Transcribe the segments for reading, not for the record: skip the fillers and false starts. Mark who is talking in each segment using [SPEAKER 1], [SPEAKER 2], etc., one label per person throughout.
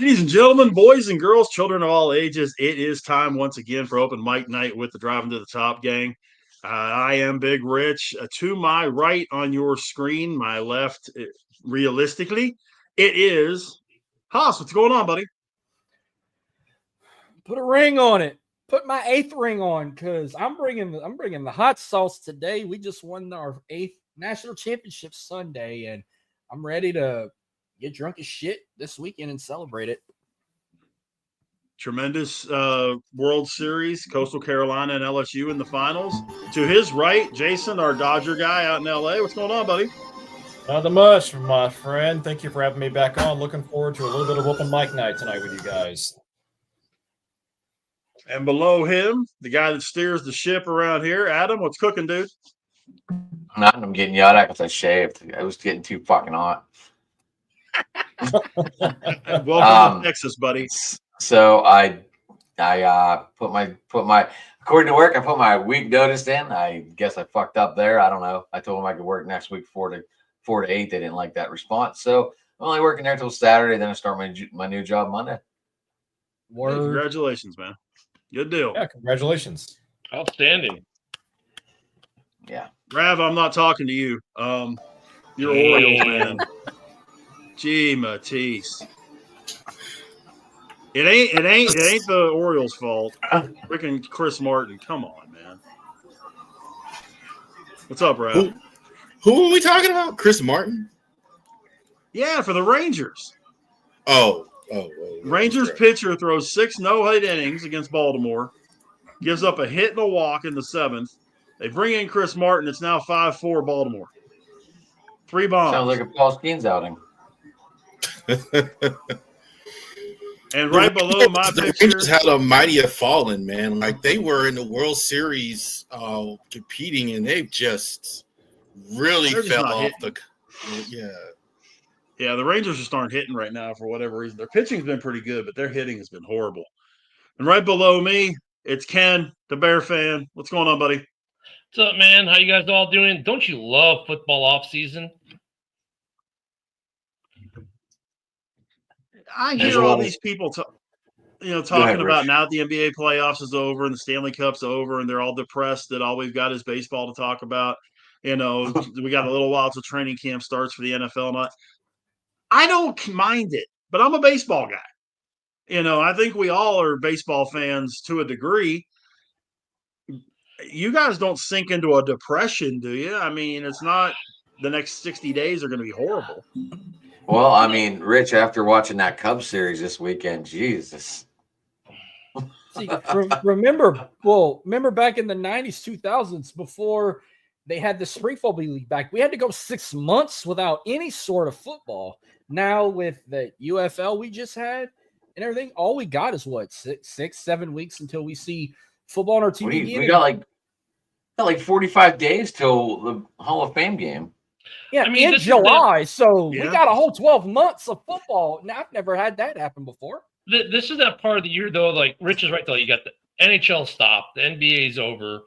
[SPEAKER 1] Ladies and gentlemen, boys and girls, children of all ages, it is time once again for open mic night with the Driving to the Top gang. I am Big Rich. To my right on your screen, my left, realistically, it is Haas. What's going on, buddy?
[SPEAKER 2] Put a ring on it. Put my 8th ring on because I'm bringing the hot sauce today. We just won our 8th national championship Sunday, and I'm ready to get drunk as shit this weekend and celebrate it.
[SPEAKER 1] Tremendous World Series, Coastal Carolina and LSU in the finals. To his right, Jason, our Dodger guy out in LA. What's going on, buddy?
[SPEAKER 3] Not much, my friend. Thank you for having me back on. Looking forward to a little bit of open mic night tonight with you guys.
[SPEAKER 1] And below him, the guy that steers the ship around here, Adam. What's cooking, dude?
[SPEAKER 4] Nothing. I'm getting yelled at because I shaved. I was getting too fucking hot.
[SPEAKER 1] Welcome to Texas, buddy.
[SPEAKER 4] So I put my according to work, I put my week notice in. I guess I fucked up there. I don't know. I told them I could work next week 4 to 8. They didn't like that response, so I'm only working there till Saturday. Then I start my new job Monday.
[SPEAKER 1] Hey, congratulations, man. Good deal.
[SPEAKER 3] Yeah, congratulations.
[SPEAKER 5] Outstanding.
[SPEAKER 4] Yeah.
[SPEAKER 1] Rav, I'm not talking to you. You're Orioles, man. Gee, Matisse. It ain't the Orioles' fault. Freaking Chris Martin. Come on, man. What's up, Rav?
[SPEAKER 6] Who are we talking about? Chris Martin?
[SPEAKER 1] Yeah, for the Rangers.
[SPEAKER 6] Oh.
[SPEAKER 1] Rangers pitcher throws 6 no-hit innings against Baltimore, gives up a hit and a walk in the 7th. They bring in Chris Martin. It's now 5-4 Baltimore. 3 bombs.
[SPEAKER 4] Sounds like a Paul Skeens outing.
[SPEAKER 1] And right below my
[SPEAKER 6] the
[SPEAKER 1] picture,
[SPEAKER 6] Rangers had a mighty have fallen, man. Like they were in the World Series competing, and they've just really fell off the.
[SPEAKER 1] Yeah, the Rangers just aren't hitting right now for whatever reason. Their pitching's been pretty good, but their hitting has been horrible. And right below me, it's Ken, the Bear fan. What's going on, buddy?
[SPEAKER 5] What's up, man? How you guys all doing? Don't you love football off season?
[SPEAKER 1] I hear all these people talking about now that the NBA playoffs is over and the Stanley Cup's over, and they're all depressed that all we've got is baseball to talk about. We got a little while till training camp starts for the NFL. And I don't mind it, but I'm a baseball guy. I think we all are baseball fans to a degree. You guys don't sink into a depression, do you? I mean, it's not the next 60 days are going to be horrible.
[SPEAKER 4] Well, I mean, Rich, after watching that Cubs series this weekend, Jesus.
[SPEAKER 2] See, remember back in the 90s, 2000s, before they had the Spring Football League back, we had to go 6 months without any sort of football. Now with the UFL we just had and everything, all we got is what, 6-7 weeks until we see football on our TV.
[SPEAKER 4] We got like 45 days till the Hall of Fame game.
[SPEAKER 2] Yeah, in July. We got a whole 12 months of football. Now, I've never had that happen before.
[SPEAKER 5] This is that part of the year, though. Like Rich is right, though. You got the NHL stopped. The NBA's over.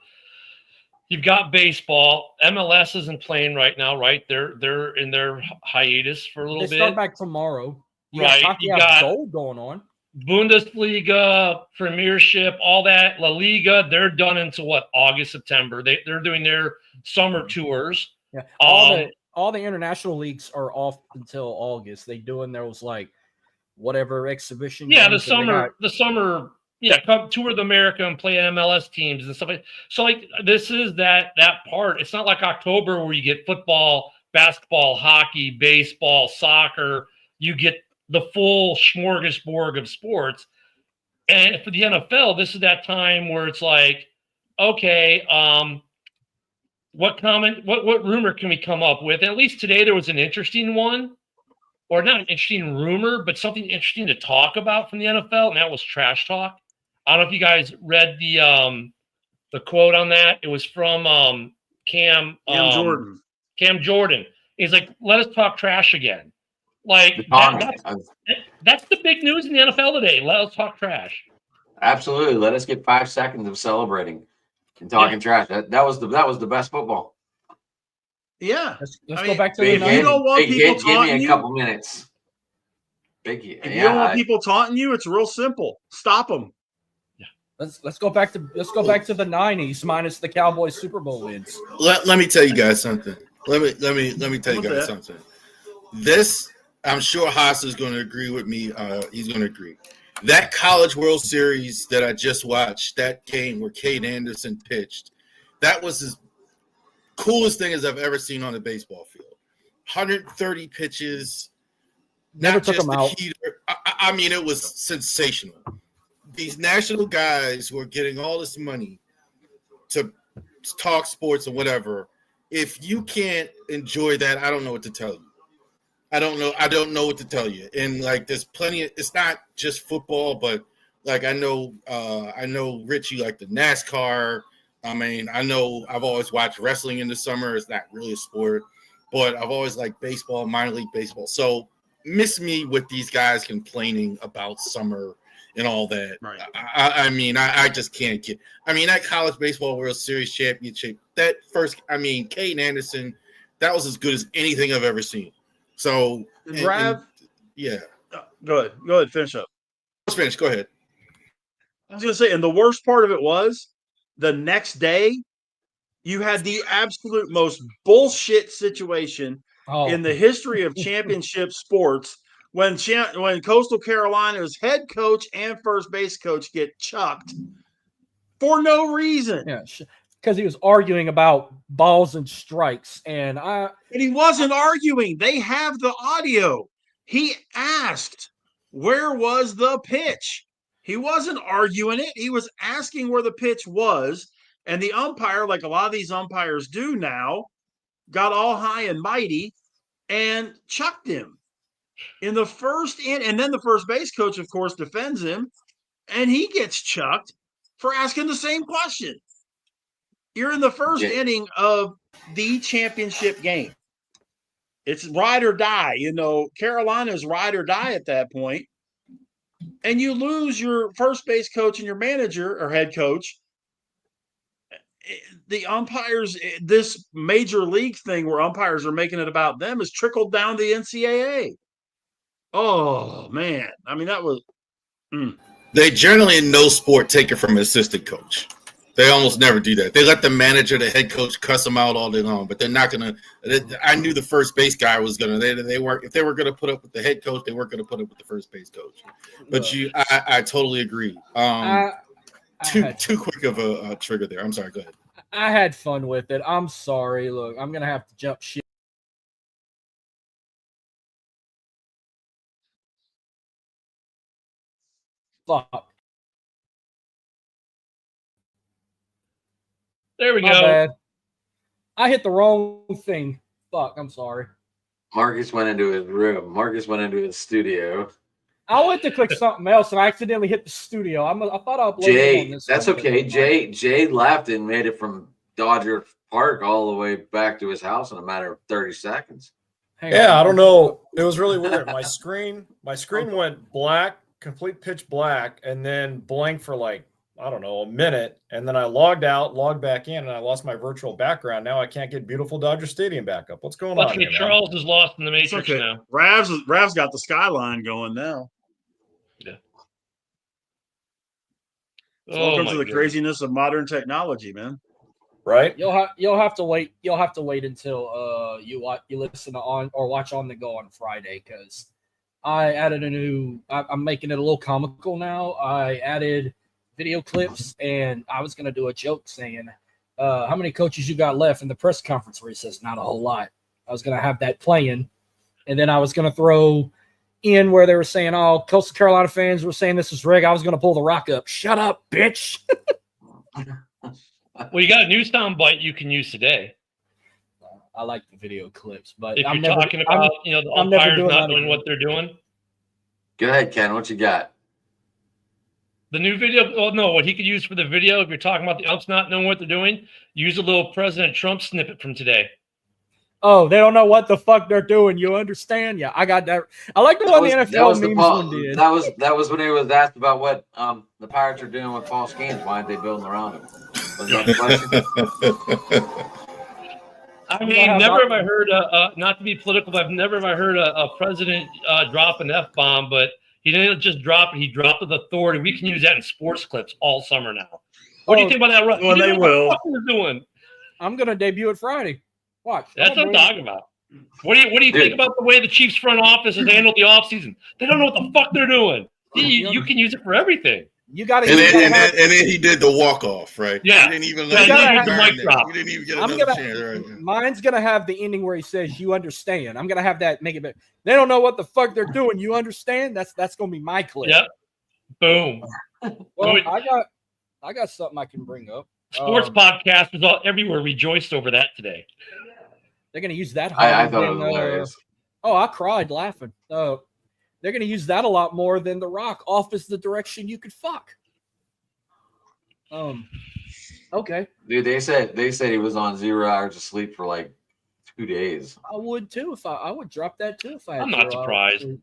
[SPEAKER 5] You've got baseball. MLS isn't playing right now, right? They're in their hiatus for a little bit.
[SPEAKER 2] They start back tomorrow.
[SPEAKER 5] You got
[SPEAKER 2] gold going on.
[SPEAKER 5] Bundesliga, Premiership, all that. La Liga, they're done until August, September. They're doing their summer tours.
[SPEAKER 2] Yeah, all the international leagues are off until August. They doing those whatever exhibition.
[SPEAKER 5] Yeah, the summer. Yeah, come tour the America and play MLS teams and stuff like that. So this is that part. It's not like October where you get football, basketball, hockey, baseball, soccer. You get the full smorgasbord of sports. And for the NFL, this is that time where it's like, okay, what rumor can we come up with? And at least today there was an interesting one, or not an interesting rumor, but something interesting to talk about from the NFL, and that was trash talk. I don't know if you guys read the quote on that. It was from Cam
[SPEAKER 1] Jordan.
[SPEAKER 5] Cam Jordan. He's like, "Let us talk trash again." That's the big news in the NFL today. Let us talk trash.
[SPEAKER 4] Absolutely. Let us get 5 seconds of celebrating and talking trash. That was the best football.
[SPEAKER 1] Yeah.
[SPEAKER 2] Let's go back to the
[SPEAKER 4] Give me a couple minutes. Biggie.
[SPEAKER 1] If you don't want people taunting you, it's real simple. Stop them.
[SPEAKER 2] Let's go back to the 90s minus the Cowboys Super Bowl wins.
[SPEAKER 6] Let me tell you guys something. Let me tell you guys something. This, I'm sure Haas is going to agree with me. He's going to agree. That College World Series that I just watched, that game where Cade Anderson pitched, that was as coolest thing as I've ever seen on a baseball field. 130 pitches.
[SPEAKER 2] Never took him out.
[SPEAKER 6] I mean, it was sensational. These national guys who are getting all this money to talk sports and whatever, if you can't enjoy that, I don't know what to tell you. I don't know what to tell you. And like, there's plenty of, it's not just football, but like, I know Rich, you like the NASCAR. I mean, I know I've always watched wrestling in the summer. It's not really a sport, but I've always liked baseball, minor league baseball. So miss me with these guys complaining about summer and all that.
[SPEAKER 1] Right.
[SPEAKER 6] I mean, I just can't get. I mean, that College Baseball World Series championship, that first, I mean, Cade Anderson, that was as good as anything I've ever seen. So, yeah.
[SPEAKER 1] Go ahead. Finish up.
[SPEAKER 6] Let's finish. Go ahead.
[SPEAKER 1] I was going to say, and the worst part of it was the next day, you had the absolute most bullshit situation in the history of championship sports when Coastal Carolina's head coach and first base coach get chucked for no reason.
[SPEAKER 2] Yeah, because he was arguing about balls and strikes, and
[SPEAKER 1] he wasn't arguing. They have the audio. He asked, "Where was the pitch?" He wasn't arguing it. He was asking where the pitch was, and the umpire, like a lot of these umpires do now, got all high and mighty and chucked him in the first inning. And then the first base coach, of course, defends him, and he gets chucked for asking the same question. You're in the first inning of the championship game. It's ride or die. You know, Carolina's ride or die at that point. And you lose your first base coach and your manager or head coach. The umpires, this major league thing where umpires are making it about them is trickled down the NCAA. Oh, man. I mean, that was.
[SPEAKER 6] They generally in no sport take it from an assistant coach. They almost never do that. They let the manager, the head coach, cuss them out all day long, but they're not going to. I knew the first base guy was going to. They weren't. If they were going to put up with the head coach, they weren't going to put up with the first base coach. But I totally agree. Too quick of a trigger there. I'm sorry. Go ahead.
[SPEAKER 2] I had fun with it. I'm sorry. Look, I'm going to have to jump ship. Fuck.
[SPEAKER 5] There we
[SPEAKER 2] My
[SPEAKER 5] go.
[SPEAKER 2] bad. I hit the wrong thing. Fuck, I'm sorry.
[SPEAKER 4] Marcus went into his room. Marcus went into his studio.
[SPEAKER 2] I went to click something else and I accidentally hit the studio. I thought I uploaded it on this.
[SPEAKER 4] That's okay. Jay left and made it from Dodger Park all the way back to his house in a matter of 30 seconds.
[SPEAKER 3] I don't know. It was really weird. My screen went black, complete pitch black, and then blank for like, I don't know, a minute. And then I logged out, logged back in, and I lost my virtual background. Now I can't get beautiful Dodger Stadium back up. What's going on here,
[SPEAKER 5] Charles is lost in the Matrix now.
[SPEAKER 1] Rav's got the skyline going now.
[SPEAKER 5] Yeah.
[SPEAKER 1] Welcome to the craziness of modern technology, man.
[SPEAKER 3] Right?
[SPEAKER 2] You'll have to wait. You'll have to wait until you listen on or watch On the Go on Friday, because I added I'm making it a little comical now. I added video clips, and I was going to do a joke saying, how many coaches you got left in the press conference, where he says, not a whole lot. I was going to have that playing, and then I was going to throw in where they were saying, oh, Coastal Carolina fans were saying this is rigged. I was going to pull the Rock up. Shut up, bitch.
[SPEAKER 5] Well, you got a new sound bite you can use today.
[SPEAKER 2] I like the video clips, but
[SPEAKER 5] if you're talking about, the umpires not doing what they're doing.
[SPEAKER 4] Go ahead, Ken. What you got?
[SPEAKER 5] The new video. Oh no, what he could use for the video, if you're talking about the umps not knowing what they're doing, use a little President Trump snippet from today.
[SPEAKER 2] Oh, they don't know what the fuck they're doing. You understand? Yeah, I got that. I like the one the NFL memes one did.
[SPEAKER 4] That was when he was asked about what the Pirates are doing with Paul Skeens. Why aren't they building around him? Was that the question?
[SPEAKER 5] I mean, never have I heard, not to be political, but I've never have I heard a president drop an F-bomb, but he didn't just drop it. He dropped it with authority. We can use that in sports clips all summer now. What do you think about that?
[SPEAKER 1] Well, they will.
[SPEAKER 5] What the fuck are doing?
[SPEAKER 2] I'm going to debut it Friday. Watch.
[SPEAKER 5] That's what I'm talking about. What do you think about the way the Chiefs front office has handled the offseason? They don't know what the fuck they're doing. You can use it for everything.
[SPEAKER 2] You got to.
[SPEAKER 6] And then he did the walk off, right?
[SPEAKER 5] Yeah.
[SPEAKER 6] He didn't even
[SPEAKER 5] Yeah,
[SPEAKER 6] let
[SPEAKER 5] the mic drop.
[SPEAKER 6] He didn't even get another chance. Right?
[SPEAKER 2] Mine's gonna have the ending where he says, "You understand." I'm gonna have that make it better. They don't know what the fuck they're doing. You understand? That's gonna be my clip.
[SPEAKER 5] Yep. Boom.
[SPEAKER 2] Well, I got something I can bring up.
[SPEAKER 5] Sports podcast was all everywhere. Rejoiced over that today.
[SPEAKER 2] They're gonna use that.
[SPEAKER 4] I thought it was hilarious.
[SPEAKER 2] Oh, I cried laughing. They're gonna use that a lot more than The Rock. Off is the direction you could fuck. Okay.
[SPEAKER 4] Dude, they said he was on 0 hours of sleep for like 2 days.
[SPEAKER 2] I would too if I would drop that too if I had
[SPEAKER 5] I'm not
[SPEAKER 2] 0 hours
[SPEAKER 5] surprised.
[SPEAKER 2] sleep.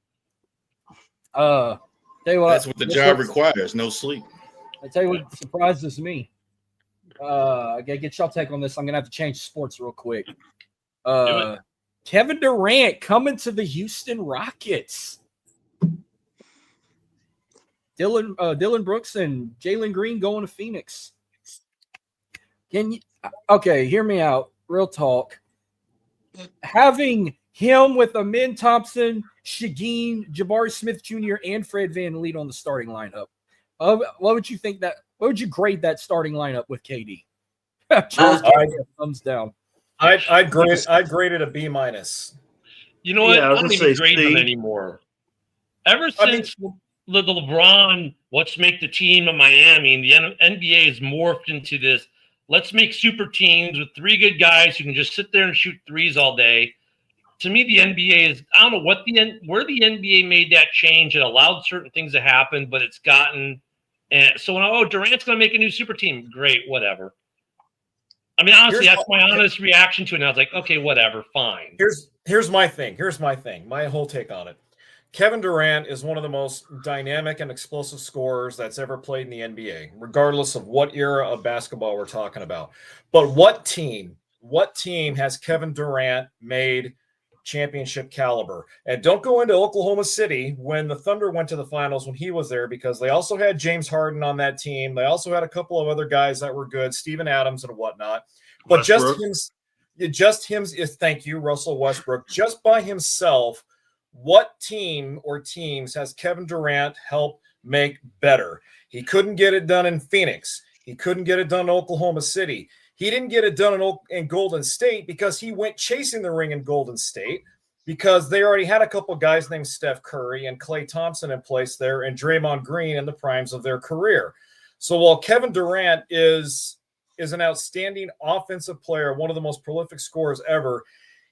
[SPEAKER 2] Tell you what,
[SPEAKER 6] That's what the job requires. No sleep.
[SPEAKER 2] I tell you what surprises me. I gotta get y'all take on this. I'm gonna have to change sports real quick. Kevin Durant coming to the Houston Rockets. Dylan Brooks and Jalen Green going to Phoenix. Okay, hear me out. Real talk. Having him with Amin Thompson, Shageen, Jabari Smith Jr., and Fred VanVleet on the starting lineup. What would you think that? What would you grade that starting lineup with KD? Thumbs down.
[SPEAKER 3] I'd grade it a B-.
[SPEAKER 5] You know what?
[SPEAKER 1] Yeah, I was
[SPEAKER 5] I don't
[SPEAKER 1] gonna
[SPEAKER 5] even
[SPEAKER 1] say
[SPEAKER 5] grade them
[SPEAKER 1] C.
[SPEAKER 5] anymore. Ever since the LeBron, let's make the team of Miami, and the NBA has morphed into this. Let's make super teams with 3 good guys who can just sit there and shoot threes all day. To me, the NBA is, I don't know where the NBA made that change. It allowed certain things to happen, but it's gotten, and so when, Durant's going to make a new super team. Great, whatever. I mean, honestly, that's my honest reaction to it. And I was like, okay, whatever, fine.
[SPEAKER 3] Here's my thing. My whole take on it. Kevin Durant is one of the most dynamic and explosive scorers that's ever played in the NBA, regardless of what era of basketball we're talking about. But what team has Kevin Durant made championship caliber? And don't go into Oklahoma City when the Thunder went to the finals when he was there, because they also had James Harden on that team. They also had a couple of other guys that were good, Steven Adams and whatnot. But
[SPEAKER 1] Westbrook.
[SPEAKER 3] Thank you, Russell Westbrook. Just by himself, what team or teams has Kevin Durant helped make better? He couldn't get it done in Phoenix. He couldn't get it done in Oklahoma City. He didn't get it done in Golden State because he went chasing the ring in Golden State, because they already had a couple guys named Steph Curry and Klay Thompson in place there, and Draymond Green in the primes of their career. So while Kevin Durant is an outstanding offensive player, one of the most prolific scorers ever,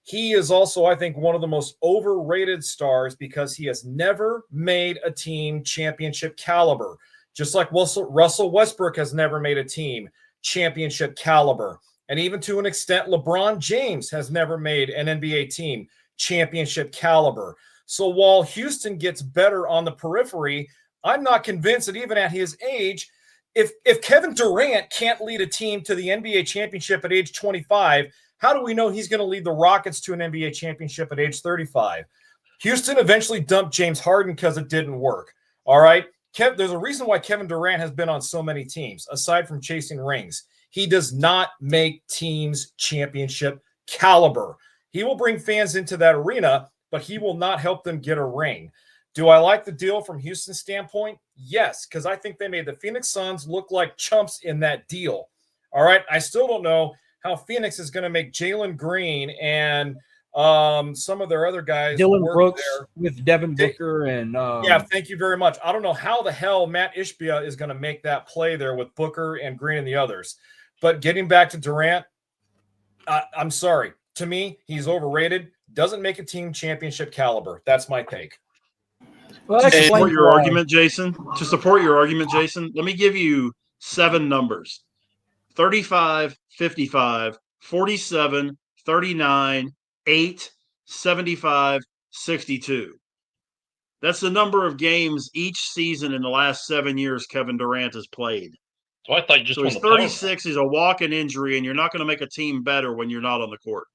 [SPEAKER 3] he is also, I think, one of the most overrated stars because he has never made a team championship caliber. Just like Russell Westbrook has never made a team championship caliber. And even to an extent, LeBron James has never made an NBA team championship caliber. So while Houston gets better on the periphery, I'm not convinced that even at his age, if Kevin Durant can't lead a team to the NBA championship at age 25, how do we know he's going to lead the Rockets to an NBA championship at age 35? Houston eventually dumped James Harden because it didn't work. All right. There's a reason why Kevin Durant has been on so many teams, aside from chasing rings. He does not make teams championship caliber. He will bring fans into that arena, but he will not help them get a ring. Do I like the deal from Houston's standpoint? Yes, because I think they made the Phoenix Suns look like chumps in that deal. All right. I still don't know how Phoenix is going to make Jalen Green and some of their other guys.
[SPEAKER 2] Dylan Brooks there with Devin Booker and
[SPEAKER 3] yeah, thank you very much. I don't know how the hell Matt Ishbia is going to make that play there with Booker and Green and the others. But getting back to Durant, I'm sorry. To me, he's overrated. Doesn't make a team championship caliber. That's my take.
[SPEAKER 2] Well,
[SPEAKER 1] To support your argument, Jason, let me give you 7 numbers: 35, 55, 47, 39, 8, 75, 62. That's the number of games each season in the last 7 years Kevin Durant has played.
[SPEAKER 5] So I thought you just
[SPEAKER 1] So he's 36. He's a walk-in injury, and you're not going to make a team better when you're not on the court.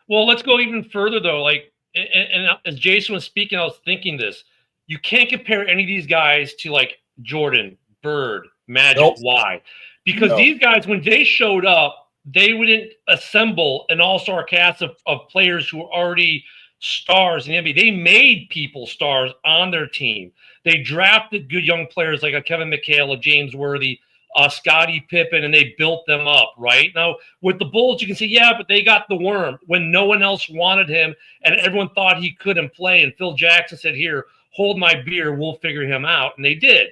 [SPEAKER 5] Well, let's go even further though. Like, and as Jason was speaking, I was thinking this. You can't compare any of these guys to like Jordan, Bird, Magic.
[SPEAKER 3] Nope.
[SPEAKER 5] Why? Because
[SPEAKER 3] No.
[SPEAKER 5] these guys, when they showed up, they wouldn't assemble an all-star cast of players who were already stars in the NBA. They made people stars on their team. They drafted good young players like a Kevin McHale, a James Worthy, Scottie Pippen, and they built them up, right? Now, with the Bulls, you can say, yeah, but they got the worm when no one else wanted him and everyone thought he couldn't play. And Phil Jackson said, here, hold my beer, we'll figure him out. And they did.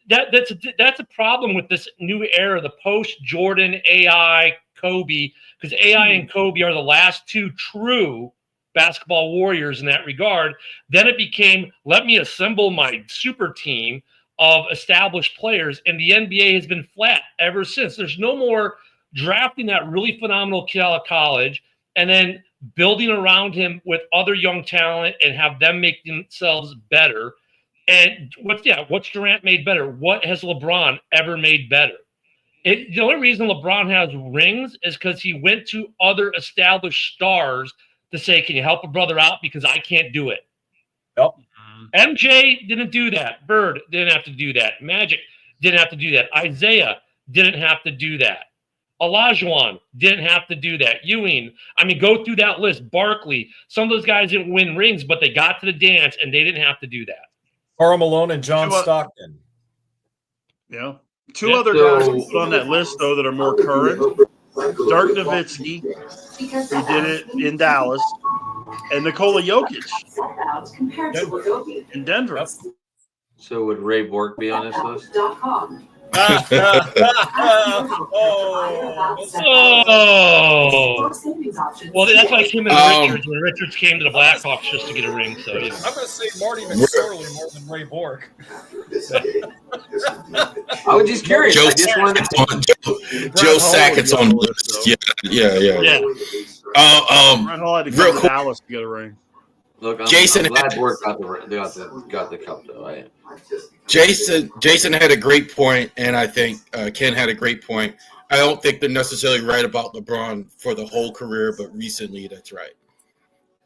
[SPEAKER 5] That's a problem with this new era, the post-Jordan AI Kobe, because AI and Kobe are the last two true basketball warriors in that regard. Then it became, let me assemble my super team of established players, and the NBA has been flat ever since. There's no more drafting that really phenomenal kid out of college and then building around him with other young talent and have them make themselves better. And what's Durant made better? What has LeBron ever made better? The only reason LeBron has rings is because he went to other established stars to say, can you help a brother out? Because I can't do it.
[SPEAKER 3] Yep.
[SPEAKER 5] MJ didn't do that. Bird didn't have to do that. Magic didn't have to do that. Isaiah didn't have to do that. Olajuwon didn't have to do that. Ewing, I mean, go through that list. Barkley, some of those guys didn't win rings, but they got to the dance and they didn't have to do that.
[SPEAKER 3] Karl Malone and John Stockton.
[SPEAKER 1] Yeah. Two other guys on that list, though, that are more current. Dirk Nowitzki, who did it in Dallas, and Nikola Jokic in Denver.
[SPEAKER 3] Yep.
[SPEAKER 4] So would Ray Bork be on this list?
[SPEAKER 5] Oh, well, that's like him and Richards. When Richards came to the Blackhawks just to get a ring. So
[SPEAKER 3] I'm going to say Marty McSorley more than Ray Bork.
[SPEAKER 4] I was just curious.
[SPEAKER 6] Joe Sackett's on the list. Yeah.
[SPEAKER 1] Brett Hall had to come to Dallas to get a ring.
[SPEAKER 4] Look, I'm
[SPEAKER 6] Jason
[SPEAKER 4] glad Bork got the cup though. Right?
[SPEAKER 6] Jason had a great point, and I think Ken had a great point. I don't think they're necessarily right about LeBron for the whole career, but recently that's right.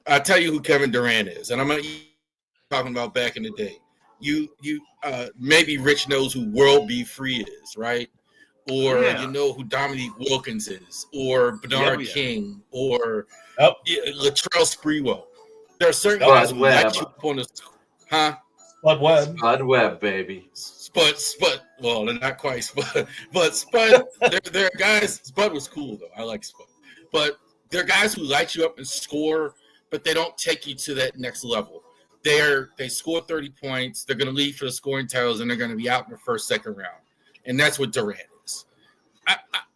[SPEAKER 6] I'll tell you who Kevin Durant is, and I'm not talking about back in the day. You maybe Rich knows who World B. Free is, right? Or you know who Dominique Wilkins is, or Bernard King, or Latrell Sprewell. There are certain guys who like you up on the
[SPEAKER 3] Spud Webb.
[SPEAKER 4] Spud Webb, baby.
[SPEAKER 6] Spud. Well, they're not quite Spud, but Spud. there are guys. Spud was cool though. I like Spud, but there are guys who light you up and score, but they don't take you to that next level. They score 30 points. They're going to lead for the scoring titles, and they're going to be out in the first, second round, and that's what Durant is.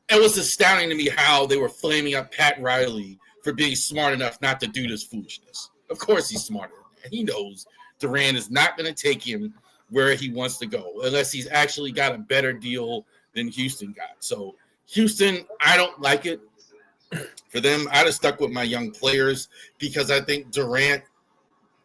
[SPEAKER 6] It was astounding to me how they were flaming up Pat Riley for being smart enough not to do this foolishness. Of course he's smarter. He knows Durant is not going to take him where he wants to go unless he's actually got a better deal than Houston got. So Houston, I don't like it. For them, I'd have stuck with my young players because I think Durant,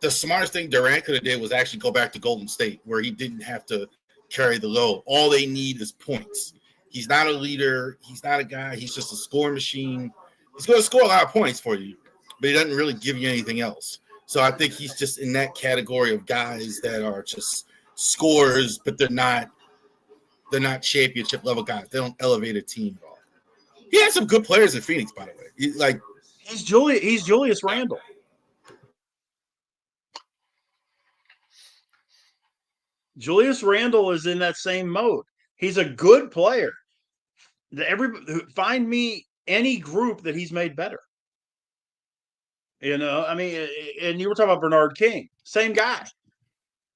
[SPEAKER 6] the smartest thing Durant could have did was actually go back to Golden State where he didn't have to carry the load. All they need is points. He's not a leader. He's not a guy. He's just a scoring machine. He's going to score a lot of points for you, but he doesn't really give you anything else. So I think he's just in that category of guys that are just scorers, but they're not championship level guys. They don't elevate a team at all. He had some good players in Phoenix, by the way.
[SPEAKER 1] He's Julius Randle. Julius Randle is in that same mode. He's a good player. Find me any group that he's made better. You know, I mean, and you were talking about Bernard King, same guy.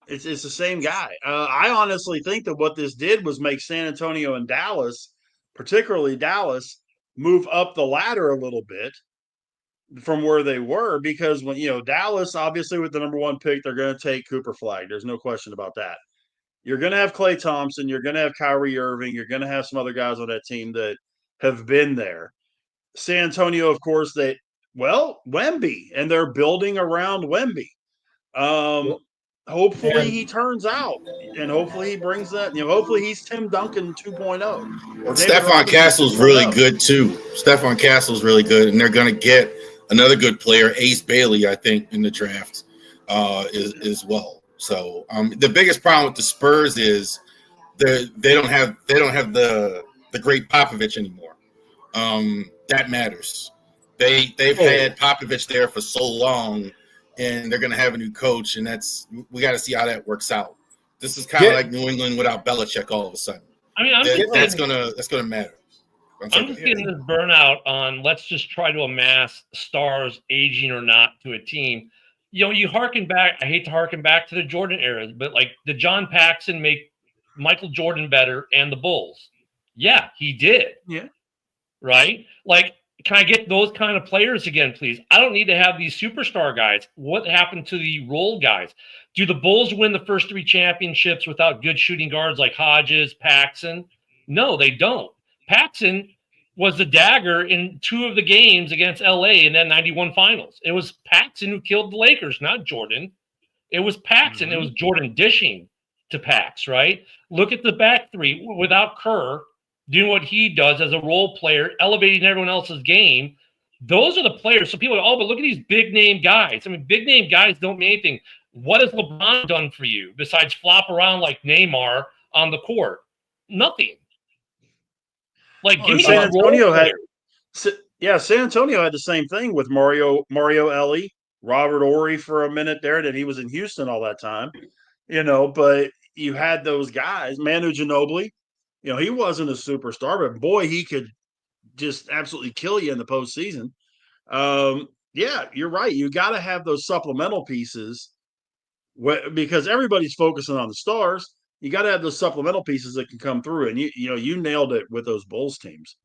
[SPEAKER 1] It's the same guy. I honestly think that what this did was make San Antonio and Dallas, particularly Dallas, move up the ladder a little bit from where they were, because when Dallas, obviously with the number one pick, they're going to take Cooper Flagg. There's no question about that. You're going to have Klay Thompson. You're going to have Kyrie Irving. You're going to have some other guys on that team that have been there. San Antonio, of course, Wemby, and they're building around Wemby. hopefully he turns out, and hopefully he brings that. Hopefully he's Tim Duncan 2.0. Or
[SPEAKER 6] Stephon Castle's really good too. Stephon Castle's really good, and they're going to get another good player, Ace Bailey, I think, in the draft as well. So the biggest problem with the Spurs is they don't have the great Popovich anymore. That matters. They've had Popovich there for so long, and they're going to have a new coach, and we got to see how that works out. This is kind of like New England without Belichick all of a sudden.
[SPEAKER 5] I mean,
[SPEAKER 6] that's gonna matter.
[SPEAKER 5] I'm just getting this burnout on let's just try to amass stars, aging or not, to a team. You harken back. I hate to harken back to the Jordan era, but like, did John Paxson make Michael Jordan better and the Bulls? Yeah, he did.
[SPEAKER 1] Yeah.
[SPEAKER 5] Right? Like, can I get those kind of players again, please? I don't need to have these superstar guys. What happened to the role guys? Do the Bulls win the first 3 championships without good shooting guards like Hodges, Paxson? No, they don't. Paxson was the dagger in 2 of the games against LA in that 91 finals. It was Paxson who killed the Lakers, not Jordan. It was Paxson. It was Jordan dishing to Pax, right? Look at the back 3 without Kerr doing what he does as a role player, elevating everyone else's game. Those are the players. So people are, but look at these big name guys. I mean, big name guys don't mean anything. What has LeBron done for you besides flop around like Neymar on the court? Nothing. Like, give me
[SPEAKER 1] San Antonio
[SPEAKER 5] had.
[SPEAKER 1] San Antonio had the same thing with Mario Elie, Robert Horry for a minute there that he was in Houston all that time, but you had those guys, Manu Ginobili, he wasn't a superstar, but boy, he could just absolutely kill you in the postseason. Yeah, you're right. You got to have those supplemental pieces because everybody's focusing on the stars. You got to have those supplemental pieces that can come through, and you nailed it with those Bulls teams.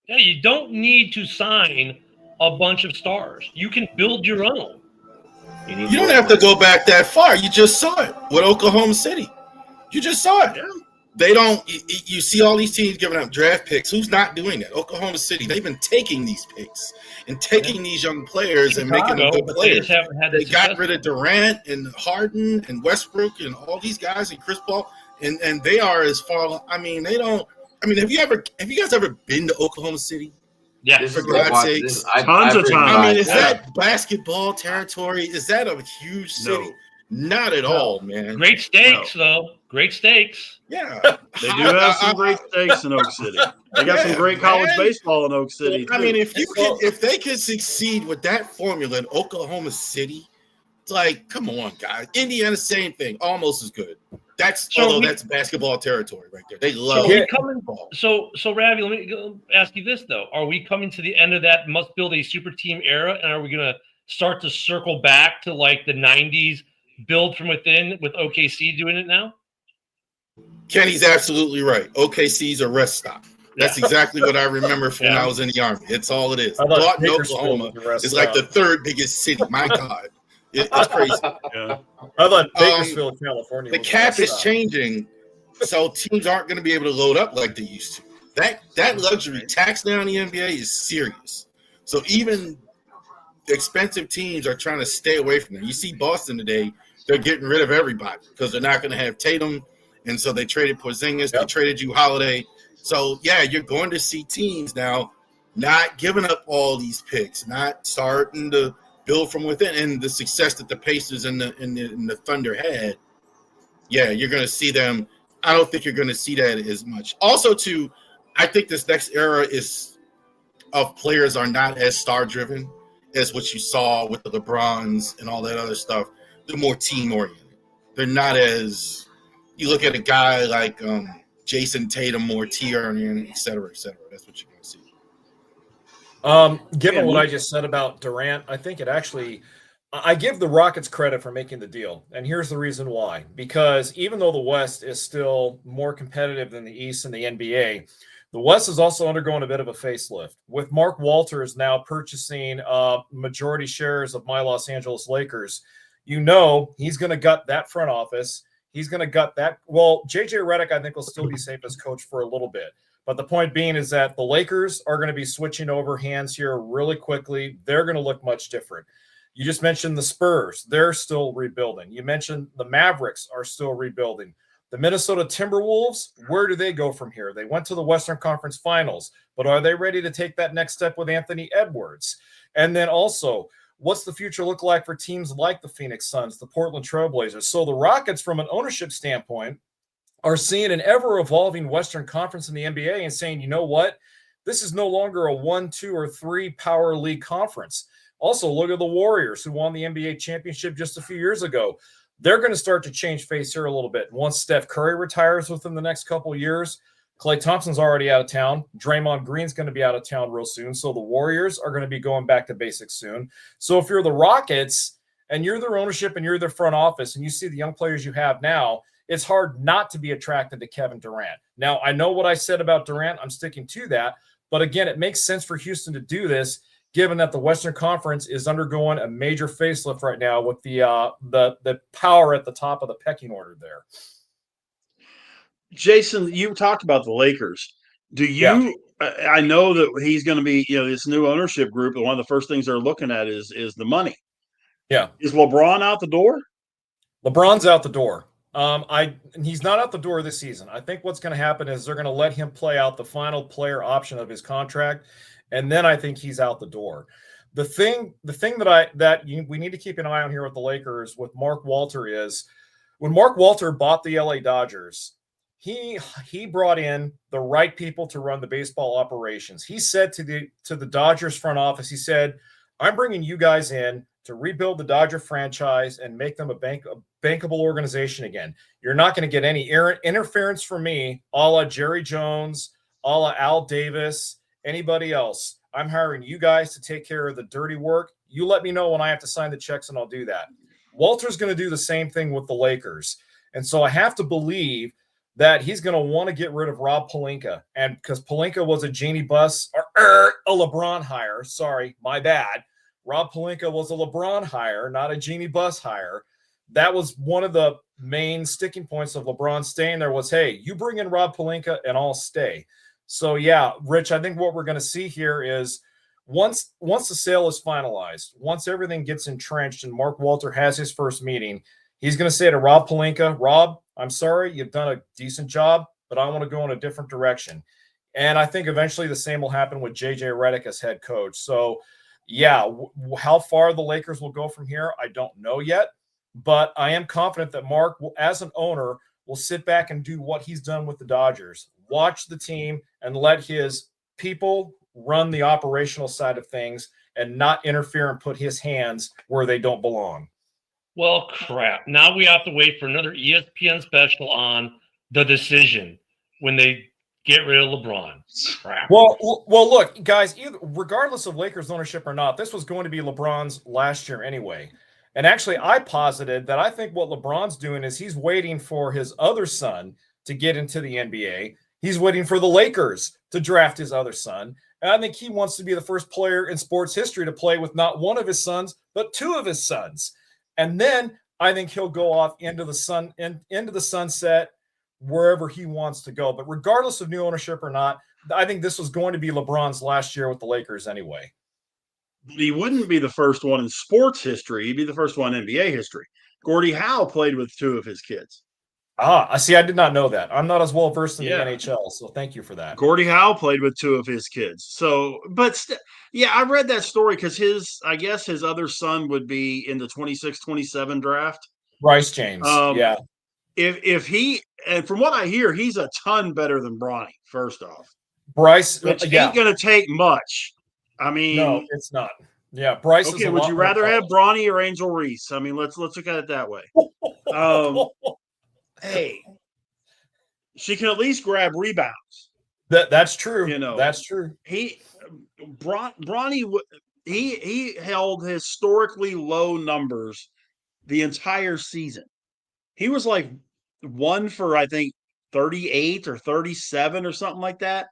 [SPEAKER 5] Yeah, you don't need to sign a bunch of stars. You can build your own.
[SPEAKER 6] You don't have to go back that far. You just saw it with Oklahoma City. You just saw it. Yeah. They don't. You see all these teams giving up draft picks. Who's not doing that? Oklahoma City. They've been taking these picks and taking these young players and making them good players. They got rid of Durant and Harden and Westbrook and all these guys and Chris Paul, and they are as far. I mean, they don't. I mean, have you guys ever been to Oklahoma City?
[SPEAKER 5] Yeah,
[SPEAKER 6] for God's sakes,
[SPEAKER 1] tons of times.
[SPEAKER 6] I mean, is that basketball territory? Is that a huge city? No. Not at all, man.
[SPEAKER 5] Great steaks, though. Great steaks.
[SPEAKER 6] Yeah.
[SPEAKER 1] They do have some great steaks in Oak City. They got some great college baseball in Oak City, too.
[SPEAKER 6] I mean, if they could succeed with that formula in Oklahoma City, it's like, come on, guys. Indiana, same thing. Almost as good. That's basketball territory right there. They love
[SPEAKER 5] ball. So Ravi, let me ask you this, though. Are we coming to the end of that must build a super team era? And are we going to start to circle back to like the 90s? Build from within with OKC doing it now?
[SPEAKER 6] Kenny's absolutely right. OKC's a rest stop. That's exactly what I remember from when I was in the Army. It's all it is. Lawton, Oklahoma is like the 3rd biggest city. My God. It's crazy.
[SPEAKER 3] Yeah. I thought Bakersfield, California.
[SPEAKER 6] The cap is changing, so teams aren't going to be able to load up like they used to. That luxury tax now in the NBA is serious. So even expensive teams are trying to stay away from them. You see Boston today, they're getting rid of everybody because they're not going to have Tatum, and so they traded Porzingis, they traded Jrue Holiday. So, yeah, you're going to see teams now not giving up all these picks, not starting to build from within, and the success that the Pacers and the Thunder had, yeah, you're going to see them. I don't think you're going to see that as much. Also, too, I think this next era of players are not as star-driven as what you saw with the LeBrons and all that other stuff. They're more team-oriented. They're not as – you look at a guy like Jason Tatum, more team-oriented, et cetera, et cetera. That's what you're going to see.
[SPEAKER 3] Given what I just said about Durant, I think it actually – I give the Rockets credit for making the deal, and here's the reason why. Because even though the West is still more competitive than the East and the NBA – the West is also undergoing a bit of a facelift, with Mark Walters now purchasing majority shares of my Los Angeles Lakers. He's going to gut that front office. He's going to gut that. Well, JJ Redick, I think, will still be safe as coach for a little bit. But the point being is that the Lakers are going to be switching over hands here really quickly. They're going to look much different. You just mentioned the Spurs. They're still rebuilding. You mentioned the Mavericks are still rebuilding. The Minnesota Timberwolves, where do they go from here? They went to the Western Conference Finals, but are they ready to take that next step with Anthony Edwards? And then also, what's the future look like for teams like the Phoenix Suns, the Portland Trailblazers? So the Rockets, from an ownership standpoint, are seeing an ever-evolving Western Conference in the NBA and saying, you know what? This is no longer a 1, 2, or 3 power league conference. Also, look at the Warriors, who won the NBA championship just a few years ago. They're going to start to change face here a little bit. Once Steph Curry retires within the next couple of years, Klay Thompson's already out of town. Draymond Green's going to be out of town real soon. So the Warriors are going to be going back to basics soon. So if you're the Rockets and you're their ownership and you're their front office and you see the young players you have now, it's hard not to be attracted to Kevin Durant. Now, I know what I said about Durant. I'm sticking to that. But again, it makes sense for Houston to do this, given that the Western Conference is undergoing a major facelift right now with the power at the top of the pecking order there.
[SPEAKER 1] Jason, you talked about the Lakers. Do you? Yeah. I know that he's going to be, this new ownership group, and one of the first things they're looking at is the money.
[SPEAKER 3] Yeah.
[SPEAKER 1] Is LeBron out the door?
[SPEAKER 3] LeBron's out the door. He's not out the door this season. I think what's going to happen is they're going to let him play out the final player option of his contract, and then I think he's out the door. The thing that we need to keep an eye on here with the Lakers with Mark Walter is when Mark Walter bought the LA Dodgers, he brought in the right people to run the baseball operations. He said to the Dodgers front office, he said, "I'm bringing you guys in to rebuild the Dodger franchise and make them a bankable organization again. You're not going to get any interference from me, a la Jerry Jones, a la Al Davis, anybody else. I'm hiring you guys to take care of the dirty work. You let me know when I have to sign the checks and I'll do that." Walter's going to do the same thing with the Lakers. And so I have to believe that he's going to want to get rid of Rob Pelinka. And because Pelinka was a Jeannie Buss or a LeBron hire. Sorry, my bad. Rob Pelinka was a LeBron hire, not a Jeannie Buss hire. That was one of the main sticking points of LeBron staying there was, hey, you bring in Rob Pelinka and I'll stay. So, yeah, Rich, I think what we're going to see here is once the sale is finalized, once everything gets entrenched and Mark Walter has his first meeting, he's going to say to Rob Pelinka, "Rob, I'm sorry, you've done a decent job, but I want to go in a different direction." And I think eventually the same will happen with J.J. Redick as head coach. So, yeah, how far the Lakers will go from here, I don't know yet. But I am confident that Mark, as an owner, will sit back and do what he's done with the Dodgers. Watch the team and let his people run the operational side of things and not interfere and put his hands where they don't belong.
[SPEAKER 5] Well, crap. Now we have to wait for another ESPN special on The Decision when they get rid of LeBron. Crap.
[SPEAKER 3] Well, look, guys, regardless of Lakers ownership or not, this was going to be LeBron's last year anyway. And actually, I posited that I think what LeBron's doing is he's waiting for his other son to get into the NBA. He's waiting for the Lakers to draft his other son. And I think he wants to be the first player in sports history to play with not one of his sons, but two of his sons. And then I think he'll go off into the sunset wherever he wants to go. But regardless of new ownership or not, I think this was going to be LeBron's last year with the Lakers anyway.
[SPEAKER 1] But he wouldn't be the first one in sports history. He'd be the first one in NBA history. Gordie Howe played with two of his kids.
[SPEAKER 3] I see. I did not know that. I'm not as well versed in the NHL, so thank you for that.
[SPEAKER 1] Gordie Howe played with two of his kids. So, but I read that story because his other son would be in the 26-27 draft.
[SPEAKER 3] Bryce James. Yeah.
[SPEAKER 1] If he, and from what I hear, he's a ton better than Bronny, first off.
[SPEAKER 3] Bryce,
[SPEAKER 1] which ain't going to take much. I mean,
[SPEAKER 3] no, it's not. Yeah, Bryce.
[SPEAKER 1] Okay, would you rather have Bronny or Angel Reese? I mean, let's look at it that way. Hey, she can at least grab rebounds.
[SPEAKER 3] That's true. That's true.
[SPEAKER 1] Bronny he held historically low numbers the entire season. He was like 1 for, I think, 38 or 37 or something like that.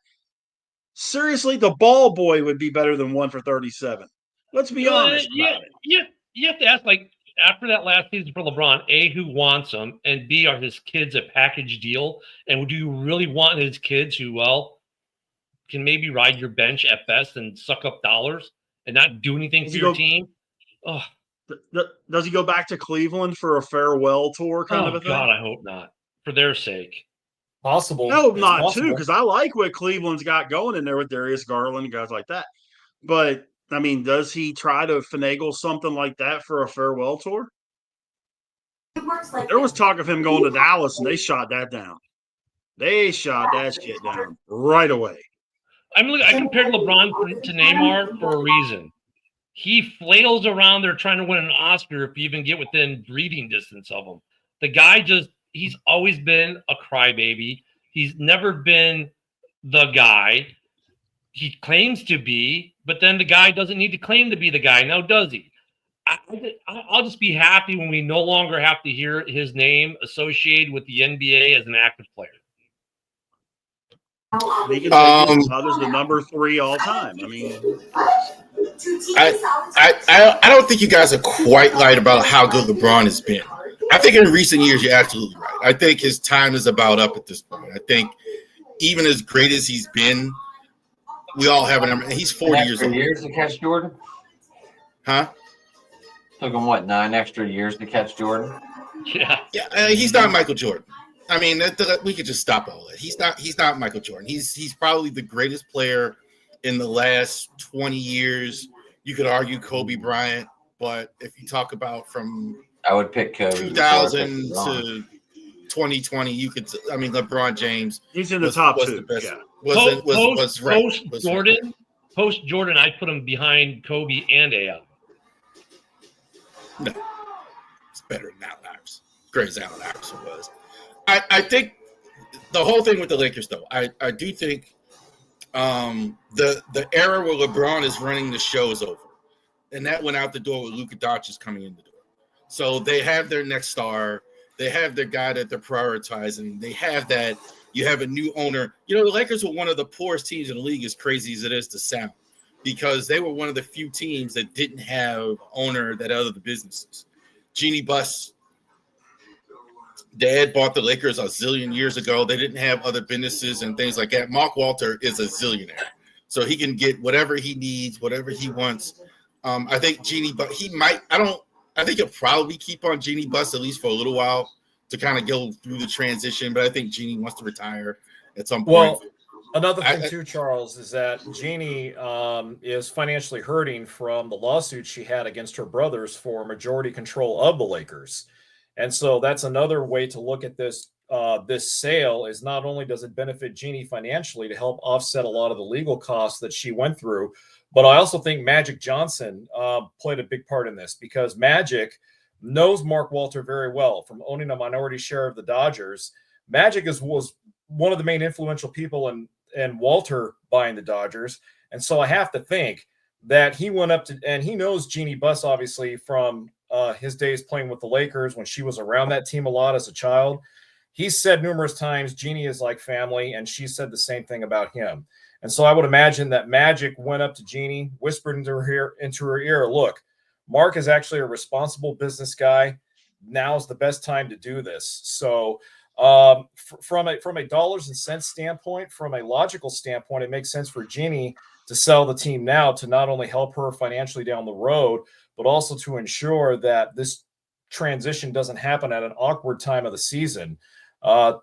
[SPEAKER 1] Seriously, the ball boy would be better than 1 for 37. Let's be honest about it.
[SPEAKER 5] You have to ask, like, after that last season for LeBron, A, who wants him, and B, are his kids a package deal? And do you really want his kids who, can maybe ride your bench at best and suck up dollars and not do anything for your team? Oh,
[SPEAKER 1] Does he go back to Cleveland for a farewell tour kind of a thing?
[SPEAKER 5] God, I hope not. For their sake.
[SPEAKER 3] Possible.
[SPEAKER 1] I hope
[SPEAKER 3] It's
[SPEAKER 1] not
[SPEAKER 3] possible.
[SPEAKER 1] too, because I like what Cleveland's got going in there with Darius Garland and guys like that. But I mean, does he try to finagle something like that for a farewell tour? There was talk of him going to Dallas, and they shot that down. They shot that shit down right away.
[SPEAKER 5] I mean, look, I compared LeBron to Neymar for a reason. He flails around there trying to win an Oscar if you even get within breathing distance of him. The guy he's always been a crybaby. He's never been the guy. He claims to be, but then the guy doesn't need to claim to be the guy. Now, does he? I'll just be happy when we no longer have to hear his name associated with the NBA as an active player.
[SPEAKER 1] He can take others the number 3 all time. I mean,
[SPEAKER 6] I don't think you guys are quite right about how good LeBron has been. I think in recent years you're absolutely right. I think his time is about up at this point. I think even as great as he's been, we all have an. He's 40 years old.
[SPEAKER 4] Years to catch Jordan?
[SPEAKER 6] Huh?
[SPEAKER 4] Took him 9 extra years to catch Jordan?
[SPEAKER 5] Yeah.
[SPEAKER 6] Yeah, he's not Michael Jordan. I mean, we could just stop all that. He's not Michael Jordan. He's probably the greatest player in the last 20 years. You could argue Kobe Bryant, but if you talk about from
[SPEAKER 4] I would pick Kobe
[SPEAKER 6] 2000 to 2020, you could. I mean, LeBron James.
[SPEAKER 1] He's in the top 2.
[SPEAKER 6] The best.
[SPEAKER 1] Yeah.
[SPEAKER 5] Post Jordan, I'd put him behind Kobe and AI.
[SPEAKER 6] No, it's better than Allen Iverson. Great as Allen Iverson was. I think the whole thing with the Lakers, though, I do think the era where LeBron is running the show is over, and that went out the door with Luka Doncic coming in the door. So they have their next star, they have their guy that they're prioritizing. They have that. You have a new owner. You know, the Lakers were one of the poorest teams in the league, as crazy as it is to sound, because they were one of the few teams that didn't have an owner that owned the businesses. Jeannie Buss. Dad bought the Lakers a zillion years ago. They didn't have other businesses and things like that. Mark Walter is a zillionaire, so he can get whatever he needs, whatever he wants. I think Jeannie, but he might. I think he'll probably keep on Jeannie Buss at least for a little while to kind of go through the transition. But I think Jeannie wants to retire at some point.
[SPEAKER 3] Well, another thing too, Charles, is that Jeannie is financially hurting from the lawsuit she had against her brothers for majority control of the Lakers. And so that's another way to look at this. This sale is not only does it benefit Jeannie financially to help offset a lot of the legal costs that she went through, but I also think Magic Johnson played a big part in this, because Magic knows Mark Walter very well from owning a minority share of the Dodgers. Magic was one of the main influential people in Walter buying the Dodgers. And so I have to think that he went up to, and he knows Jeannie Buss, obviously, from his days playing with the Lakers when she was around that team a lot as a child. He's said numerous times, Jeannie is like family, and she said the same thing about him. And so I would imagine that Magic went up to Jeannie, whispered into her ear, look, Mark is actually a responsible business guy. Now's the best time to do this. So from a dollars and cents standpoint, from a logical standpoint, it makes sense for Jeannie to sell the team now to not only help her financially down the road, but also to ensure that this transition doesn't happen at an awkward time of the season.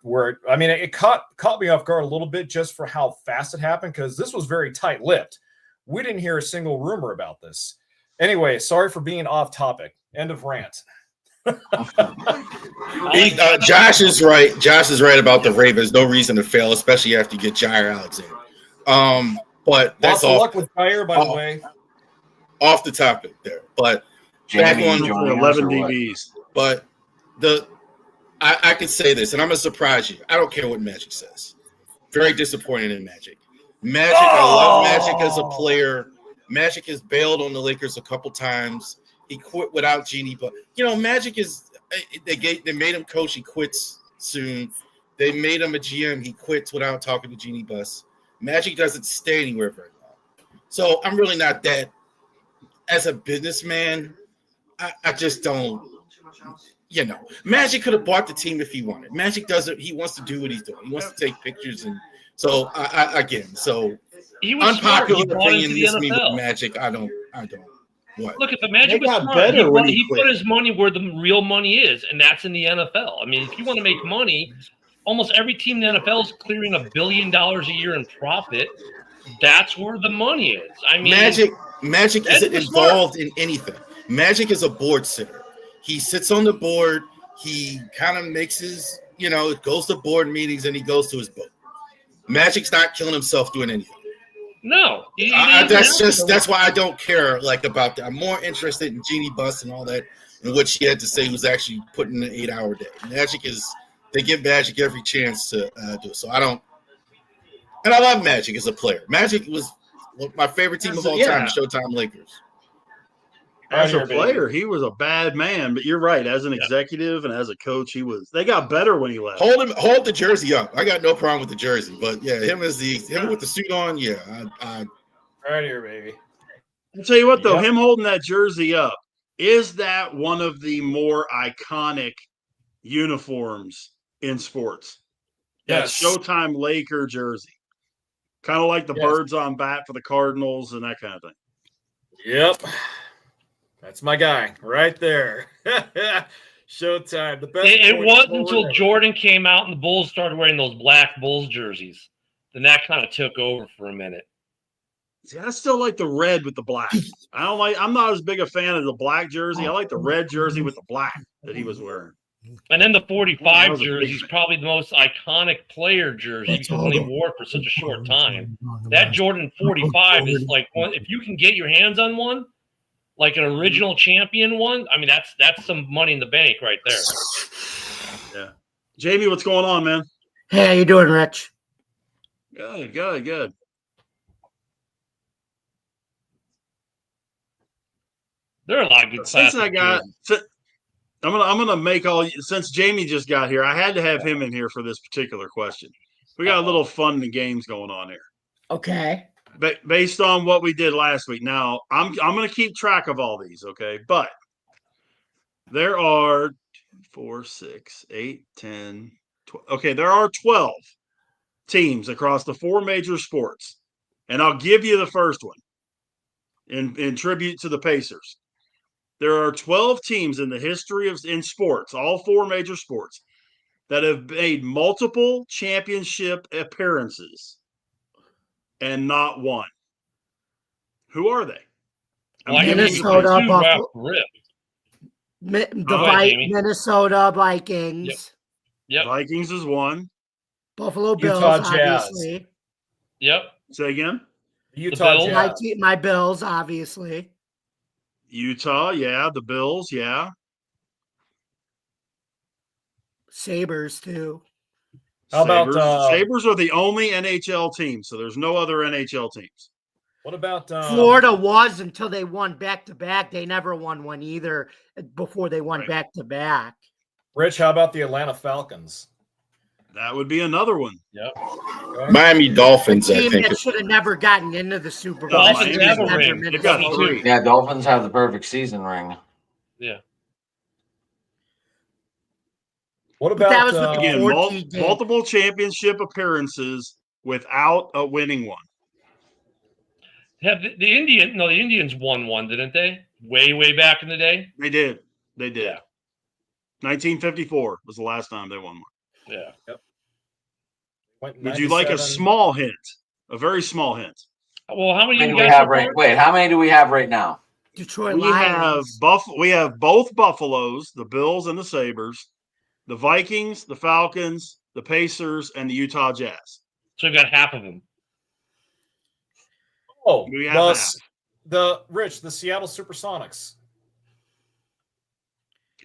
[SPEAKER 3] Where, I mean, it caught me off guard a little bit just for how fast it happened, because this was very tight-lipped. We didn't hear a single rumor about this. Anyway, sorry for being off topic. End of rant.
[SPEAKER 6] Josh is right. Josh is right about the Ravens. No reason to fail, especially after you get Jair Alexander. But that's
[SPEAKER 3] lots of luck with Jair, by the way.
[SPEAKER 6] Off the topic there, but
[SPEAKER 4] Jamie,
[SPEAKER 6] back on
[SPEAKER 1] 11 DBs.
[SPEAKER 6] But I could say this, and I'm gonna surprise you. I don't care what Magic says. Very disappointed in Magic. I love Magic as a player. Magic has bailed on the Lakers a couple times. He quit without Jeannie, but Magic is. They made him coach. He quits soon. They made him a GM. He quits without talking to Jeannie Buss. Magic doesn't stay anywhere very long. So I'm really not that. As a businessman, I just don't. Magic could have bought the team if he wanted. Magic doesn't. He wants to do what he's doing. He wants to take pictures, and so unpopular opinion. This me with Magic. I don't. What?
[SPEAKER 5] Look at the Magic.
[SPEAKER 1] They
[SPEAKER 5] Was
[SPEAKER 1] got
[SPEAKER 5] smart.
[SPEAKER 1] better when he
[SPEAKER 5] He
[SPEAKER 1] quit.
[SPEAKER 5] put his money where the real money is, and that's in the NFL. I mean, if you want to make money, almost every team in the NFL is clearing $1 billion a year in profit. That's where the money is. I mean,
[SPEAKER 6] Magic isn't
[SPEAKER 5] was
[SPEAKER 6] involved in anything. Magic is a board sitter. He sits on the board. He kind of makes his, goes to board meetings and he goes to his boat. Magic's not killing himself doing anything.
[SPEAKER 5] No,
[SPEAKER 6] That's why I don't care about that. I'm more interested in Jeannie Buss and all that and what she had to say, who's actually putting in an 8-hour day. They give Magic every chance to do it. So I don't, and I love Magic as a player. Magic was my favorite team of all time, the Showtime Lakers.
[SPEAKER 1] As a player, he was a bad man, but you're right. As an executive and as a coach, they got better when he left.
[SPEAKER 6] Hold the jersey up. I got no problem with the jersey, but yeah, him with the suit on, yeah.
[SPEAKER 3] Right here, baby.
[SPEAKER 1] I'll tell you what, though, him holding that jersey up, is that one of the more iconic uniforms in sports?
[SPEAKER 3] Yes.
[SPEAKER 1] That Showtime Laker jersey. Kind of like the birds on bat for the Cardinals and that kind of thing.
[SPEAKER 3] Yep. That's my guy right there. Showtime. The best.
[SPEAKER 5] It wasn't until Jordan came out and the Bulls started wearing those black Bulls jerseys. Then that kind of took over for a minute.
[SPEAKER 1] See, I still like the red with the black. I'm not as big a fan of the black jersey. I like the red jersey with the black that he was wearing.
[SPEAKER 5] And then the 45 jersey is probably the most iconic player jersey because only wore it for such a short time. That Jordan 45 is like one. If you can get your hands on one, like an original champion one, I mean, that's some money in the bank right there.
[SPEAKER 1] Yeah. Jamie, what's going on, man?
[SPEAKER 7] Hey, how you doing, Rich?
[SPEAKER 1] Good.
[SPEAKER 5] There are a lot of good
[SPEAKER 1] Since
[SPEAKER 5] classic
[SPEAKER 1] I'm gonna make since Jamie just got here, I had to have him in here for this particular question. We got a little fun and games going on here.
[SPEAKER 7] Okay.
[SPEAKER 1] Based on what we did last week. Now, I'm going to keep track of all these, okay? But there are 4, 6, 8, 10, 12. Okay, there are 12 teams across the 4 major sports. And I'll give you the first one in tribute to the Pacers. There are 12 teams in the history in sports, all 4 major sports, that have made multiple championship appearances and not one. Who are they?
[SPEAKER 7] Minnesota, Buffalo. Minnesota Vikings.
[SPEAKER 5] Yep.
[SPEAKER 1] Vikings is one.
[SPEAKER 7] Buffalo Bills,
[SPEAKER 3] Utah Jazz.
[SPEAKER 7] obviously.
[SPEAKER 5] Yep.
[SPEAKER 1] Say again.
[SPEAKER 3] Utah
[SPEAKER 5] Bills.
[SPEAKER 3] Jazz.
[SPEAKER 7] My Bills, obviously.
[SPEAKER 1] Utah, yeah. The Bills, yeah.
[SPEAKER 7] Sabres, too.
[SPEAKER 3] How about
[SPEAKER 1] Sabres are the only NHL team, so there's no other NHL teams.
[SPEAKER 3] what about
[SPEAKER 7] Florida was until they won back-to-back. They never won one either before they won back-to-back.
[SPEAKER 3] Rich? How about the Atlanta Falcons?
[SPEAKER 1] That would be another one.
[SPEAKER 5] Yep.
[SPEAKER 6] Miami Dolphins, I
[SPEAKER 7] Team
[SPEAKER 6] think.
[SPEAKER 7] that should have never gotten into the Super Bowl.
[SPEAKER 5] Dolphins
[SPEAKER 7] They
[SPEAKER 5] have a
[SPEAKER 7] never
[SPEAKER 5] ring.
[SPEAKER 7] made
[SPEAKER 1] They've
[SPEAKER 7] it.
[SPEAKER 1] got 3.
[SPEAKER 4] Yeah, Dolphins have the perfect season ring.
[SPEAKER 5] Yeah.
[SPEAKER 3] What
[SPEAKER 7] But
[SPEAKER 3] about
[SPEAKER 7] that was with the
[SPEAKER 1] Again,
[SPEAKER 7] 14 game.
[SPEAKER 1] multiple championship appearances without a winning one.
[SPEAKER 5] Have the Indians won one, didn't they? Way back in the day.
[SPEAKER 1] They did.
[SPEAKER 5] Yeah.
[SPEAKER 1] 1954 was the last time they won one.
[SPEAKER 5] Yeah.
[SPEAKER 1] Would you like a small hint? A very small hint.
[SPEAKER 5] Well, how many
[SPEAKER 4] How
[SPEAKER 5] you
[SPEAKER 4] many do we
[SPEAKER 5] guys
[SPEAKER 4] have
[SPEAKER 5] so
[SPEAKER 4] right?
[SPEAKER 5] far?
[SPEAKER 4] Wait, how many do we have right now?
[SPEAKER 7] Detroit
[SPEAKER 1] We
[SPEAKER 7] Lions.
[SPEAKER 1] have both Buffaloes, the Bills and the Sabres, the Vikings, the Falcons, the Pacers, and the Utah Jazz.
[SPEAKER 5] So we've got half of them.
[SPEAKER 3] Oh,
[SPEAKER 1] We have half.
[SPEAKER 3] the Seattle Supersonics.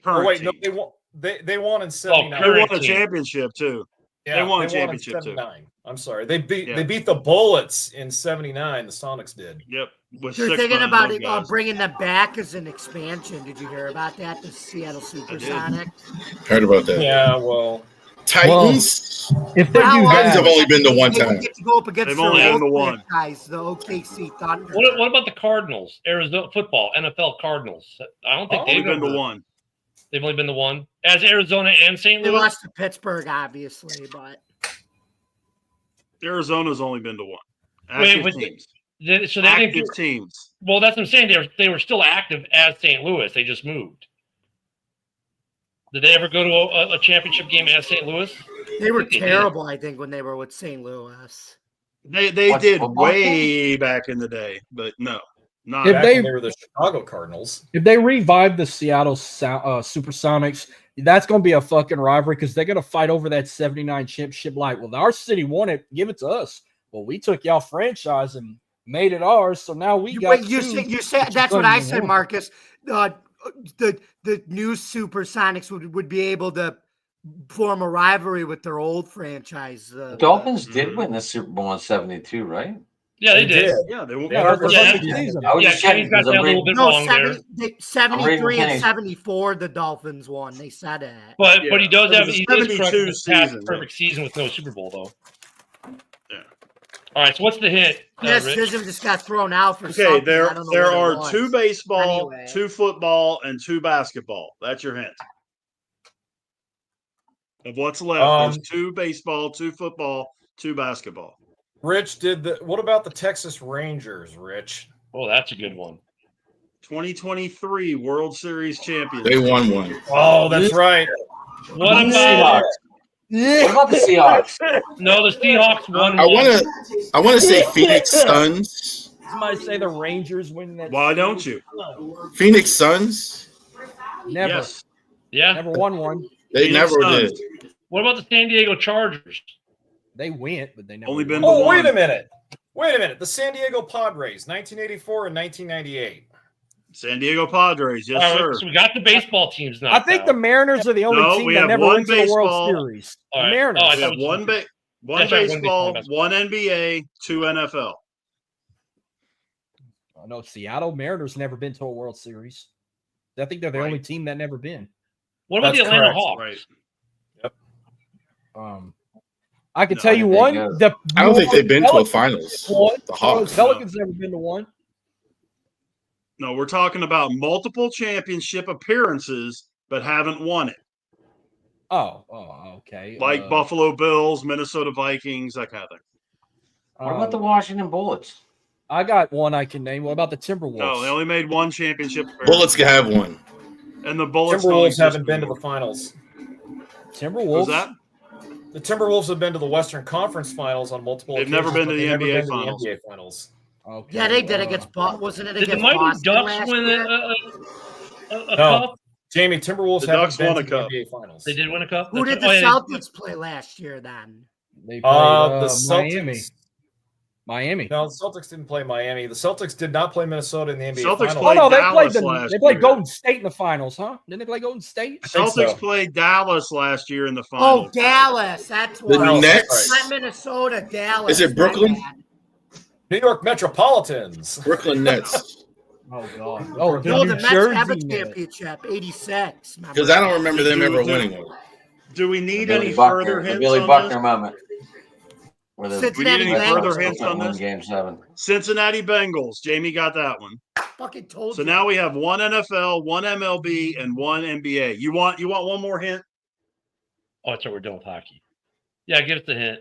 [SPEAKER 1] Current
[SPEAKER 3] Oh wait, no,
[SPEAKER 1] team.
[SPEAKER 3] they won. They won in '79.
[SPEAKER 1] They won
[SPEAKER 5] current
[SPEAKER 1] a
[SPEAKER 5] team.
[SPEAKER 1] championship too.
[SPEAKER 3] Yeah,
[SPEAKER 1] they won a
[SPEAKER 3] in
[SPEAKER 1] championship, too.
[SPEAKER 3] '79. I'm sorry, they beat
[SPEAKER 1] Yeah.
[SPEAKER 3] the Bullets in '79. The Sonics did.
[SPEAKER 1] Yep. With
[SPEAKER 7] They're
[SPEAKER 1] 6
[SPEAKER 7] thinking
[SPEAKER 1] men,
[SPEAKER 7] about
[SPEAKER 1] those
[SPEAKER 7] it,
[SPEAKER 1] guys.
[SPEAKER 7] bringing them back as an expansion. Did you hear about that? The Seattle Supersonics.
[SPEAKER 6] Heard about that.
[SPEAKER 3] Yeah, well,
[SPEAKER 6] Titans.
[SPEAKER 2] If they do
[SPEAKER 7] How long-
[SPEAKER 6] Titans have
[SPEAKER 2] that,
[SPEAKER 6] only been the one
[SPEAKER 7] They
[SPEAKER 6] time.
[SPEAKER 7] get to go up against
[SPEAKER 1] They've
[SPEAKER 7] their
[SPEAKER 1] only had
[SPEAKER 7] old
[SPEAKER 1] the one.
[SPEAKER 7] guys, the OKC Thunder.
[SPEAKER 5] What about the Cardinals? Arizona football, NFL Cardinals. I don't think
[SPEAKER 3] Oh,
[SPEAKER 5] they've
[SPEAKER 1] They've been
[SPEAKER 5] been
[SPEAKER 1] the one.
[SPEAKER 5] They've only been the one. As Arizona and St.
[SPEAKER 7] They
[SPEAKER 5] Louis.
[SPEAKER 7] lost to Pittsburgh, obviously, but
[SPEAKER 1] Arizona's only been to one.
[SPEAKER 5] Wait,
[SPEAKER 1] Active
[SPEAKER 5] was
[SPEAKER 1] teams.
[SPEAKER 5] So they didn't
[SPEAKER 1] Active teams.
[SPEAKER 5] Well, that's what I'm saying. They were still active as St. Louis. They just moved. Did they ever go to a championship game as St. Louis?
[SPEAKER 7] They were terrible, I think, when they were with St. Louis.
[SPEAKER 1] They did way back in the day, but no. Not
[SPEAKER 2] If
[SPEAKER 3] Back when they were the Chicago Cardinals.
[SPEAKER 2] If they revive the Seattle Supersonics, that's going to be a fucking rivalry because they're going to fight over that 79 championship. Like, well, our city won it. Give it to us. Well, we took y'all franchise and made it ours. So now we got.
[SPEAKER 7] Wait, you said that's what I said, Marcus. The new Supersonics would be able to form a rivalry with their old franchise.
[SPEAKER 4] The Dolphins did win the Super Bowl in '72, right?
[SPEAKER 5] Yeah, they did.
[SPEAKER 1] Yeah, they won't.
[SPEAKER 2] Yeah,
[SPEAKER 4] I was just checking
[SPEAKER 5] Kenny's got
[SPEAKER 4] because
[SPEAKER 5] that a
[SPEAKER 4] I'm
[SPEAKER 5] little
[SPEAKER 4] reading.
[SPEAKER 5] bit wrong there.
[SPEAKER 7] 73 and
[SPEAKER 4] Kenny's.
[SPEAKER 7] 74, the Dolphins won. They said it.
[SPEAKER 5] But he does
[SPEAKER 1] It
[SPEAKER 5] have
[SPEAKER 1] was a
[SPEAKER 5] he is correct
[SPEAKER 1] 72
[SPEAKER 5] with the past
[SPEAKER 1] season,
[SPEAKER 5] perfect season with no Super Bowl though.
[SPEAKER 1] Yeah.
[SPEAKER 5] All right, so what's the hint?
[SPEAKER 7] This
[SPEAKER 5] Rich?
[SPEAKER 7] decision just got thrown out for
[SPEAKER 1] Okay,
[SPEAKER 7] something. I
[SPEAKER 1] there
[SPEAKER 7] don't know what it
[SPEAKER 1] are
[SPEAKER 7] was.
[SPEAKER 1] 2 baseball,
[SPEAKER 7] Anyway.
[SPEAKER 1] 2 football, and 2 basketball. That's your hint. Of what's left, there's 2 baseball, 2 football, 2 basketball.
[SPEAKER 3] Rich, what about the Texas Rangers, Rich?
[SPEAKER 5] Oh, that's a good one.
[SPEAKER 1] 2023 World Series champions.
[SPEAKER 6] They won one.
[SPEAKER 3] Oh, that's right.
[SPEAKER 5] What about
[SPEAKER 4] Seahawks. What about the Seahawks?
[SPEAKER 5] no? The Seahawks won.
[SPEAKER 6] I want to say Phoenix Suns.
[SPEAKER 2] Somebody say the Rangers win that.
[SPEAKER 1] Why don't you?
[SPEAKER 6] Phoenix Suns.
[SPEAKER 2] Never,
[SPEAKER 1] Yes.
[SPEAKER 5] Yeah.
[SPEAKER 2] never won one.
[SPEAKER 6] They
[SPEAKER 1] Phoenix
[SPEAKER 6] never
[SPEAKER 1] Suns.
[SPEAKER 6] did.
[SPEAKER 5] What about the San Diego Chargers?
[SPEAKER 2] They went, but they never
[SPEAKER 1] Only been
[SPEAKER 2] won.
[SPEAKER 1] to
[SPEAKER 3] Oh, wait
[SPEAKER 1] one.
[SPEAKER 3] a minute. Wait a minute. The San Diego Padres, 1984 and 1998.
[SPEAKER 1] San Diego Padres. Yes,
[SPEAKER 5] All right,
[SPEAKER 1] sir.
[SPEAKER 5] so we got the baseball teams now.
[SPEAKER 2] I think the Mariners are the only
[SPEAKER 1] No,
[SPEAKER 2] team
[SPEAKER 1] we
[SPEAKER 2] that
[SPEAKER 1] have
[SPEAKER 2] never
[SPEAKER 1] one
[SPEAKER 2] went to the World
[SPEAKER 1] baseball.
[SPEAKER 2] Series.
[SPEAKER 5] All
[SPEAKER 2] The
[SPEAKER 5] right.
[SPEAKER 2] Mariners.
[SPEAKER 5] Oh, I
[SPEAKER 1] We have
[SPEAKER 5] thought-
[SPEAKER 1] one
[SPEAKER 5] That's right, one
[SPEAKER 1] baseball,
[SPEAKER 5] baseball.
[SPEAKER 1] 1 NBA, 2 NFL.
[SPEAKER 2] I know Seattle Mariners never been to a World Series. I think they're the only
[SPEAKER 1] Right.
[SPEAKER 2] team that never been.
[SPEAKER 5] What about
[SPEAKER 3] That's
[SPEAKER 5] the Atlanta
[SPEAKER 3] correct.
[SPEAKER 5] Hawks?
[SPEAKER 1] Right.
[SPEAKER 2] I can
[SPEAKER 1] No,
[SPEAKER 2] tell you
[SPEAKER 4] they
[SPEAKER 2] one.
[SPEAKER 4] go.
[SPEAKER 2] The
[SPEAKER 6] I don't think they've been to a
[SPEAKER 2] Pelicans
[SPEAKER 6] finals.
[SPEAKER 2] won.
[SPEAKER 6] The Hawks.
[SPEAKER 2] Pelicans never been to one.
[SPEAKER 1] No, we're talking about multiple championship appearances, but haven't won it.
[SPEAKER 2] Oh, okay.
[SPEAKER 1] Like Buffalo Bills, Minnesota Vikings, that kind of thing.
[SPEAKER 4] What about the Washington Bullets?
[SPEAKER 2] I got one I can name. What about the Timberwolves?
[SPEAKER 1] No, they only made 1 championship appearance.
[SPEAKER 6] Bullets can have one.
[SPEAKER 1] And the Bullets
[SPEAKER 3] Timberwolves
[SPEAKER 1] don't
[SPEAKER 3] haven't been to the
[SPEAKER 1] exist
[SPEAKER 3] finals.
[SPEAKER 2] Timberwolves.
[SPEAKER 1] anymore. Was that?
[SPEAKER 3] The Timberwolves have been to the Western Conference Finals on multiple
[SPEAKER 1] They've never
[SPEAKER 3] occasions,
[SPEAKER 1] been to
[SPEAKER 3] but
[SPEAKER 1] the
[SPEAKER 3] they've never
[SPEAKER 1] NBA
[SPEAKER 3] been to the
[SPEAKER 1] Finals.
[SPEAKER 3] NBA Finals.
[SPEAKER 2] Okay,
[SPEAKER 7] Yeah, they did against Boston. Wasn't it
[SPEAKER 5] Did the
[SPEAKER 7] against
[SPEAKER 5] Mighty
[SPEAKER 7] Boston
[SPEAKER 5] Ducks
[SPEAKER 7] last
[SPEAKER 5] win
[SPEAKER 7] year?
[SPEAKER 5] a
[SPEAKER 3] No.
[SPEAKER 5] cup?
[SPEAKER 3] Jamie, Timberwolves
[SPEAKER 1] The
[SPEAKER 3] haven't
[SPEAKER 1] Ducks
[SPEAKER 3] been
[SPEAKER 1] won
[SPEAKER 3] to
[SPEAKER 1] a
[SPEAKER 3] the
[SPEAKER 1] cup.
[SPEAKER 3] NBA Finals.
[SPEAKER 5] They did win a cup.
[SPEAKER 7] Who did the
[SPEAKER 5] Oh, yeah,
[SPEAKER 7] Celtics play last year then?
[SPEAKER 2] They played,
[SPEAKER 3] The Celtics.
[SPEAKER 2] Miami. Miami.
[SPEAKER 3] No, the Celtics didn't play Miami. The Celtics did not play Minnesota in the NBA
[SPEAKER 1] Celtics
[SPEAKER 3] Finals.
[SPEAKER 2] Oh
[SPEAKER 1] played
[SPEAKER 2] no, they
[SPEAKER 1] Dallas
[SPEAKER 2] played
[SPEAKER 1] last
[SPEAKER 2] they played
[SPEAKER 1] year.
[SPEAKER 2] Golden State in the finals, huh? Didn't they play Golden State?
[SPEAKER 3] think
[SPEAKER 1] Celtics
[SPEAKER 3] so.
[SPEAKER 1] played Dallas last year in the
[SPEAKER 7] Oh,
[SPEAKER 1] finals.
[SPEAKER 7] Dallas. That's
[SPEAKER 6] The
[SPEAKER 7] why.
[SPEAKER 6] Nets.
[SPEAKER 7] Not Minnesota, Dallas.
[SPEAKER 6] Is it Brooklyn?
[SPEAKER 7] My bad.
[SPEAKER 3] New York Metropolitans.
[SPEAKER 6] Brooklyn Nets.
[SPEAKER 2] Oh god. Oh, the
[SPEAKER 7] No,
[SPEAKER 2] New
[SPEAKER 7] the Mets
[SPEAKER 2] Jersey
[SPEAKER 7] have a
[SPEAKER 2] Nets.
[SPEAKER 7] championship, 86. remember?
[SPEAKER 6] Because I don't remember them ever winning one.
[SPEAKER 1] Do we need
[SPEAKER 4] The
[SPEAKER 1] any
[SPEAKER 4] Billy
[SPEAKER 1] further
[SPEAKER 4] Buckner, the
[SPEAKER 1] hints
[SPEAKER 4] Billy
[SPEAKER 1] on
[SPEAKER 4] Buckner
[SPEAKER 1] this?
[SPEAKER 4] moment. Where the
[SPEAKER 7] Cincinnati
[SPEAKER 1] We need any
[SPEAKER 7] Bengals.
[SPEAKER 1] further hints on
[SPEAKER 4] win
[SPEAKER 1] this?
[SPEAKER 4] Game 7.
[SPEAKER 1] Cincinnati Bengals. Jamie got that one.
[SPEAKER 7] Fucking told
[SPEAKER 1] So
[SPEAKER 7] you.
[SPEAKER 1] now we have 1 NFL, 1 MLB, and 1 NBA. You want one more hint?
[SPEAKER 5] Oh, that's what we're doing with hockey. Yeah, give us the hint.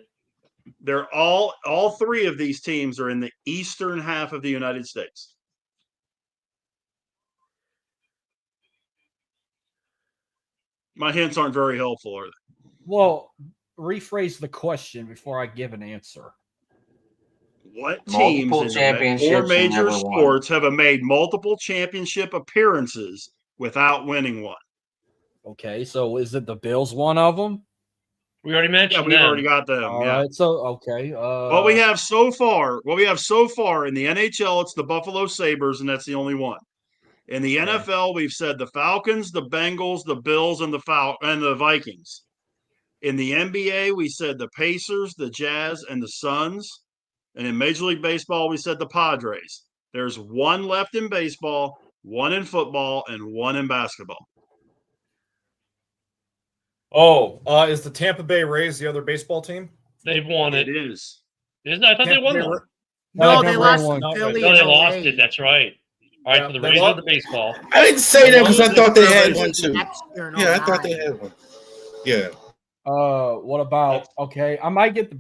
[SPEAKER 1] They're all 3 of these teams are in the eastern half of the United States. My hints aren't very helpful, are they?
[SPEAKER 2] Well, rephrase the question before I give an answer.
[SPEAKER 1] What
[SPEAKER 4] Multiple
[SPEAKER 1] teams in
[SPEAKER 4] championships
[SPEAKER 1] the 4
[SPEAKER 4] and
[SPEAKER 1] major
[SPEAKER 4] never won.
[SPEAKER 1] sports have made multiple championship appearances without winning one?
[SPEAKER 2] Okay, so is it the Bills one of them?
[SPEAKER 5] We already
[SPEAKER 1] Yeah,
[SPEAKER 5] mentioned
[SPEAKER 1] we've
[SPEAKER 5] them.
[SPEAKER 1] already got them.
[SPEAKER 2] All
[SPEAKER 1] yeah.
[SPEAKER 2] right, so okay.
[SPEAKER 1] What we have so far in the NHL, it's the Buffalo Sabres, and that's the only one. In the NFL, we've said the Falcons, the Bengals, the Bills, and the Vikings. In the NBA, we said the Pacers, the Jazz, and the Suns. And in Major League Baseball, we said the Padres. There's 1 left in baseball, 1 in football, and 1 in basketball.
[SPEAKER 3] Oh, is the Tampa Bay Rays the other baseball team?
[SPEAKER 5] They've won it.
[SPEAKER 1] It is.
[SPEAKER 5] Isn't I thought they won
[SPEAKER 3] Bay
[SPEAKER 5] one.
[SPEAKER 3] Ra-
[SPEAKER 7] No,
[SPEAKER 2] No,
[SPEAKER 7] they
[SPEAKER 2] never
[SPEAKER 7] lost
[SPEAKER 2] won.
[SPEAKER 7] to Philly.
[SPEAKER 5] No,
[SPEAKER 7] in
[SPEAKER 5] they lost
[SPEAKER 7] 08.
[SPEAKER 5] it. That's right. All right,
[SPEAKER 3] Yeah,
[SPEAKER 5] so the
[SPEAKER 3] they
[SPEAKER 5] Rays
[SPEAKER 3] lost-
[SPEAKER 5] are the baseball.
[SPEAKER 6] I didn't say that because I thought they had one too.
[SPEAKER 7] Next year in
[SPEAKER 6] Yeah, I thought
[SPEAKER 7] 09.
[SPEAKER 6] they had one. Yeah.
[SPEAKER 2] what about okay? I might get the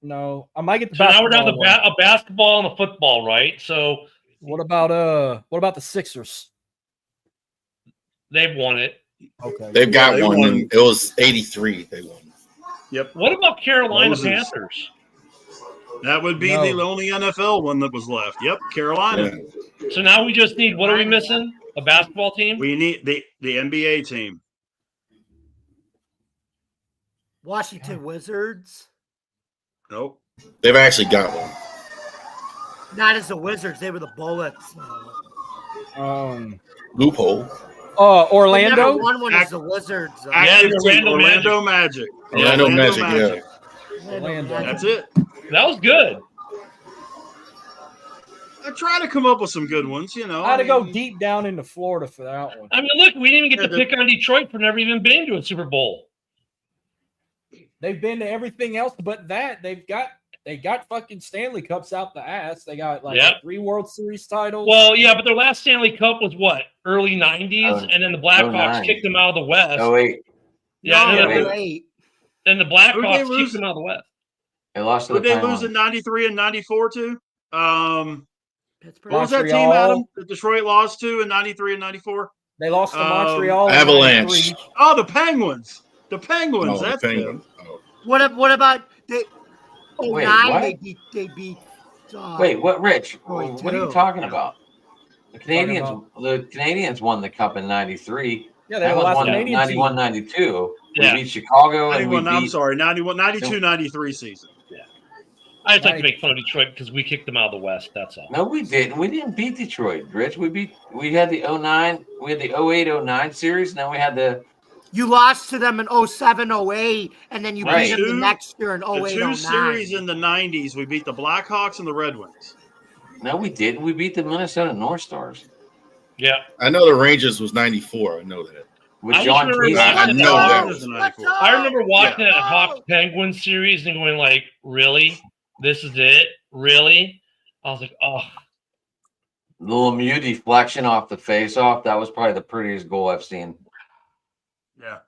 [SPEAKER 2] No, I might get the
[SPEAKER 5] So now we're down
[SPEAKER 2] basketball
[SPEAKER 5] to
[SPEAKER 2] one.
[SPEAKER 5] a basketball and a football, right? So
[SPEAKER 2] What about the Sixers?
[SPEAKER 5] they've won it.
[SPEAKER 2] Okay.
[SPEAKER 6] They've got
[SPEAKER 1] they
[SPEAKER 6] one.
[SPEAKER 1] won.
[SPEAKER 6] And it was 83. They won.
[SPEAKER 1] Yep.
[SPEAKER 5] What about Carolina
[SPEAKER 1] Moses.
[SPEAKER 5] Panthers?
[SPEAKER 1] That would be the only NFL one that was left. Yep, Carolina.
[SPEAKER 6] Yeah.
[SPEAKER 5] So now we just need, what are we missing? A basketball team?
[SPEAKER 1] We need the NBA team.
[SPEAKER 7] Washington Wizards.
[SPEAKER 1] Nope.
[SPEAKER 6] They've actually got one.
[SPEAKER 7] Not as the Wizards. They were the Bullets.
[SPEAKER 6] Loophole.
[SPEAKER 2] Orlando.
[SPEAKER 7] They never won one as the Wizards.
[SPEAKER 1] Active
[SPEAKER 5] the
[SPEAKER 1] team,
[SPEAKER 5] Orlando
[SPEAKER 1] Orlando Magic.
[SPEAKER 6] Orlando Magic, yeah.
[SPEAKER 2] Orlando.
[SPEAKER 1] That's it.
[SPEAKER 5] That was good.
[SPEAKER 1] I try to come up with some good ones, you know.
[SPEAKER 2] I had to go
[SPEAKER 1] mean,
[SPEAKER 2] deep down into Florida for that one.
[SPEAKER 5] I mean, look, we didn't even get to
[SPEAKER 1] Yeah,
[SPEAKER 5] pick on Detroit for never even being to a Super Bowl.
[SPEAKER 2] They've been to everything else but that. They got fucking Stanley Cups out the ass. They got like
[SPEAKER 5] Yep.
[SPEAKER 2] 3 World Series titles.
[SPEAKER 5] Well, yeah, but their last Stanley Cup was what? Early 90s,
[SPEAKER 4] Oh,
[SPEAKER 5] and then the Blackhawks
[SPEAKER 4] 09.
[SPEAKER 5] kicked them out of the West.
[SPEAKER 4] Oh wait,
[SPEAKER 5] Yeah,
[SPEAKER 7] No,
[SPEAKER 5] and then,
[SPEAKER 4] wait.
[SPEAKER 5] the,
[SPEAKER 7] wait.
[SPEAKER 5] and the
[SPEAKER 1] Who'd they
[SPEAKER 5] Blackhawks
[SPEAKER 1] lose?
[SPEAKER 5] kicked them out of the West.
[SPEAKER 4] they lost to
[SPEAKER 1] Would
[SPEAKER 4] the
[SPEAKER 1] they lose
[SPEAKER 4] Penguins.
[SPEAKER 1] in 93 and 94 too?
[SPEAKER 7] Pittsburgh.
[SPEAKER 1] What was that team,
[SPEAKER 2] Montreal.
[SPEAKER 1] Adam, that Detroit lost to in 93 and 94?
[SPEAKER 2] They lost to Montreal. in
[SPEAKER 6] Avalanche.
[SPEAKER 2] 93.
[SPEAKER 1] Oh, the Penguins. The Penguins.
[SPEAKER 6] Oh, the
[SPEAKER 1] That's
[SPEAKER 6] Penguins.
[SPEAKER 1] them.
[SPEAKER 6] Oh.
[SPEAKER 7] What about they? Oh,
[SPEAKER 4] Wait,
[SPEAKER 7] 09,
[SPEAKER 4] what?
[SPEAKER 7] they beat.
[SPEAKER 4] Wait, what, Rich?
[SPEAKER 7] Detroit,
[SPEAKER 4] What are you
[SPEAKER 7] too.
[SPEAKER 4] talking about? The Canadians,
[SPEAKER 2] Talking
[SPEAKER 4] the Canadians won the cup in '93.
[SPEAKER 2] Yeah, they were the last Canadian
[SPEAKER 4] 91,
[SPEAKER 2] team.
[SPEAKER 4] 92.
[SPEAKER 5] Yeah.
[SPEAKER 4] We beat Chicago and we
[SPEAKER 1] 91, I'm
[SPEAKER 4] beat.
[SPEAKER 1] sorry, 91, 92, 93 season.
[SPEAKER 5] I just like to make fun of Detroit because we kicked them out of the West. That's all.
[SPEAKER 4] No, we didn't. We didn't beat Detroit, Rich. We had the 09, we had the 08-09 series, and then we had the
[SPEAKER 7] You lost to them in 07, 08, and then you
[SPEAKER 4] Right.
[SPEAKER 7] beat them the next year in
[SPEAKER 1] The
[SPEAKER 7] 08,
[SPEAKER 1] two
[SPEAKER 7] 09.
[SPEAKER 1] series in the 90s, we beat the Blackhawks and the Red Wings.
[SPEAKER 4] no, we didn't. We beat the Minnesota North Stars
[SPEAKER 5] Yeah.
[SPEAKER 6] I know the Rangers was 94. I know that.
[SPEAKER 4] with
[SPEAKER 5] I
[SPEAKER 4] John
[SPEAKER 5] just remember
[SPEAKER 4] Cleese.
[SPEAKER 6] I know that.
[SPEAKER 7] Let's
[SPEAKER 1] Let's
[SPEAKER 7] go!
[SPEAKER 1] go!
[SPEAKER 5] I remember watching
[SPEAKER 7] Yeah.
[SPEAKER 5] that Hawks Penguins series and going like, really? This is it? Really? I was like, oh.
[SPEAKER 4] The Lemieux deflection off the face-off. That was probably the prettiest goal I've seen.
[SPEAKER 1] Yeah.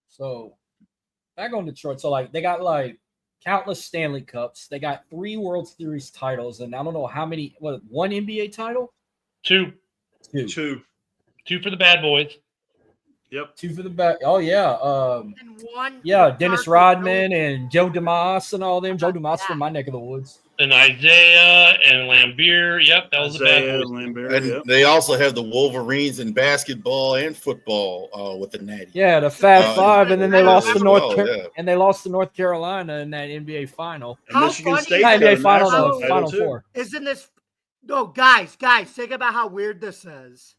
[SPEAKER 2] So back on Detroit. So like they got like countless Stanley Cups. They got 3 World Series titles, and I don't know how many. What, 1 NBA title?
[SPEAKER 5] 2
[SPEAKER 1] Two.
[SPEAKER 5] for the bad boys.
[SPEAKER 1] Yep.
[SPEAKER 2] 2 for the back. Oh yeah.
[SPEAKER 7] And one.
[SPEAKER 2] Yeah, Dennis
[SPEAKER 7] Darko
[SPEAKER 2] Rodman and Joe DeMoss and all them. Joe DeMoss from my neck of the woods.
[SPEAKER 5] And Isaiah and Lambeer. Yep, that was the bad
[SPEAKER 1] Isaiah
[SPEAKER 5] boys.
[SPEAKER 1] Lambert,
[SPEAKER 6] And
[SPEAKER 1] yep.
[SPEAKER 6] they also have the Wolverines in basketball and football with the Natty.
[SPEAKER 2] Yeah, the Fab Five, and then they lost to
[SPEAKER 6] as
[SPEAKER 2] North
[SPEAKER 6] well,
[SPEAKER 2] Car-
[SPEAKER 6] yeah.
[SPEAKER 2] and they lost to North Carolina in that NBA final.
[SPEAKER 1] And
[SPEAKER 7] How
[SPEAKER 1] Michigan
[SPEAKER 7] funny
[SPEAKER 1] State
[SPEAKER 7] is
[SPEAKER 2] Not
[SPEAKER 1] got
[SPEAKER 2] NBA
[SPEAKER 1] a
[SPEAKER 2] final,
[SPEAKER 1] national
[SPEAKER 2] no,
[SPEAKER 1] title,
[SPEAKER 2] Final
[SPEAKER 1] too.
[SPEAKER 2] Four.
[SPEAKER 7] Isn't this? No, guys, think about how weird this is.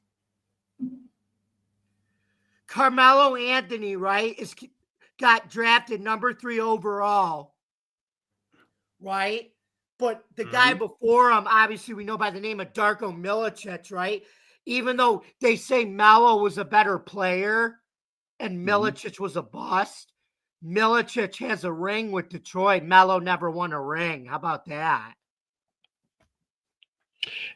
[SPEAKER 7] Carmelo Anthony, right, got drafted number 3 overall, right? But the guy before him, obviously, we know by the name of Darko Milicic, right? Even though they say Melo was a better player and Milicic was a bust, Milicic has a ring with Detroit. Melo never won a ring. How about that?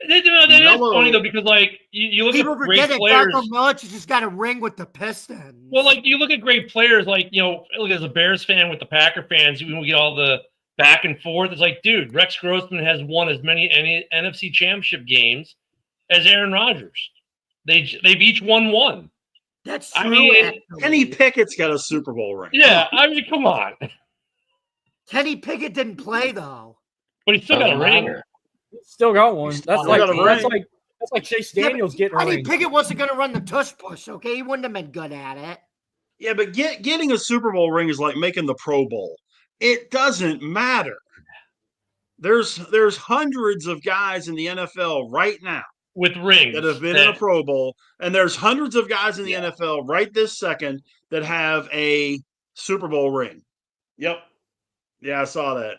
[SPEAKER 5] That is
[SPEAKER 1] Melo-
[SPEAKER 5] funny though, because like you look
[SPEAKER 7] People
[SPEAKER 5] at great
[SPEAKER 7] forget that
[SPEAKER 5] players.
[SPEAKER 7] Darko Milicic just got a ring with the Pistons.
[SPEAKER 5] Well, like you look at great players, like look as a Bears fan with the Packer fans, we get all the back and forth. It's like, dude, Rex Grossman has won as many NFC Championship games as Aaron Rodgers. They've each won one.
[SPEAKER 7] That's
[SPEAKER 5] I
[SPEAKER 7] true.
[SPEAKER 5] mean,
[SPEAKER 7] actually.
[SPEAKER 1] Kenny Pickett's got a Super Bowl ring.
[SPEAKER 5] Yeah, I mean, come on,
[SPEAKER 7] Kenny Pickett didn't play though.
[SPEAKER 5] but he still got a
[SPEAKER 4] Doesn't
[SPEAKER 5] ring.
[SPEAKER 4] matter.
[SPEAKER 2] Still got one. That's
[SPEAKER 1] still
[SPEAKER 2] like
[SPEAKER 1] got a ring.
[SPEAKER 2] that's like Chase
[SPEAKER 7] Yeah, but
[SPEAKER 2] Daniels getting a
[SPEAKER 7] Kenny
[SPEAKER 2] ring.
[SPEAKER 7] Pickett wasn't going to run the tush push. Okay, he wouldn't have been good at it.
[SPEAKER 1] Yeah, but getting a Super Bowl ring is like making the Pro Bowl. It doesn't matter. There's hundreds of guys in the NFL right now
[SPEAKER 5] With rings
[SPEAKER 1] that have been in a Pro Bowl, and there's hundreds of guys in the NFL right this second that have a Super Bowl ring. Yep. Yeah, I saw that.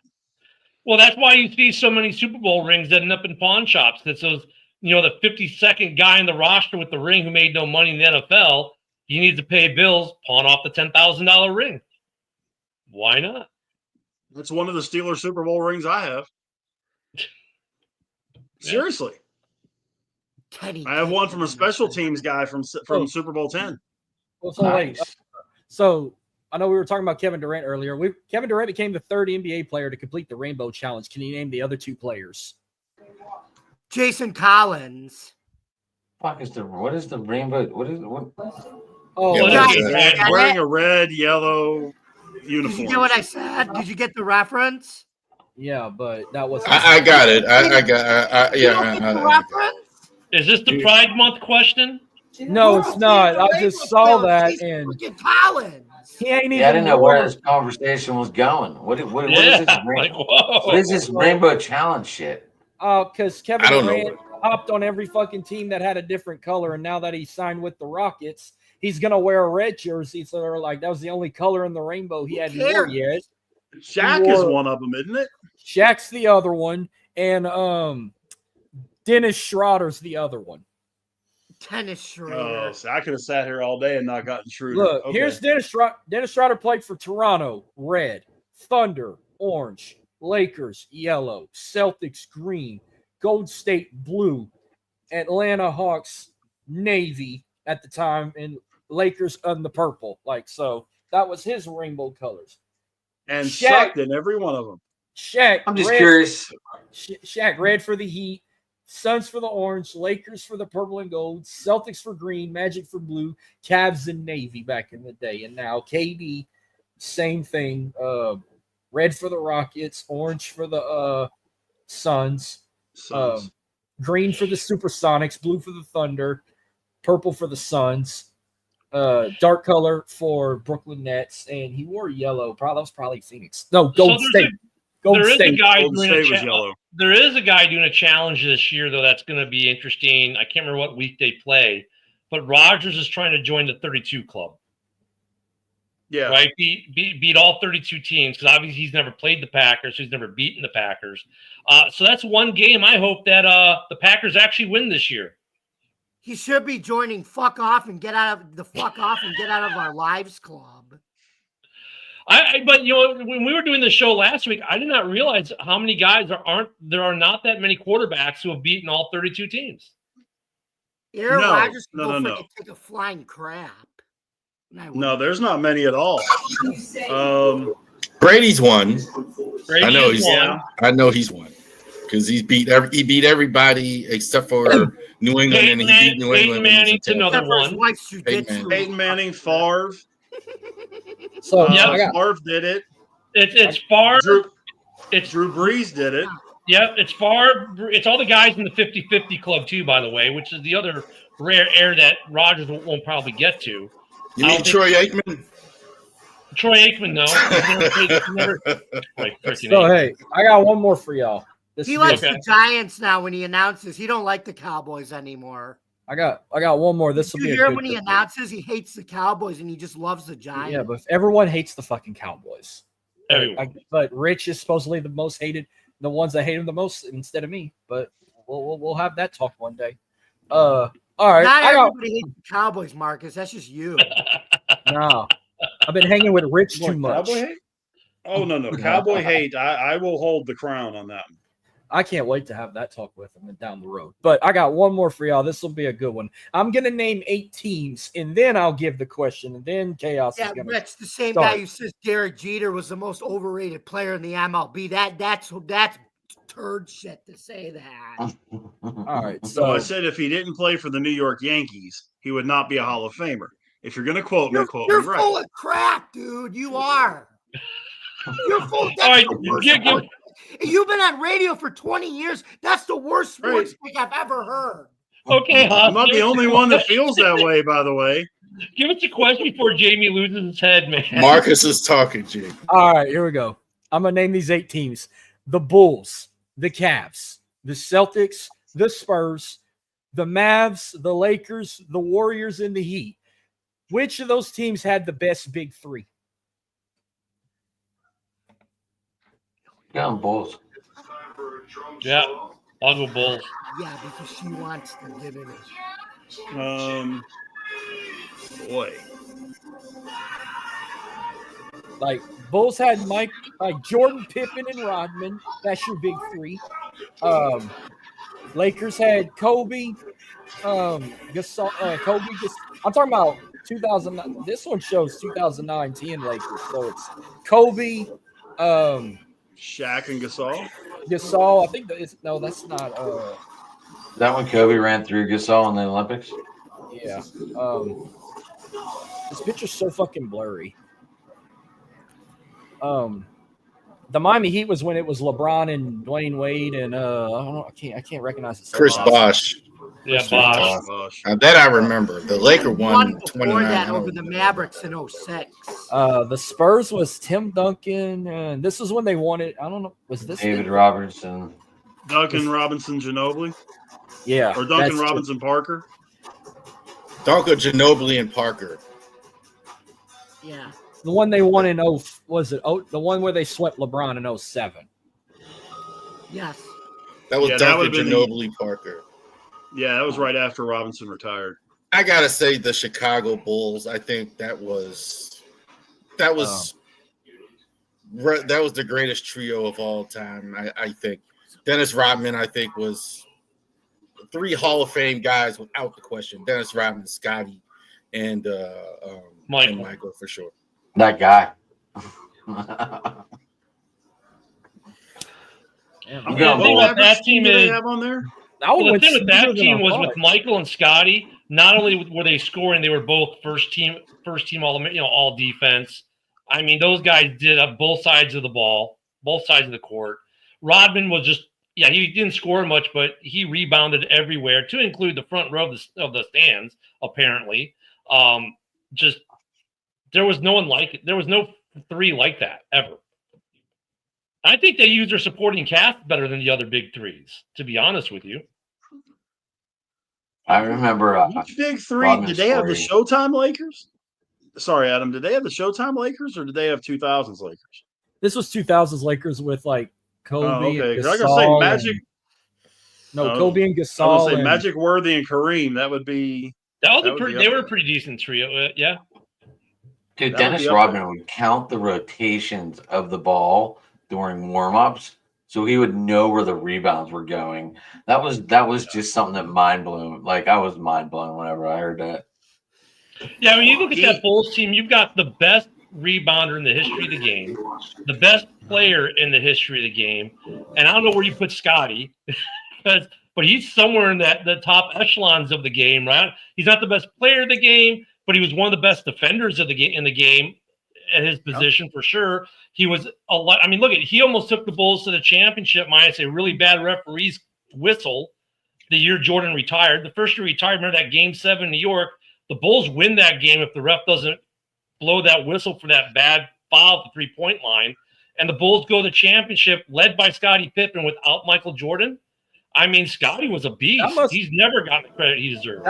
[SPEAKER 5] Well, that's why you see so many Super Bowl rings that end up in pawn shops. That's those, the 52nd guy in the roster with the ring who made no money in the NFL. He needs to pay bills, pawn off the $10,000 ring. Why not?
[SPEAKER 1] That's one of the Steelers Super Bowl rings I have. Seriously.
[SPEAKER 7] Kenny
[SPEAKER 1] I have one from a
[SPEAKER 7] Pickett.
[SPEAKER 1] special teams guy from Super Bowl 10.
[SPEAKER 2] Well, so wait,
[SPEAKER 4] Nice.
[SPEAKER 2] so I know we were talking about Kevin Durant earlier. Kevin Durant became the third NBA player to complete the Rainbow Challenge. Can you name the other 2 players?
[SPEAKER 7] Jason Collins.
[SPEAKER 4] What is the rainbow? What?
[SPEAKER 2] Oh,
[SPEAKER 6] Yeah,
[SPEAKER 7] Yeah,
[SPEAKER 6] what is
[SPEAKER 7] you
[SPEAKER 6] that?
[SPEAKER 7] get
[SPEAKER 1] Wearing
[SPEAKER 7] it?
[SPEAKER 1] a red, yellow
[SPEAKER 7] Did you
[SPEAKER 1] uniform.
[SPEAKER 7] get what I said? Did you get the reference?
[SPEAKER 2] yeah, but that was
[SPEAKER 6] I got it. I got.
[SPEAKER 7] You don't get the reference?
[SPEAKER 5] Is this the Pride Month question?
[SPEAKER 2] No, it's not. I just saw that
[SPEAKER 7] Jason
[SPEAKER 2] and
[SPEAKER 7] freaking Collins.
[SPEAKER 2] he ain't even.
[SPEAKER 4] Yeah, I didn't know where
[SPEAKER 2] wore-
[SPEAKER 4] this conversation was going. What is
[SPEAKER 5] Yeah,
[SPEAKER 4] this?
[SPEAKER 5] like whoa.
[SPEAKER 4] What is this rainbow challenge shit?
[SPEAKER 2] Because Kevin
[SPEAKER 6] I don't know.
[SPEAKER 2] Durant hopped on every fucking team that had a different color, and now that he signed with the Rockets, he's gonna wear a red jersey. So they're like, that was the only color in the rainbow he hadn't worn
[SPEAKER 7] cares?
[SPEAKER 2] yet.
[SPEAKER 1] Shaq is one of them, isn't it?
[SPEAKER 2] Shaq's the other one, and Dennis Schroeder's the other one.
[SPEAKER 7] Tennis Schroeder.
[SPEAKER 1] Oh, so I could have sat here all day and not gotten Schroeder.
[SPEAKER 2] Look,
[SPEAKER 1] Okay.
[SPEAKER 2] here's Dennis Schroeder. Dennis Schroeder played for Toronto, red, Thunder, orange, Lakers, yellow, Celtics, green, Golden State, blue, Atlanta Hawks, navy at the time, and Lakers on the purple. Like, so that was his rainbow colors.
[SPEAKER 1] and
[SPEAKER 2] Shaq-
[SPEAKER 1] sucked in every one of them.
[SPEAKER 2] Shaq,
[SPEAKER 4] I'm just
[SPEAKER 2] red,
[SPEAKER 4] curious.
[SPEAKER 2] Shaq, red for the Heat, Suns for the orange, Lakers for the purple and gold, Celtics for green, Magic for blue, Cavs and navy back in the day. And now KD, same thing. Red for the Rockets, orange for the Suns,
[SPEAKER 1] Sons.
[SPEAKER 2] green for the Supersonics, blue for the Thunder, purple for the Suns, dark color for Brooklyn Nets, and he wore yellow. That was probably Phoenix. No, Golden State. Golden
[SPEAKER 5] There is a
[SPEAKER 2] State.
[SPEAKER 5] guy
[SPEAKER 1] Golden
[SPEAKER 5] doing a
[SPEAKER 1] State was yellow.
[SPEAKER 5] There is a guy doing a challenge this year, though, that's going to be interesting. I can't remember what week they play, but Rodgers is trying to join the 32 club,
[SPEAKER 1] Yeah.
[SPEAKER 5] right? Beat all 32 teams, because obviously he's never played the Packers, so he's never beaten the Packers. So that's one game I hope that the Packers actually win this year.
[SPEAKER 7] He should be joining Fuck Off and Get Out of the Fuck Off and Get Out of Our Lives Club.
[SPEAKER 5] But you know, when we were doing the show last week, I did not realize how many guys there are not that many quarterbacks who have beaten all 32 teams.
[SPEAKER 7] Aaron
[SPEAKER 1] No,
[SPEAKER 7] Rodgers can
[SPEAKER 1] no,
[SPEAKER 7] go
[SPEAKER 1] no, no.
[SPEAKER 7] freaking take a flying crap.
[SPEAKER 1] No, there's not many at all.
[SPEAKER 6] Brady's won.
[SPEAKER 5] Brady
[SPEAKER 6] I know
[SPEAKER 5] is
[SPEAKER 6] he's.
[SPEAKER 5] one.
[SPEAKER 6] I know he's won because he beat everybody except for New England, and he beat New
[SPEAKER 5] Peyton
[SPEAKER 6] England.
[SPEAKER 5] Manning's
[SPEAKER 6] and
[SPEAKER 5] another
[SPEAKER 7] Except for his
[SPEAKER 5] one.
[SPEAKER 7] wife's
[SPEAKER 6] Peyton
[SPEAKER 7] jujitsu.
[SPEAKER 1] Peyton Manning, Favre.
[SPEAKER 2] So
[SPEAKER 5] Yeah,
[SPEAKER 2] I got
[SPEAKER 1] Favre did it.
[SPEAKER 5] It's Favre. It's
[SPEAKER 1] Drew Brees did it.
[SPEAKER 5] yeah, it's Favre. It's all the guys in the 50-50 club too, by the way, which is the other rare air that Rodgers won't probably get to.
[SPEAKER 6] You
[SPEAKER 5] I
[SPEAKER 6] mean
[SPEAKER 5] don't
[SPEAKER 6] Troy Aikman?
[SPEAKER 5] Troy Aikman, no. Like freaking
[SPEAKER 2] so
[SPEAKER 5] Aikman.
[SPEAKER 2] hey, I got one more for y'all. This
[SPEAKER 7] He
[SPEAKER 2] is
[SPEAKER 7] likes
[SPEAKER 2] it.
[SPEAKER 7] the Giants now when he announces. He don't like the Cowboys anymore.
[SPEAKER 2] I got one more. This will
[SPEAKER 7] You
[SPEAKER 2] be a
[SPEAKER 7] hear
[SPEAKER 2] good
[SPEAKER 7] when he
[SPEAKER 2] one.
[SPEAKER 7] announces he hates the Cowboys and he just loves the Giants.
[SPEAKER 2] Yeah, but if everyone hates the fucking Cowboys.
[SPEAKER 5] Everyone.
[SPEAKER 2] But Rich is supposedly the most hated, the ones that hate him the most instead of me. But we'll have that talk one day. All right.
[SPEAKER 7] Not
[SPEAKER 2] I got
[SPEAKER 7] everybody hates the Cowboys, Marcus. That's just you.
[SPEAKER 2] no. I've been hanging with Rich too
[SPEAKER 1] What,
[SPEAKER 2] much.
[SPEAKER 1] Cowboy hate? Oh no, Cowboy hate. I will hold the crown on that one.
[SPEAKER 2] I can't wait to have that talk with him down the road. But I got one more for y'all. This will be a good one. I'm gonna name 8 teams, and then I'll give the question, and then Chaos
[SPEAKER 7] Yeah,
[SPEAKER 2] is gonna.
[SPEAKER 7] Rich, the same
[SPEAKER 2] start.
[SPEAKER 7] guy who says Derek Jeter was the most overrated player in the MLB. That's turd shit to say that.
[SPEAKER 2] All right.
[SPEAKER 1] So
[SPEAKER 2] So
[SPEAKER 1] I said if he didn't play for the New York Yankees, he would not be a Hall of Famer. If you're gonna quote me,
[SPEAKER 7] You're,
[SPEAKER 1] quote
[SPEAKER 7] you're
[SPEAKER 1] me right.
[SPEAKER 7] full of crap, dude. You are. You're full. That's
[SPEAKER 5] All right,
[SPEAKER 7] the worst
[SPEAKER 5] give-
[SPEAKER 7] sports- You've been on radio for 20 years. That's the worst sports
[SPEAKER 1] Right.
[SPEAKER 7] pick I've ever heard.
[SPEAKER 5] Okay, Hoff,
[SPEAKER 1] I'm not the
[SPEAKER 5] give us
[SPEAKER 1] only
[SPEAKER 5] a
[SPEAKER 1] one that
[SPEAKER 5] question.
[SPEAKER 1] feels that way, by the way.
[SPEAKER 5] Give us a question before Jamie loses his head, man.
[SPEAKER 6] Marcus is talking, Jake.
[SPEAKER 2] all right, here we go. I'm gonna name these 8 teams: the Bulls, the Cavs, the Celtics, the Spurs, the Mavs, the Lakers, the Warriors, and the Heat. Which of those teams had the best big 3?
[SPEAKER 4] Go on, Bulls.
[SPEAKER 5] Yeah, I'll go Bulls.
[SPEAKER 7] Yeah, because she wants to give it.
[SPEAKER 1] Boy.
[SPEAKER 2] Like Bulls had Jordan, Pippen, and Rodman. That's your big 3. Lakers had Kobe, Gasol, Kobe. I'm talking about 2009. This one shows 2009-10 Lakers. So it's Kobe,
[SPEAKER 1] Shaq and Gasol.
[SPEAKER 2] Gasol. I think that's not.
[SPEAKER 4] That when Kobe ran through Gasol in the Olympics.
[SPEAKER 2] Yeah. This picture's so fucking blurry. The Miami Heat was when it was LeBron and Dwayne Wade and I don't know. I can't recognize it.
[SPEAKER 6] Chris Bosh.
[SPEAKER 5] Yeah, Bosh.
[SPEAKER 6] That I remember. The Laker won
[SPEAKER 7] before
[SPEAKER 6] 29.
[SPEAKER 7] that over the Mavericks in 06.
[SPEAKER 2] The Spurs was Tim Duncan, and this is when they won it. I don't know. Was this
[SPEAKER 4] David Robertson?
[SPEAKER 1] Duncan Robinson Ginobili.
[SPEAKER 2] Yeah.
[SPEAKER 1] Or Duncan Robinson Parker.
[SPEAKER 6] Duncan Ginobili and Parker.
[SPEAKER 7] Yeah.
[SPEAKER 2] The one they won in the one where they swept LeBron in 07.
[SPEAKER 7] Yes.
[SPEAKER 6] That was
[SPEAKER 1] Yeah, that
[SPEAKER 6] Duncan
[SPEAKER 1] would've been
[SPEAKER 6] Ginobili Parker.
[SPEAKER 1] Yeah, that was right after Robinson retired.
[SPEAKER 6] I gotta say the Chicago Bulls. I think that was the greatest trio of all time. I think Dennis Rodman. I think was 3 Hall of Fame guys without the question. Dennis Rodman, Scotty, and Michael for sure.
[SPEAKER 4] That guy.
[SPEAKER 5] The thing with that team is
[SPEAKER 1] have on there.
[SPEAKER 5] the thing with that team was with Michael and Scotty. Not only were they scoring, they were both first team all defense. I mean, those guys did up both sides of the ball, both sides of the court. Rodman was just he didn't score much, but he rebounded everywhere, to include the front row of the stands. Apparently, there was no one like it. There was no 3 like that ever. I think they use their supporting cast better than the other big 3s, to be honest with you.
[SPEAKER 4] I remember.
[SPEAKER 1] Which big 3? Did they have the Showtime Lakers? Sorry, Adam. Did they have the Showtime Lakers or did they have 2000s Lakers?
[SPEAKER 2] This was 2000s Lakers with like Kobe.
[SPEAKER 1] Oh, okay.
[SPEAKER 2] And
[SPEAKER 1] I was gonna say Magic.
[SPEAKER 2] Kobe and Gasol.
[SPEAKER 1] I was gonna say Magic, Worthy, and Kareem. That would be.
[SPEAKER 5] They were a pretty decent trio. Yeah.
[SPEAKER 4] Dude, Dennis Rodman would count the rotations of the ball during warm-ups, so he would know where the rebounds were going. That was just something that mind blew. Like, I was mind blown whenever I heard that.
[SPEAKER 5] Yeah, when you look at that Bulls team, you've got the best rebounder in the history of the game, the best player in the history of the game, and I don't know where you put Scotty, but he's somewhere in the top echelons of the game, right? He's not the best player of the game, but he was one of the best defenders of the game in the game at his position for sure. He was a lot. I mean, he almost took the Bulls to the championship minus a really bad referee's whistle the year Jordan retired. The first year he retired, remember that Game 7 in New York? The Bulls win that game if the ref doesn't blow that whistle for that bad foul at the 3-point line. And the Bulls go to the championship led by Scottie Pippen without Michael Jordan. I mean, Scotty was a beast. He's never gotten the credit he deserved.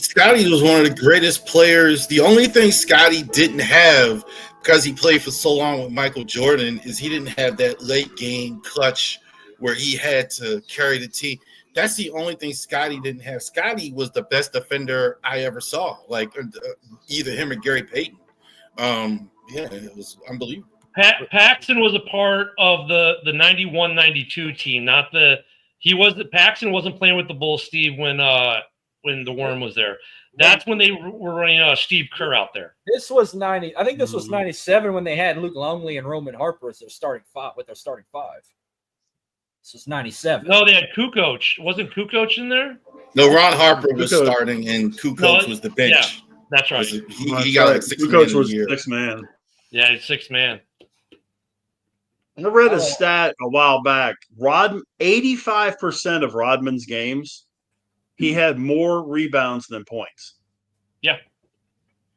[SPEAKER 6] Scotty was one of the greatest players. The only thing Scotty didn't have, because he played for so long with Michael Jordan, is he didn't have that late game clutch where he had to carry the team. That's the only thing Scotty didn't have. Scotty was the best defender I ever saw, like either him or Gary Payton. It was unbelievable.
[SPEAKER 5] Paxson was a part of the 91-92 team, not the. Paxson wasn't playing with the Bulls, Steve, when the Worm was there. That's when they were running Steve Kerr out there.
[SPEAKER 2] This was 90. I think this was 97 when they had Luke Longley and Roman Harper as their starting 5 with their starting 5. This was 97.
[SPEAKER 5] No, they had Kukoc. Wasn't Kukoc in there?
[SPEAKER 6] No, Ron Harper was starting and Kukoc was the bench.
[SPEAKER 5] Yeah, that's right.
[SPEAKER 6] He got like 6
[SPEAKER 1] Kukoc was
[SPEAKER 6] year.
[SPEAKER 1] 6 man.
[SPEAKER 5] Yeah, he's 6 man.
[SPEAKER 1] I read a stat a while back. 85% of Rodman's games, he had more rebounds than points.
[SPEAKER 5] Yeah.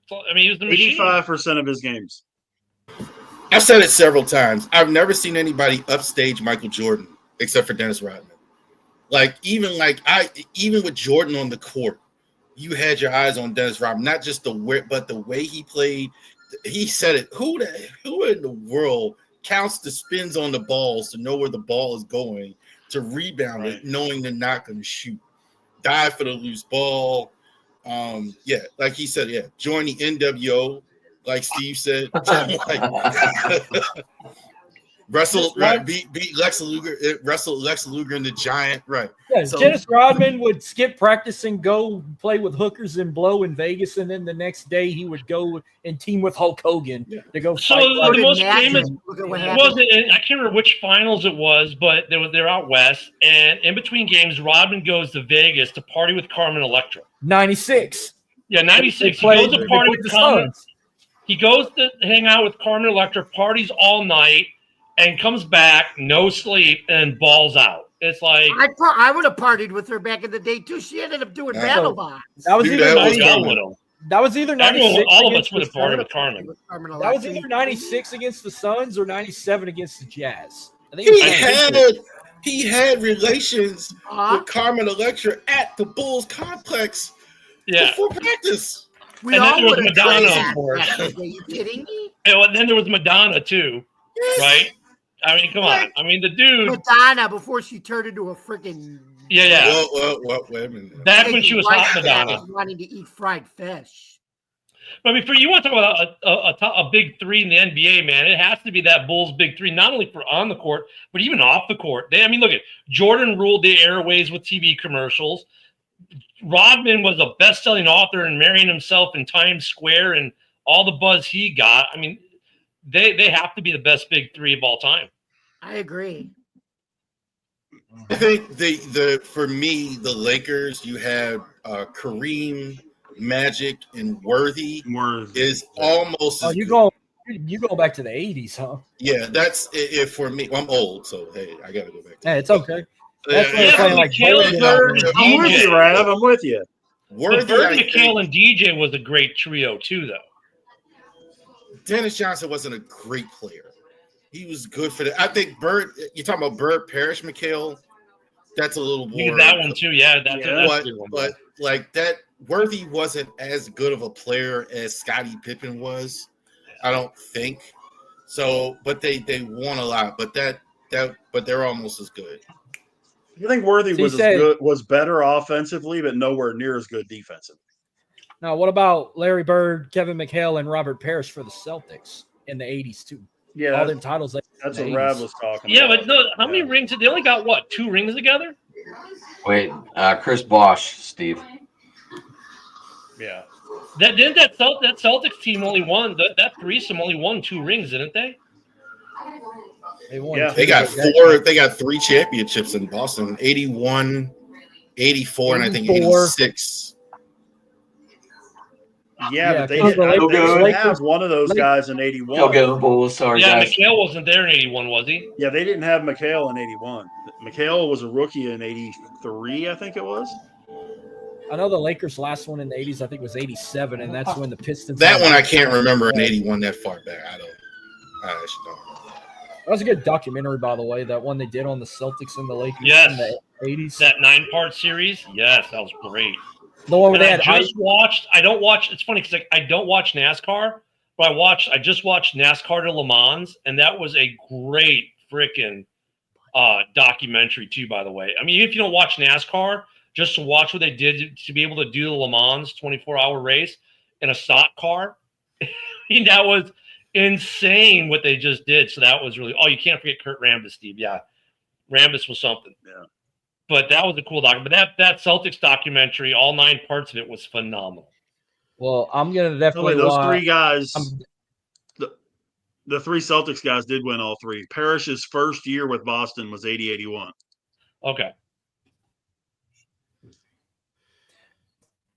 [SPEAKER 5] So, I mean, he was the machine.
[SPEAKER 1] 85% of his games.
[SPEAKER 6] I've said it several times. I've never seen anybody upstage Michael Jordan except for Dennis Rodman. Even with Jordan on the court, you had your eyes on Dennis Rodman, not just the way he played. He said it. Who in the world counts the spins on the balls to know where the ball is going, to rebound it, knowing they're not going to shoot, dive for the loose ball. Like he said, join the NWO, like Steve said. beat Lex Luger, wrestled Lex Luger and the Giant, right?
[SPEAKER 2] Yeah,
[SPEAKER 6] So-
[SPEAKER 2] Dennis Rodman would skip practice and go play with hookers and blow in Vegas, and then the next day he would go and team with Hulk Hogan to go
[SPEAKER 5] So
[SPEAKER 2] fight.
[SPEAKER 5] the
[SPEAKER 2] like-
[SPEAKER 5] most
[SPEAKER 7] Imagine.
[SPEAKER 5] famous
[SPEAKER 7] Look at what
[SPEAKER 5] it
[SPEAKER 7] happened.
[SPEAKER 5] wasn't. I can't remember which finals it was, but they're out west, and in between games, Rodman goes to Vegas to party with Carmen Electra.
[SPEAKER 2] 96.
[SPEAKER 5] Yeah, 96. He
[SPEAKER 2] They
[SPEAKER 5] goes to
[SPEAKER 2] played
[SPEAKER 5] party
[SPEAKER 2] with
[SPEAKER 5] with
[SPEAKER 2] the
[SPEAKER 5] Carmen.
[SPEAKER 2] Suns.
[SPEAKER 5] He goes to hang out with Carmen Electra, parties all night, and comes back, no sleep, and balls out. It's like
[SPEAKER 7] I would have partied with her back in the day too. She ended up doing
[SPEAKER 6] Yeah.
[SPEAKER 7] battle bonds.
[SPEAKER 2] That was
[SPEAKER 6] Dude,
[SPEAKER 2] either
[SPEAKER 6] that was
[SPEAKER 2] 90,
[SPEAKER 5] y'all with him.
[SPEAKER 2] that was either 96.
[SPEAKER 5] Everyone, all of us
[SPEAKER 2] against
[SPEAKER 5] would
[SPEAKER 2] the
[SPEAKER 5] have parted
[SPEAKER 2] Suns-
[SPEAKER 5] with Carmen.
[SPEAKER 2] That was either 96 against the Suns or 97 against the Jazz. I think
[SPEAKER 6] He had relations
[SPEAKER 7] Uh,
[SPEAKER 6] with Carmen Electra at the Bulls complex
[SPEAKER 5] Yeah.
[SPEAKER 6] before practice.
[SPEAKER 7] we
[SPEAKER 5] And then
[SPEAKER 7] all
[SPEAKER 5] there was
[SPEAKER 7] would have
[SPEAKER 5] Madonna,
[SPEAKER 7] done that
[SPEAKER 5] of course.
[SPEAKER 7] back in the day. You kidding me?
[SPEAKER 5] And then there was Madonna too, right? I mean, come on. I mean, the dude.
[SPEAKER 7] Madonna before she turned into a freaking.
[SPEAKER 5] Yeah.
[SPEAKER 6] Well, wait a minute.
[SPEAKER 5] Back when she was
[SPEAKER 7] white
[SPEAKER 5] hot Madonna.
[SPEAKER 7] savage wanting to eat fried fish.
[SPEAKER 5] But I mean, you want to talk about a big three in the NBA, man? It has to be that Bulls big three, not only for on the court, but even off the court. Look at Jordan ruled the airways with TV commercials. Rodman was a best-selling author and marrying himself in Times Square and all the buzz he got. I mean, they have to be the best big three of all time.
[SPEAKER 7] I agree.
[SPEAKER 6] I think the for me the Lakers. You have Kareem, Magic, and Worthy is almost.
[SPEAKER 2] Oh,
[SPEAKER 6] as
[SPEAKER 2] you
[SPEAKER 6] good.
[SPEAKER 2] go back to the 80s, huh?
[SPEAKER 6] Yeah, that's it for me. I'm old, so hey, I gotta go back.
[SPEAKER 2] Yeah, it's okay. That's
[SPEAKER 6] Yeah,
[SPEAKER 2] playing like
[SPEAKER 5] Caleb
[SPEAKER 2] Jordan.
[SPEAKER 5] Bird and
[SPEAKER 1] I'm with
[SPEAKER 5] DJ.
[SPEAKER 1] you, Rav. I'm with you.
[SPEAKER 5] But
[SPEAKER 6] Worthy,
[SPEAKER 5] Bird,
[SPEAKER 6] I
[SPEAKER 5] McHale,
[SPEAKER 6] think-
[SPEAKER 5] and DJ was a great trio too, though.
[SPEAKER 6] Dennis Johnson wasn't a great player. He was good for that. I think Bird. You're talking about Bird, Parrish, McHale. That's a little
[SPEAKER 5] You
[SPEAKER 6] more.
[SPEAKER 5] get that one too, yeah. That's a
[SPEAKER 6] But,
[SPEAKER 5] good one.
[SPEAKER 6] but like that, Worthy wasn't as good of a player as Scottie Pippen was. I don't think so. But they won a lot. But but they're almost as good.
[SPEAKER 1] I think Worthy
[SPEAKER 2] So you
[SPEAKER 1] was
[SPEAKER 2] said-
[SPEAKER 1] was better offensively, but nowhere near as good defensively.
[SPEAKER 2] Now, what about Larry Bird, Kevin McHale, and Robert Parrish for the Celtics in the 80s, too? All
[SPEAKER 1] Yeah,
[SPEAKER 2] them titles.
[SPEAKER 1] that's
[SPEAKER 2] in
[SPEAKER 1] what
[SPEAKER 2] the
[SPEAKER 1] Rav
[SPEAKER 2] 80s.
[SPEAKER 1] was talking
[SPEAKER 5] Yeah,
[SPEAKER 1] about.
[SPEAKER 5] but no, how many rings did they only got? What, 2 rings together?
[SPEAKER 4] Wait, Chris Bosh, Steve.
[SPEAKER 1] Yeah.
[SPEAKER 5] That Celtics team only won that threesome only won 2 rings, didn't they?
[SPEAKER 2] They won
[SPEAKER 1] Yeah.
[SPEAKER 2] two.
[SPEAKER 6] They got 4. They got 3 championships in Boston: 81, 84, and I think
[SPEAKER 2] 84.
[SPEAKER 6] 86.
[SPEAKER 1] Yeah,
[SPEAKER 2] Yeah,
[SPEAKER 1] but they
[SPEAKER 2] because the
[SPEAKER 1] didn't
[SPEAKER 2] Lakers-
[SPEAKER 1] have one of those
[SPEAKER 2] Lakers-
[SPEAKER 1] guys in
[SPEAKER 4] Go
[SPEAKER 1] 81.
[SPEAKER 4] go Bulls. Sorry,
[SPEAKER 5] Yeah,
[SPEAKER 4] guys.
[SPEAKER 5] McHale wasn't there in 81, was he?
[SPEAKER 1] Yeah, they didn't have McHale in 81. McHale was a rookie in 83, I think it was.
[SPEAKER 2] I know the Lakers' last one in the 80s, I think, was 87, and that's when the Pistons.
[SPEAKER 6] That
[SPEAKER 2] had-
[SPEAKER 6] one I can't remember in 81 that far back. I actually don't remember.
[SPEAKER 2] That was a good documentary, by the way. That one they did on the Celtics and the Lakers
[SPEAKER 5] Yes.
[SPEAKER 2] in the 80s.
[SPEAKER 5] That 9-part series? Yes, that was great.
[SPEAKER 2] The one where
[SPEAKER 5] And
[SPEAKER 2] they
[SPEAKER 5] I
[SPEAKER 2] had
[SPEAKER 5] just watched. I don't watch. It's funny because I don't watch NASCAR, but I just watched NASCAR to Le Mans, and that was a great freaking documentary too. By the way, I mean, if you don't watch NASCAR, just to watch what they did to be able to do the Le Mans 24-hour race in a stock car, I mean, that was insane what they just did. So that was really. Oh, you can't forget Kurt Rambis, Steve. Yeah, Rambis was something.
[SPEAKER 1] Yeah.
[SPEAKER 5] But that was a cool documentary. But that Celtics documentary, all 9 parts of it, was phenomenal.
[SPEAKER 2] Well, I'm gonna definitely
[SPEAKER 1] Those
[SPEAKER 2] watch.
[SPEAKER 1] 3 guys,
[SPEAKER 2] I'm-
[SPEAKER 1] the 3 Celtics guys did win all 3. Parrish's first year with Boston was 80-81.
[SPEAKER 5] Okay.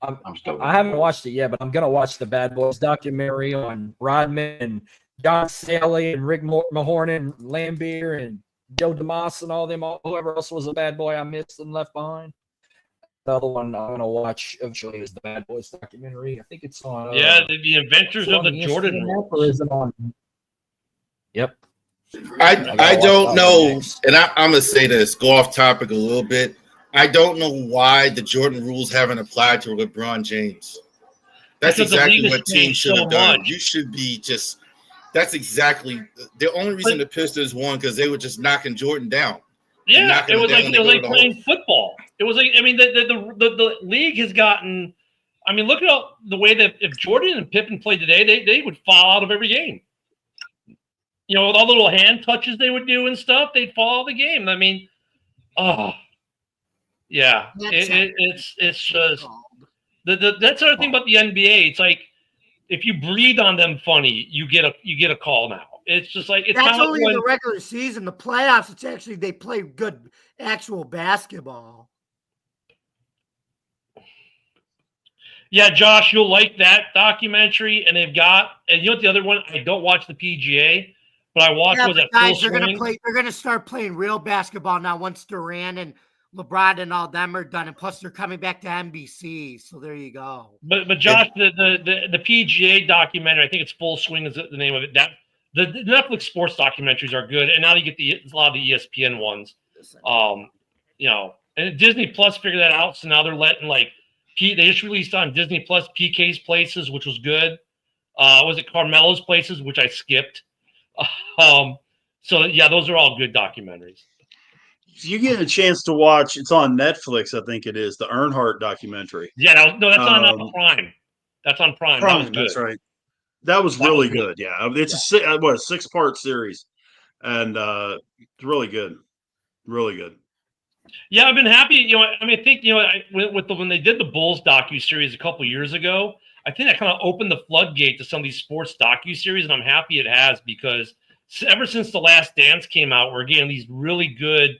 [SPEAKER 4] I'm still.
[SPEAKER 2] I haven't watched it yet, but I'm gonna watch the Bad Boys documentary on Rodman and John Sally and Rick Mahorn and Lambier and Joe DeMoss and all them, whoever else was a bad boy I missed and left behind. The other one I'm gonna watch eventually is the Bad Boys documentary. I think it's on.
[SPEAKER 5] Yeah, the inventors
[SPEAKER 2] it's
[SPEAKER 5] of
[SPEAKER 2] on
[SPEAKER 5] the
[SPEAKER 2] ESPN
[SPEAKER 5] Jordan
[SPEAKER 2] app,
[SPEAKER 5] rule.
[SPEAKER 2] or is it on? Yep.
[SPEAKER 6] I
[SPEAKER 2] gotta watch
[SPEAKER 6] don't
[SPEAKER 2] that
[SPEAKER 6] know,
[SPEAKER 2] one next.
[SPEAKER 6] and I'm gonna say this. Go off topic a little bit. I don't know why the Jordan rules haven't applied to LeBron James. That's
[SPEAKER 5] Because the
[SPEAKER 6] exactly
[SPEAKER 5] league has
[SPEAKER 6] what teams
[SPEAKER 5] changed
[SPEAKER 6] should
[SPEAKER 5] so
[SPEAKER 6] have done.
[SPEAKER 5] much.
[SPEAKER 6] You should be just. That's exactly the only reason the Pistons won because they were just knocking Jordan down.
[SPEAKER 5] Yeah,
[SPEAKER 6] knocking
[SPEAKER 5] it was
[SPEAKER 6] it down
[SPEAKER 5] like
[SPEAKER 6] when
[SPEAKER 5] it was
[SPEAKER 6] they
[SPEAKER 5] like
[SPEAKER 6] go to the
[SPEAKER 5] playing football. It was like, I mean, the league has gotten. I mean, look at the way that if Jordan and Pippen played today, they would fall out of every game. You know, with all the little hand touches they would do and stuff, they'd follow the game. I mean, yeah, it's just that's the other thing about the NBA. It's like if you breathe on them funny, you get a call now. It's just like it's
[SPEAKER 7] that's only
[SPEAKER 5] like
[SPEAKER 7] in the regular season. The playoffs, it's actually they play good actual basketball.
[SPEAKER 5] Yeah, Josh, you'll like that documentary. And they've got, and you know what the other one? I don't watch the PGA, but I watch was that
[SPEAKER 7] guys,
[SPEAKER 5] Full Swing.
[SPEAKER 7] They're gonna start playing real basketball now once Durant and LeBron and all them are done, and plus they're coming back to NBC. So there you go.
[SPEAKER 5] But Josh, the PGA documentary, I think it's Full Swing is the name of it. That the Netflix sports documentaries are good, and now you get a lot of the ESPN ones. You know, and Disney Plus figured that out, so now they're letting like they just released on Disney Plus PK's Places, which was good. Was it Carmelo's Places, which I skipped? So yeah, those are all good documentaries.
[SPEAKER 1] If you get a chance to watch, it's on Netflix, I think it is, the Earnhardt documentary.
[SPEAKER 5] Yeah, that's on Prime. That's on Prime. That was good.
[SPEAKER 1] That's right. That was really good. Yeah, it's a 6-part series, and it's really good, really good.
[SPEAKER 5] Yeah, I've been happy. You know, I mean, I think when they did the Bulls docuseries a couple years ago, I think that kind of opened the floodgate to some of these sports docuseries, and I'm happy it has because ever since The Last Dance came out, we're getting these really good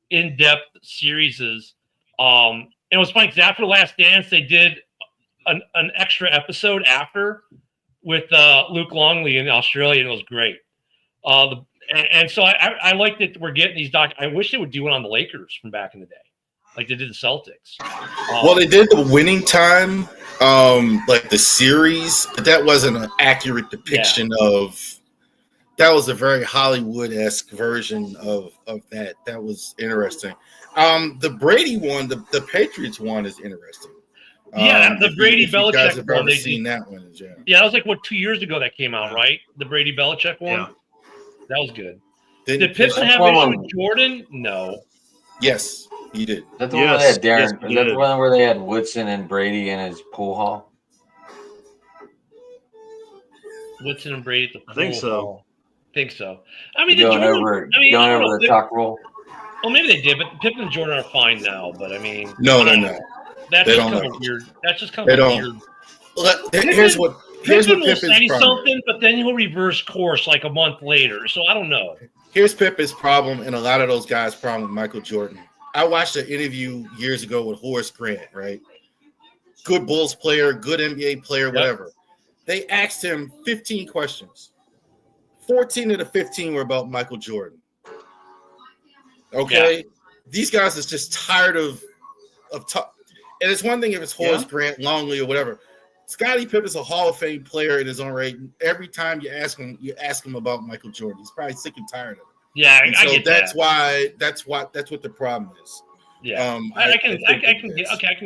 [SPEAKER 5] in-depth series. And it was funny because after The Last Dance, they did an extra episode after with Luke Longley in Australia, and it was great. And so I like that we're getting these I wish they would do it on the Lakers from back in the day, like they did the Celtics.
[SPEAKER 6] Well, they did the Winning Time, like the series, but that wasn't an accurate depiction of. That was a very Hollywood-esque version of that. That was interesting. The Brady one, the Patriots one, is interesting.
[SPEAKER 5] Yeah, the Brady Belichick
[SPEAKER 6] you guys have
[SPEAKER 5] one.
[SPEAKER 6] Ever seen that one?
[SPEAKER 5] Yeah, that was like 2 years ago that came out, right? The Brady Belichick one. Yeah. That was good. Did Pippen have issue with Jordan? No.
[SPEAKER 6] Yes, he did.
[SPEAKER 4] Is that the one where they had Darren? Is that the one where they had Woodson and Brady in his pool hall?
[SPEAKER 5] Woodson and Brady at the pool
[SPEAKER 1] I think so.
[SPEAKER 5] hall. I think so. I mean,
[SPEAKER 4] going over the talk roll.
[SPEAKER 5] Well, maybe they did, but Pippen and Jordan are fine now. But I mean,
[SPEAKER 6] no.
[SPEAKER 5] That's just kind of weird. That's just kind of weird.
[SPEAKER 6] Here's what
[SPEAKER 5] Pippen will
[SPEAKER 6] Pippen's
[SPEAKER 5] say
[SPEAKER 6] problem.
[SPEAKER 5] something, but then he'll reverse course like a month later. So I don't know.
[SPEAKER 6] Here's Pippen's problem, and a lot of those guys' problem with Michael Jordan. I watched an interview years ago with Horace Grant, right? Good Bulls player, good NBA player, whatever. They asked him 15 questions. 14 of the 15 were about Michael Jordan. Okay? Yeah. These guys is just tired of talk. And it's one thing if it's Horace Grant, Longley, or whatever. Scottie Pippen's a Hall of Fame player in his own right. Every time you ask him about Michael Jordan. He's probably sick and tired of it.
[SPEAKER 5] Yeah, I
[SPEAKER 6] get that's
[SPEAKER 5] that.
[SPEAKER 6] That's what the problem is.
[SPEAKER 5] Yeah, I can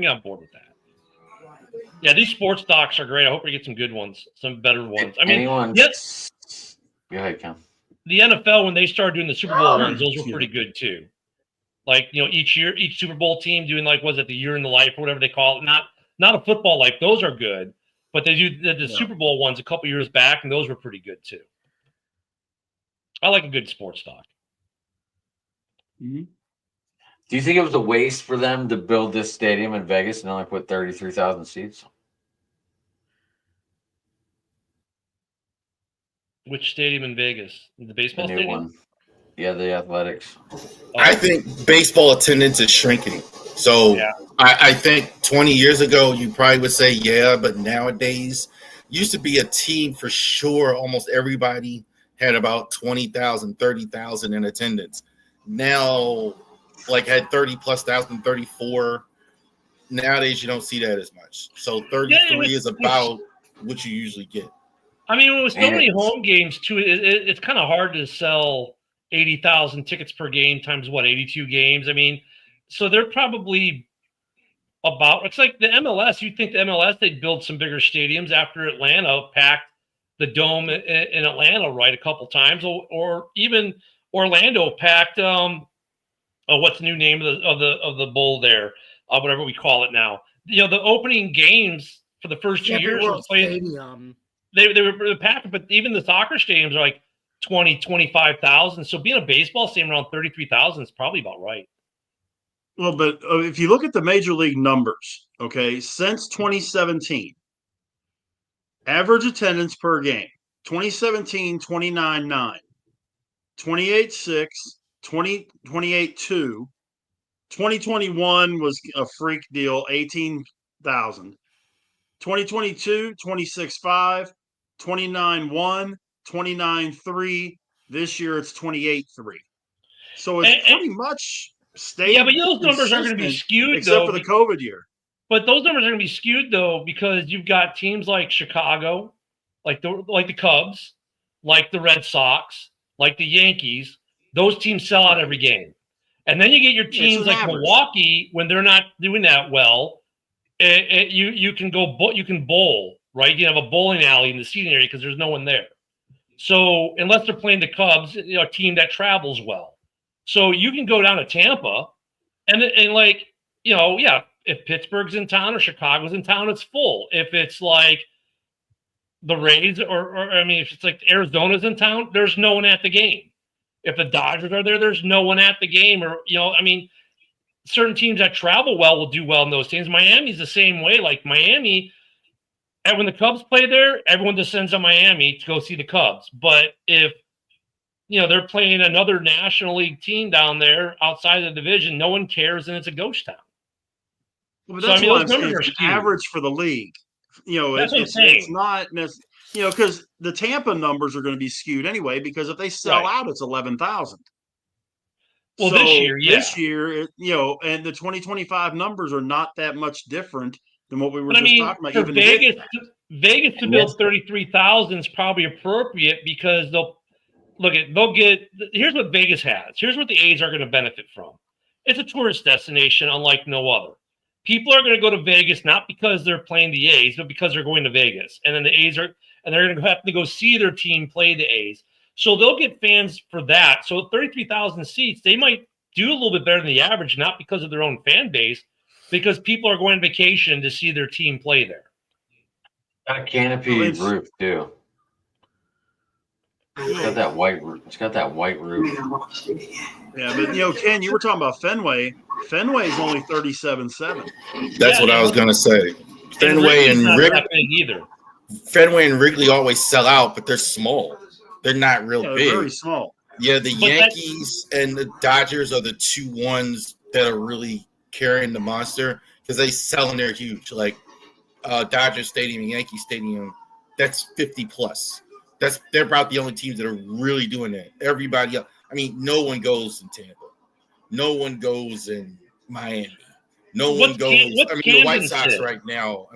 [SPEAKER 5] get on board with that. Yeah, these sports docs are great. I hope we get some good ones, some better ones. I mean,
[SPEAKER 4] yes. Go ahead, Cam.
[SPEAKER 5] The NFL, when they started doing the Super Bowl ones, those were pretty good too. Like, you know, each year, each Super Bowl team doing like, was it the year in the life or whatever they call it? Not a football life. Those are good, but they do the Super Bowl ones a couple years back, and those were pretty good too. I like a good sports doc.
[SPEAKER 1] Mm-hmm.
[SPEAKER 4] Do you think it was a waste for them to build this stadium in Vegas and only put 33,000 seats?
[SPEAKER 5] Which stadium in Vegas? The baseball stadium?
[SPEAKER 4] One. Yeah, the Athletics.
[SPEAKER 6] I think baseball attendance is shrinking. So I think 20 years ago, you probably would say, but nowadays, used to be a team for sure. Almost everybody had about 20,000, 30,000 in attendance. Now, like had 30,000+, 34. Nowadays, you don't see that as much. So 33 is about what you usually get.
[SPEAKER 5] I mean, with so many home games, too, it's kind of hard to sell 80,000 tickets per game times, 82 games? I mean, so they're probably about – it's like the MLS. You'd think the MLS, they'd build some bigger stadiums after Atlanta packed the Dome in Atlanta, right, a couple times. Or even Orlando packed what's the new name of the bowl there? Whatever we call it now. You know, the opening games for the first 2 years were played – They were packed, but even the soccer stadiums are like 25,000. So being a baseball stadium around 33,000 is probably about right.
[SPEAKER 1] Well, but if you look at the major league numbers, okay, since 2017, average attendance per game, 2017, 29.9, 28.6, 28.2, 2021 was a freak deal, 18,000. 2022, 26.5, 29.1, 29.3. This year it's 28.3. So it's pretty much stayed.
[SPEAKER 5] Yeah, but those numbers are going to be
[SPEAKER 1] consistent,
[SPEAKER 5] skewed,
[SPEAKER 1] except
[SPEAKER 5] though,
[SPEAKER 1] for the COVID year.
[SPEAKER 5] But those numbers are going to be skewed, though, because you've got teams like Chicago, like the Cubs, like the Red Sox, like the Yankees. Those teams sell out every game. And then you get your teams like
[SPEAKER 1] average.
[SPEAKER 5] Milwaukee, when they're not doing that well, you can bowl, right? You have a bowling alley in the seating area because there's no one there. So unless they're playing the Cubs, a team that travels well. So you can go down to Tampa and like, if Pittsburgh's in town or Chicago's in town, it's full. If it's like the Rays if it's like Arizona's in town, there's no one at the game. If the Dodgers are there, there's no one at the game. Or, certain teams that travel well will do well in those teams. Miami's the same way. Like Miami, and when the Cubs play there, everyone descends on Miami to go see the Cubs. But if, they're playing another National League team down there outside of the division, no one cares, and it's a ghost town.
[SPEAKER 1] Well, but that's
[SPEAKER 5] so,
[SPEAKER 1] what I'm saying. It's average for the league.
[SPEAKER 5] That's what I'm saying.
[SPEAKER 1] It's not necessarily, because the Tampa numbers are going to be skewed anyway, because if they sell out, it's 11,000.
[SPEAKER 5] Well,
[SPEAKER 1] so
[SPEAKER 5] this
[SPEAKER 1] year, and the 2025 numbers are not that much different than what we were talking about.
[SPEAKER 5] For Vegas to build 33,000 is probably appropriate because here's what Vegas has. Here's what the A's are going to benefit from. It's a tourist destination unlike no other. People are going to go to Vegas not because they're playing the A's, but because they're going to Vegas. And then they're going to have to go see their team play the A's. So they'll get fans for that. So 33,000 seats, they might do a little bit better than the average, not because of their own fan base, because people are going on vacation to see their team play there.
[SPEAKER 4] Got a canopy roof too. It's got that white roof.
[SPEAKER 1] Yeah, but Ken, you were talking about Fenway. Fenway is only 37.7.
[SPEAKER 6] That's what I was gonna say. Fenway and Wrigley always sell out, but they're small. They're not real big.
[SPEAKER 1] Very small.
[SPEAKER 6] Yeah, the Yankees and the Dodgers are the two ones that are really carrying the monster because they sell and they're huge. Like Dodger Stadium and Yankee Stadium, that's 50 plus. They're about the only teams that are really doing that. Everybody else, no one goes in Tampa. No one goes in Miami. No one goes. The White Sox right now.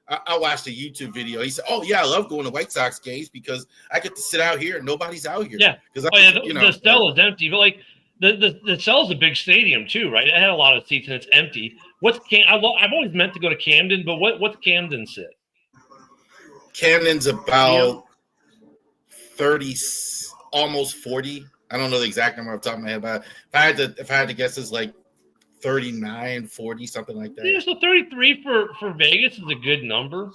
[SPEAKER 6] I watched a YouTube video. He said, "Oh yeah, I love going to White Sox games because I get to sit out here and nobody's out here."
[SPEAKER 5] Yeah, because the Cell is empty, but like the Cell's a big stadium too, right? It had a lot of seats and it's empty. I've always meant to go to Camden, but what's Camden sit?
[SPEAKER 6] Camden's about 30, almost 40. I don't know the exact number off the top of my head, but if I had to guess, it's like 39, 40, something like that.
[SPEAKER 5] Yeah, so 33 for Vegas is a good number.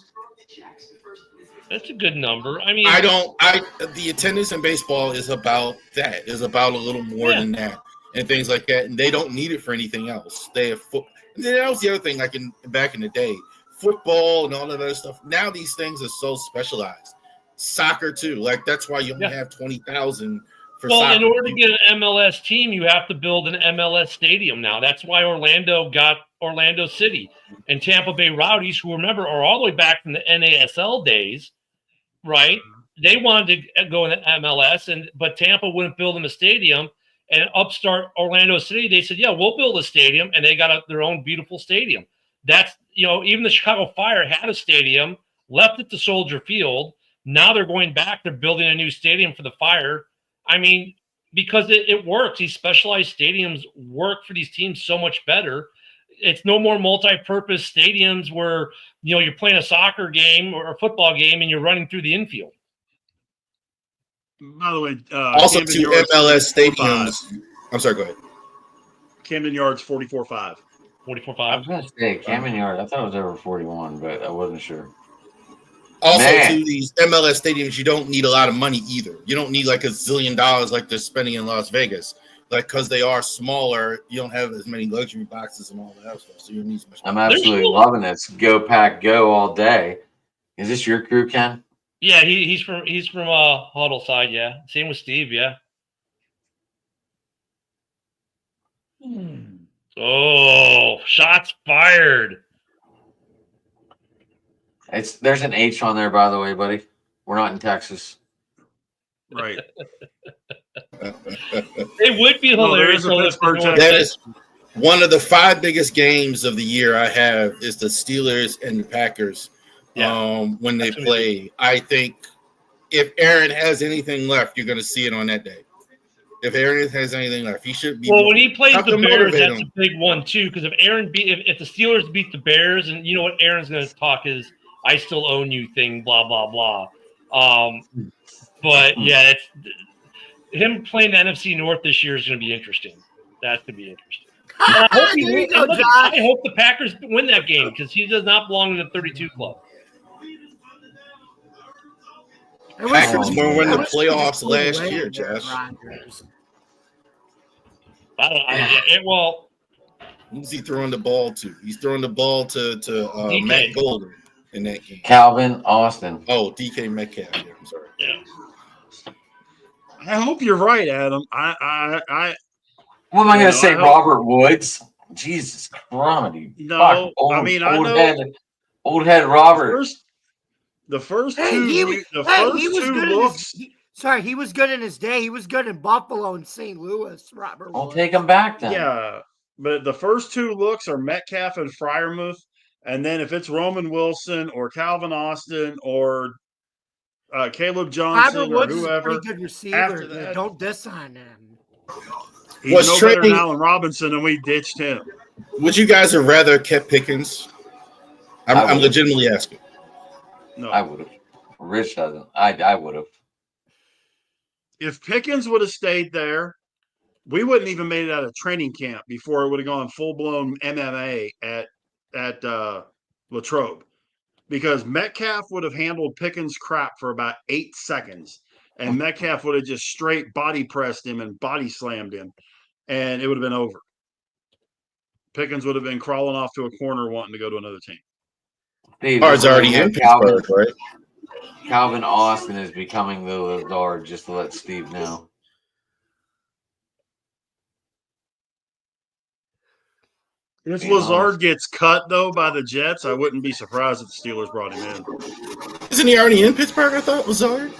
[SPEAKER 5] That's a good number.
[SPEAKER 6] The attendance in baseball is about that. Is about a little more than that and things like that. And they don't need it for anything else. They have and then that was the other thing, like back in the day, football and all that other stuff. Now these things are so specialized. Soccer too. Like that's why you only have 20,000 for soccer.
[SPEAKER 5] In order to get an MLS team, you have to build an MLS stadium now. That's why Orlando got Orlando City and Tampa Bay Rowdies, who remember are all the way back from the NASL days, right? They wanted to go in the MLS, but Tampa wouldn't build them a stadium. And upstart Orlando City, they said, "Yeah, we'll build a stadium," and they got their own beautiful stadium. That's even the Chicago Fire had a stadium, left it to Soldier Field. Now they're going back. They're building a new stadium for the Fire. Because it works. These specialized stadiums work for these teams so much better. It's no more multi-purpose stadiums where you're playing a soccer game or a football game and you're running through the infield.
[SPEAKER 1] By the way,
[SPEAKER 6] also
[SPEAKER 1] Camden
[SPEAKER 6] to
[SPEAKER 1] Yards,
[SPEAKER 6] MLS stadiums. I'm sorry, go ahead.
[SPEAKER 1] Camden Yards 44.5.
[SPEAKER 5] 44.5.
[SPEAKER 4] I was going to say Camden Yards. I thought it was over 41, but I wasn't sure.
[SPEAKER 6] Also,
[SPEAKER 4] Man.
[SPEAKER 6] to these MLS stadiums, you don't need a lot of money either. You don't need like $1 zillion like they're spending in Las Vegas. Like, because they are smaller, you don't have as many luxury boxes and all that stuff. So you don't need as much
[SPEAKER 4] I'm
[SPEAKER 6] money.
[SPEAKER 4] absolutely loving this. Go Pack Go all day. Is this your crew, Ken?
[SPEAKER 5] Yeah, he's from Huddle side. Yeah, same with Steve. Yeah. Oh, shots fired.
[SPEAKER 4] There's an H on there, by the way, buddy. We're not in Texas.
[SPEAKER 1] Right.
[SPEAKER 5] It would be
[SPEAKER 1] No, there
[SPEAKER 5] hilarious.
[SPEAKER 1] is a
[SPEAKER 5] though, if
[SPEAKER 1] Pittsburgh,
[SPEAKER 5] the North-
[SPEAKER 6] That is one of the 5 biggest games of the year I have is the Steelers and the Packers.
[SPEAKER 5] Yeah.
[SPEAKER 6] When they
[SPEAKER 5] That's gonna
[SPEAKER 6] play, I think if Aaron has anything left, you're going to see it on that day. If Aaron has anything left, he should be.
[SPEAKER 5] Well, when he plays
[SPEAKER 6] have
[SPEAKER 5] the
[SPEAKER 6] to
[SPEAKER 5] Bears,
[SPEAKER 6] motivate
[SPEAKER 5] that's
[SPEAKER 6] him.
[SPEAKER 5] a big one too. Because if if the Steelers beat the Bears, and you know what Aaron's going to talk is, "I still own you" thing, blah blah blah. But yeah, it's him playing the NFC North this year is going to be interesting. That's going to be interesting. And I hope
[SPEAKER 7] There you go, Josh.
[SPEAKER 5] I hope the Packers win that game because he does not belong in the 32 club.
[SPEAKER 7] I wish
[SPEAKER 6] Packers
[SPEAKER 7] it was-
[SPEAKER 6] were in
[SPEAKER 7] I
[SPEAKER 6] the
[SPEAKER 7] wish it was
[SPEAKER 6] playoffs last
[SPEAKER 7] way
[SPEAKER 6] year,
[SPEAKER 7] there,
[SPEAKER 6] Josh.
[SPEAKER 7] Rodgers.
[SPEAKER 5] Well,
[SPEAKER 6] Who's he throwing the ball to? He's throwing the ball to
[SPEAKER 5] DK.
[SPEAKER 6] Matt Golden in that game.
[SPEAKER 4] Calvin Austin.
[SPEAKER 6] Oh, DK Metcalf. Yeah, I'm sorry.
[SPEAKER 5] yeah.
[SPEAKER 1] I hope you're right, Adam. I
[SPEAKER 4] What am I
[SPEAKER 1] You
[SPEAKER 4] going
[SPEAKER 1] know,
[SPEAKER 4] to say?
[SPEAKER 1] I hope-
[SPEAKER 4] Robert Woods? Jesus Christ.
[SPEAKER 1] No, I mean, I know-
[SPEAKER 4] Old head Robert.
[SPEAKER 1] the first
[SPEAKER 7] Hey,
[SPEAKER 1] two
[SPEAKER 7] he
[SPEAKER 1] the
[SPEAKER 7] was
[SPEAKER 1] first two
[SPEAKER 7] good
[SPEAKER 1] looks.
[SPEAKER 7] he was good in his day. He was good in Buffalo and St. Louis, Robert.
[SPEAKER 4] I'll
[SPEAKER 7] Woods.
[SPEAKER 4] take him back then.
[SPEAKER 1] Yeah, but the first two looks are Metcalf and Freiermuth, and then if it's Roman Wilson or Calvin Austin or Caleb
[SPEAKER 7] Robert
[SPEAKER 1] Johnson or
[SPEAKER 7] Woods is a
[SPEAKER 1] whoever,
[SPEAKER 7] pretty good receiver.
[SPEAKER 1] after that-
[SPEAKER 7] Don't diss on him.
[SPEAKER 1] he's
[SPEAKER 6] Was
[SPEAKER 1] no better
[SPEAKER 6] trading-
[SPEAKER 1] than Allen Robinson, and we ditched him.
[SPEAKER 6] Would you guys have rather kept Pickens?
[SPEAKER 4] I
[SPEAKER 6] I'm
[SPEAKER 4] would.
[SPEAKER 6] legitimately asking.
[SPEAKER 1] No,
[SPEAKER 4] I would have. Rich doesn't. I would have.
[SPEAKER 1] if Pickens would have stayed there, we wouldn't even made it out of training camp before it would have gone full blown MMA at Latrobe, because Metcalf would have handled Pickens' crap for about 8 seconds, and Metcalf would have just straight body pressed him and body slammed him, and it would have been over. Pickens would have been crawling off to a corner wanting to go to another team.
[SPEAKER 4] Steve,
[SPEAKER 6] Bard's already in Pittsburgh, right?
[SPEAKER 4] Calvin Austin is becoming the Lazard, just to let Steve know.
[SPEAKER 1] If
[SPEAKER 4] Being
[SPEAKER 1] Lazard
[SPEAKER 4] honest.
[SPEAKER 1] gets cut though by the Jets, I wouldn't be surprised if the Steelers brought him in.
[SPEAKER 6] Isn't he already in Pittsburgh? I thought Lazard.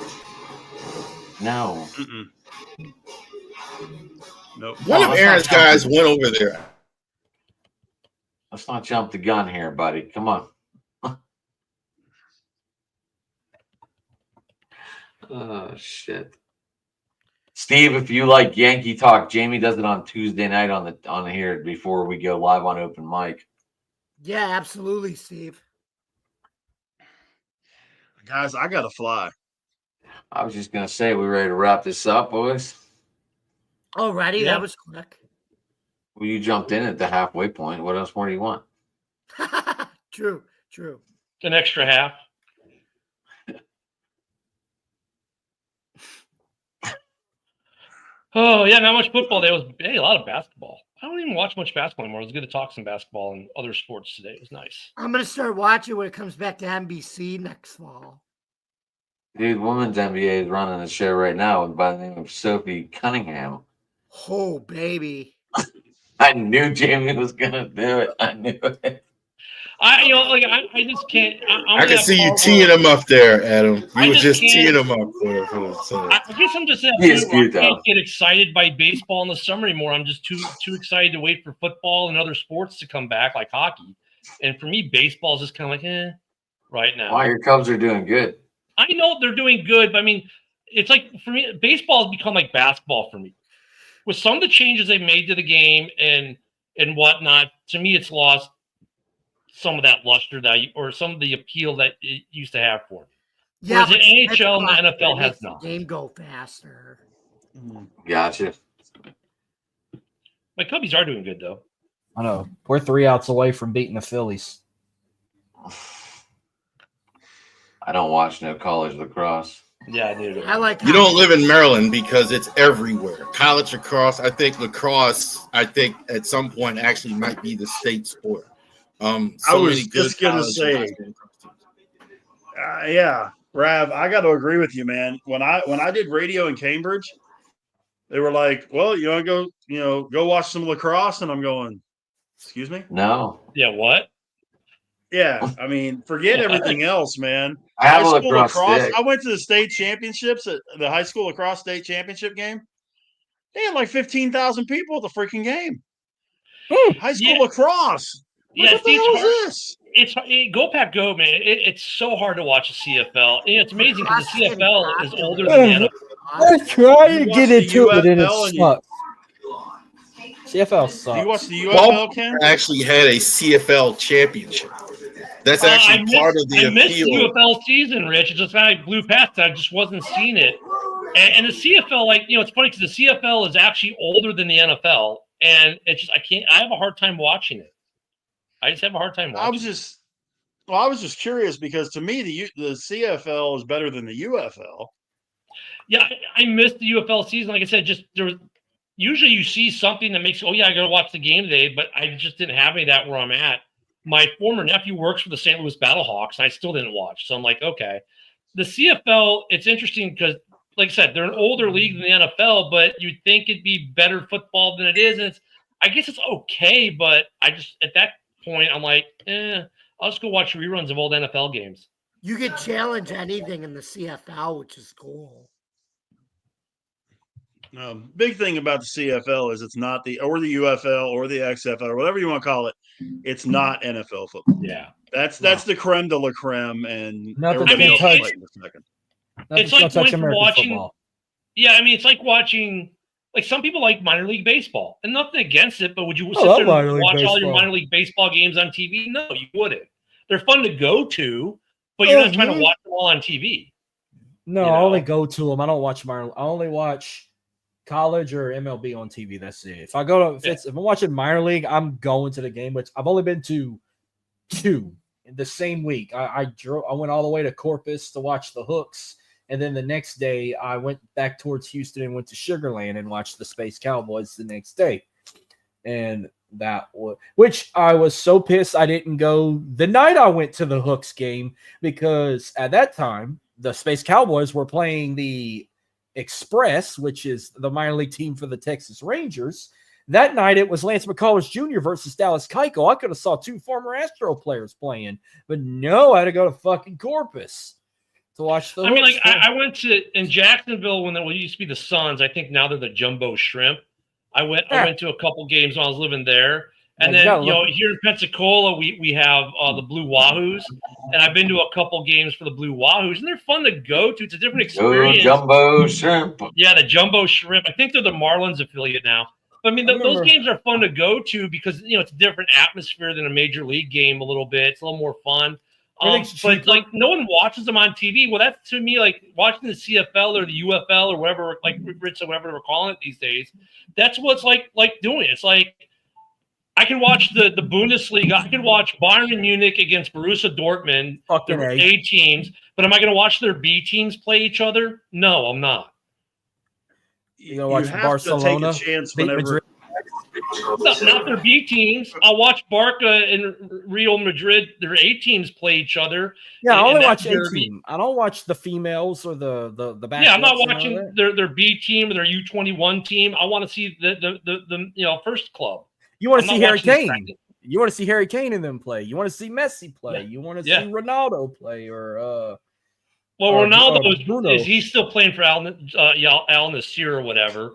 [SPEAKER 4] No.
[SPEAKER 1] Mm-mm. Nope.
[SPEAKER 6] One of
[SPEAKER 4] let's
[SPEAKER 6] Aaron's
[SPEAKER 4] not count
[SPEAKER 6] guys
[SPEAKER 4] it.
[SPEAKER 6] went over there.
[SPEAKER 4] Let's not jump the gun here, buddy. Come on. Oh, shit. Steve, if you like Yankee talk, Jamie does it on Tuesday night on here before we go live on open mic.
[SPEAKER 7] Yeah, absolutely, Steve.
[SPEAKER 1] Guys, I gotta fly.
[SPEAKER 4] I was just gonna say, we ready to wrap this up, boys?
[SPEAKER 7] Alrighty,
[SPEAKER 5] Yeah.
[SPEAKER 7] that was quick.
[SPEAKER 4] Well, you jumped in at the halfway point. What else more do you want?
[SPEAKER 7] True.
[SPEAKER 5] An extra half. Oh yeah, not much football. There was a lot of basketball. I don't even watch much basketball anymore. It was good to talk some basketball and other sports today. It was nice.
[SPEAKER 7] I'm gonna start watching when it comes back to NBC next fall.
[SPEAKER 4] Dude, women's NBA is running a show right now by the name of Sophie Cunningham.
[SPEAKER 7] Oh baby.
[SPEAKER 4] I knew Jamie was gonna do it. I knew it.
[SPEAKER 5] I just can't.
[SPEAKER 6] I can see you teeing him up there, Adam. You
[SPEAKER 5] I
[SPEAKER 6] were
[SPEAKER 5] just
[SPEAKER 6] just
[SPEAKER 5] can't-
[SPEAKER 6] teeing him up for the
[SPEAKER 5] I guess I'm just
[SPEAKER 4] He is cute,
[SPEAKER 5] I can't
[SPEAKER 4] though.
[SPEAKER 5] get excited by baseball in the summer anymore. I'm just too excited to wait for football and other sports to come back, like hockey. And for me, baseball is just kind of like, right now.
[SPEAKER 4] Wow, your Cubs are doing good.
[SPEAKER 5] I know they're doing good, but I mean, it's like for me, baseball has become like basketball for me. With some of the changes they've made to the game and whatnot, to me, it's lost some of that luster or some of the appeal that it used to have for me.
[SPEAKER 7] Yeah,
[SPEAKER 5] Whereas the
[SPEAKER 7] but
[SPEAKER 5] NHL and the
[SPEAKER 7] that's
[SPEAKER 5] NFL
[SPEAKER 7] what
[SPEAKER 5] has
[SPEAKER 7] makes the
[SPEAKER 5] not.
[SPEAKER 7] game go faster.
[SPEAKER 4] Gotcha.
[SPEAKER 5] My Cubbies are doing good though.
[SPEAKER 2] I know. We're 3 outs away from beating the Phillies.
[SPEAKER 4] I don't watch no college lacrosse.
[SPEAKER 5] Yeah, dude.
[SPEAKER 7] I like.
[SPEAKER 6] You don't live in Maryland because it's everywhere. College lacrosse, I think lacrosse, at some point actually might be the state sport.
[SPEAKER 1] I was just gonna say, yeah, Rav, I got to agree with you, man. When I did radio in Cambridge, they were like, "Well, you want to go watch some lacrosse?" And I'm going, "Excuse me."
[SPEAKER 4] No.
[SPEAKER 5] Yeah, what?
[SPEAKER 1] Yeah, I mean, forget everything else, man.
[SPEAKER 4] I have a
[SPEAKER 1] High school
[SPEAKER 4] lacrosse stick.
[SPEAKER 1] I went to the state championships at the high school lacrosse state championship game. They had like 15,000 people at the freaking game. High school lacrosse.
[SPEAKER 5] Yeah,
[SPEAKER 1] What the hell is this?
[SPEAKER 5] Go Pack Go, man. It's so hard to watch the CFL. And it's amazing because the CFL is older than the NFL.
[SPEAKER 2] I tried to get into it and it
[SPEAKER 1] UFL and
[SPEAKER 2] sucks. CFL
[SPEAKER 1] Do
[SPEAKER 2] sucks.
[SPEAKER 1] you watch the UFL,
[SPEAKER 6] Baltimore
[SPEAKER 1] Ken?
[SPEAKER 6] actually had a CFL championship. That's actually part of the
[SPEAKER 5] I missed the
[SPEAKER 6] appeal.
[SPEAKER 5] UFL season, Rich. It's just I blew past it. I just wasn't seeing it. And the CFL, like, it's funny because the CFL is actually older than the NFL. And it's just, I have a hard time watching it. I just have a hard time watching
[SPEAKER 1] I was just curious because to me the CFL is better than the UFL.
[SPEAKER 5] Yeah, I missed the UFL season. Like I said, usually you see something that makes, oh yeah, I got to watch the game today, but I just didn't have any of that where I'm at. My former nephew works for the St. Louis Battlehawks, and I still didn't watch. So I'm like, okay. The CFL, it's interesting because, like I said, they're an older league than the NFL, but you'd think it'd be better football than it is. And I guess it's okay, but I just, at that point, I'm like, I'll just go watch reruns of old NFL games.
[SPEAKER 7] You get challenge anything in the CFL, which is cool.
[SPEAKER 1] Big thing about the CFL is it's not the UFL or the XFL or whatever you want to call it. It's not NFL football.
[SPEAKER 5] Yeah,
[SPEAKER 1] that's the creme de la creme, and
[SPEAKER 2] Nothing's
[SPEAKER 1] everybody
[SPEAKER 2] gonna
[SPEAKER 1] else
[SPEAKER 2] touch-
[SPEAKER 1] is fighting a second.
[SPEAKER 5] It's like going from watching. Yeah, I mean, it's like watching. Like some people like minor league baseball, and nothing against it. But would you sit there and watch all your minor league baseball games on TV? No, you wouldn't. They're fun to go to, but you're not trying to watch them all on TV.
[SPEAKER 2] No, I only go to them. I don't watch minor. I only watch college or MLB on TV. That's it. If I go to if I'm watching minor league, I'm going to the game. But I've only been to 2 in the same week. I went all the way to Corpus to watch the Hooks, and then the next day I went back towards Houston and went to Sugar Land and watched the Space Cowboys the next day. And which I was so pissed I didn't go the night I went to the Hooks game, because at that time the Space Cowboys were playing the Express, which is the minor league team for the Texas Rangers. That night it was Lance McCullers Jr. versus Dallas Keuchel. I could have saw 2 former Astro players playing, but no, I had to go to fucking Corpus to watch the Hooks.
[SPEAKER 5] I mean, like I went to in Jacksonville when it used to be the Suns. I think now they're the Jumbo Shrimp. I went to a couple games when I was living there. And then, here in Pensacola, we have the Blue Wahoos. And I've been to a couple games for the Blue Wahoos. And they're fun to go to. It's a different experience.
[SPEAKER 4] Jumbo Shrimp.
[SPEAKER 5] Yeah, the Jumbo Shrimp. I think they're the Marlins affiliate now. But, I mean, those games are fun to go to because, it's a different atmosphere than a major league game a little bit. It's a little more fun. But, like, no one watches them on TV. Well, that's, to me, like, watching the CFL or the UFL or whatever, like Rich or whatever we're calling it these days, that's what's like doing. It's like, I can watch the Bundesliga. I can watch Bayern Munich against Borussia Dortmund, their A teams. But am I going to watch their B teams play each other? No, I'm not.
[SPEAKER 2] You going to watch
[SPEAKER 1] have
[SPEAKER 2] Barcelona
[SPEAKER 1] to take a chance
[SPEAKER 2] beat
[SPEAKER 1] whenever.
[SPEAKER 2] Madrid?
[SPEAKER 5] Not their B teams. I'll watch Barca and Real Madrid, their A teams play each other.
[SPEAKER 2] Yeah, I only watch A team. I don't watch the females or the back.
[SPEAKER 5] Yeah, I'm not watching their B team or their U21 team. I want to see the first club.
[SPEAKER 2] You want to see Harry Kane. You want to see Harry Kane in them play. You want to see Messi play.
[SPEAKER 5] Yeah.
[SPEAKER 2] You want to see Ronaldo play or
[SPEAKER 5] Ronaldo is he's still playing for Al Nassr or whatever.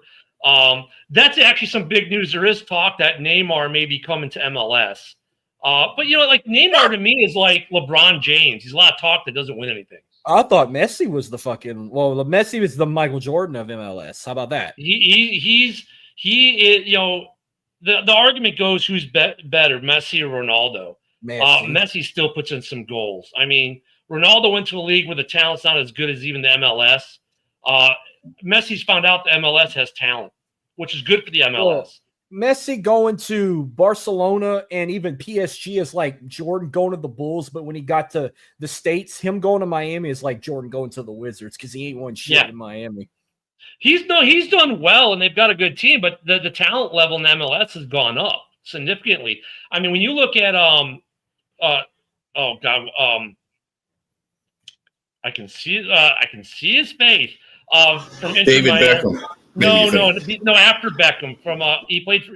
[SPEAKER 5] That's actually some big news. There is talk that Neymar may be coming to MLS. But like Neymar to me is like LeBron James. He's a lot of talk that doesn't win anything.
[SPEAKER 2] I thought Messi was Messi was the Michael Jordan of MLS. How about that?
[SPEAKER 5] He is, the argument goes who's better, Messi or Ronaldo. Messi still puts in some goals. I mean, Ronaldo went to a league where the talent's not as good as even the MLS. Messi's found out the MLS has talent, which is good for the MLS.
[SPEAKER 2] Messi going to Barcelona and even PSG is like Jordan going to the Bulls, but when he got to the States, him going to Miami is like Jordan going to the Wizards because he ain't won shit in Miami.
[SPEAKER 5] He's done well, and they've got a good team, but the talent level in the MLS has gone up significantly. I mean, when you look at I can see his face from Inter
[SPEAKER 6] David
[SPEAKER 5] Miami.
[SPEAKER 6] Beckham.
[SPEAKER 5] No, after Beckham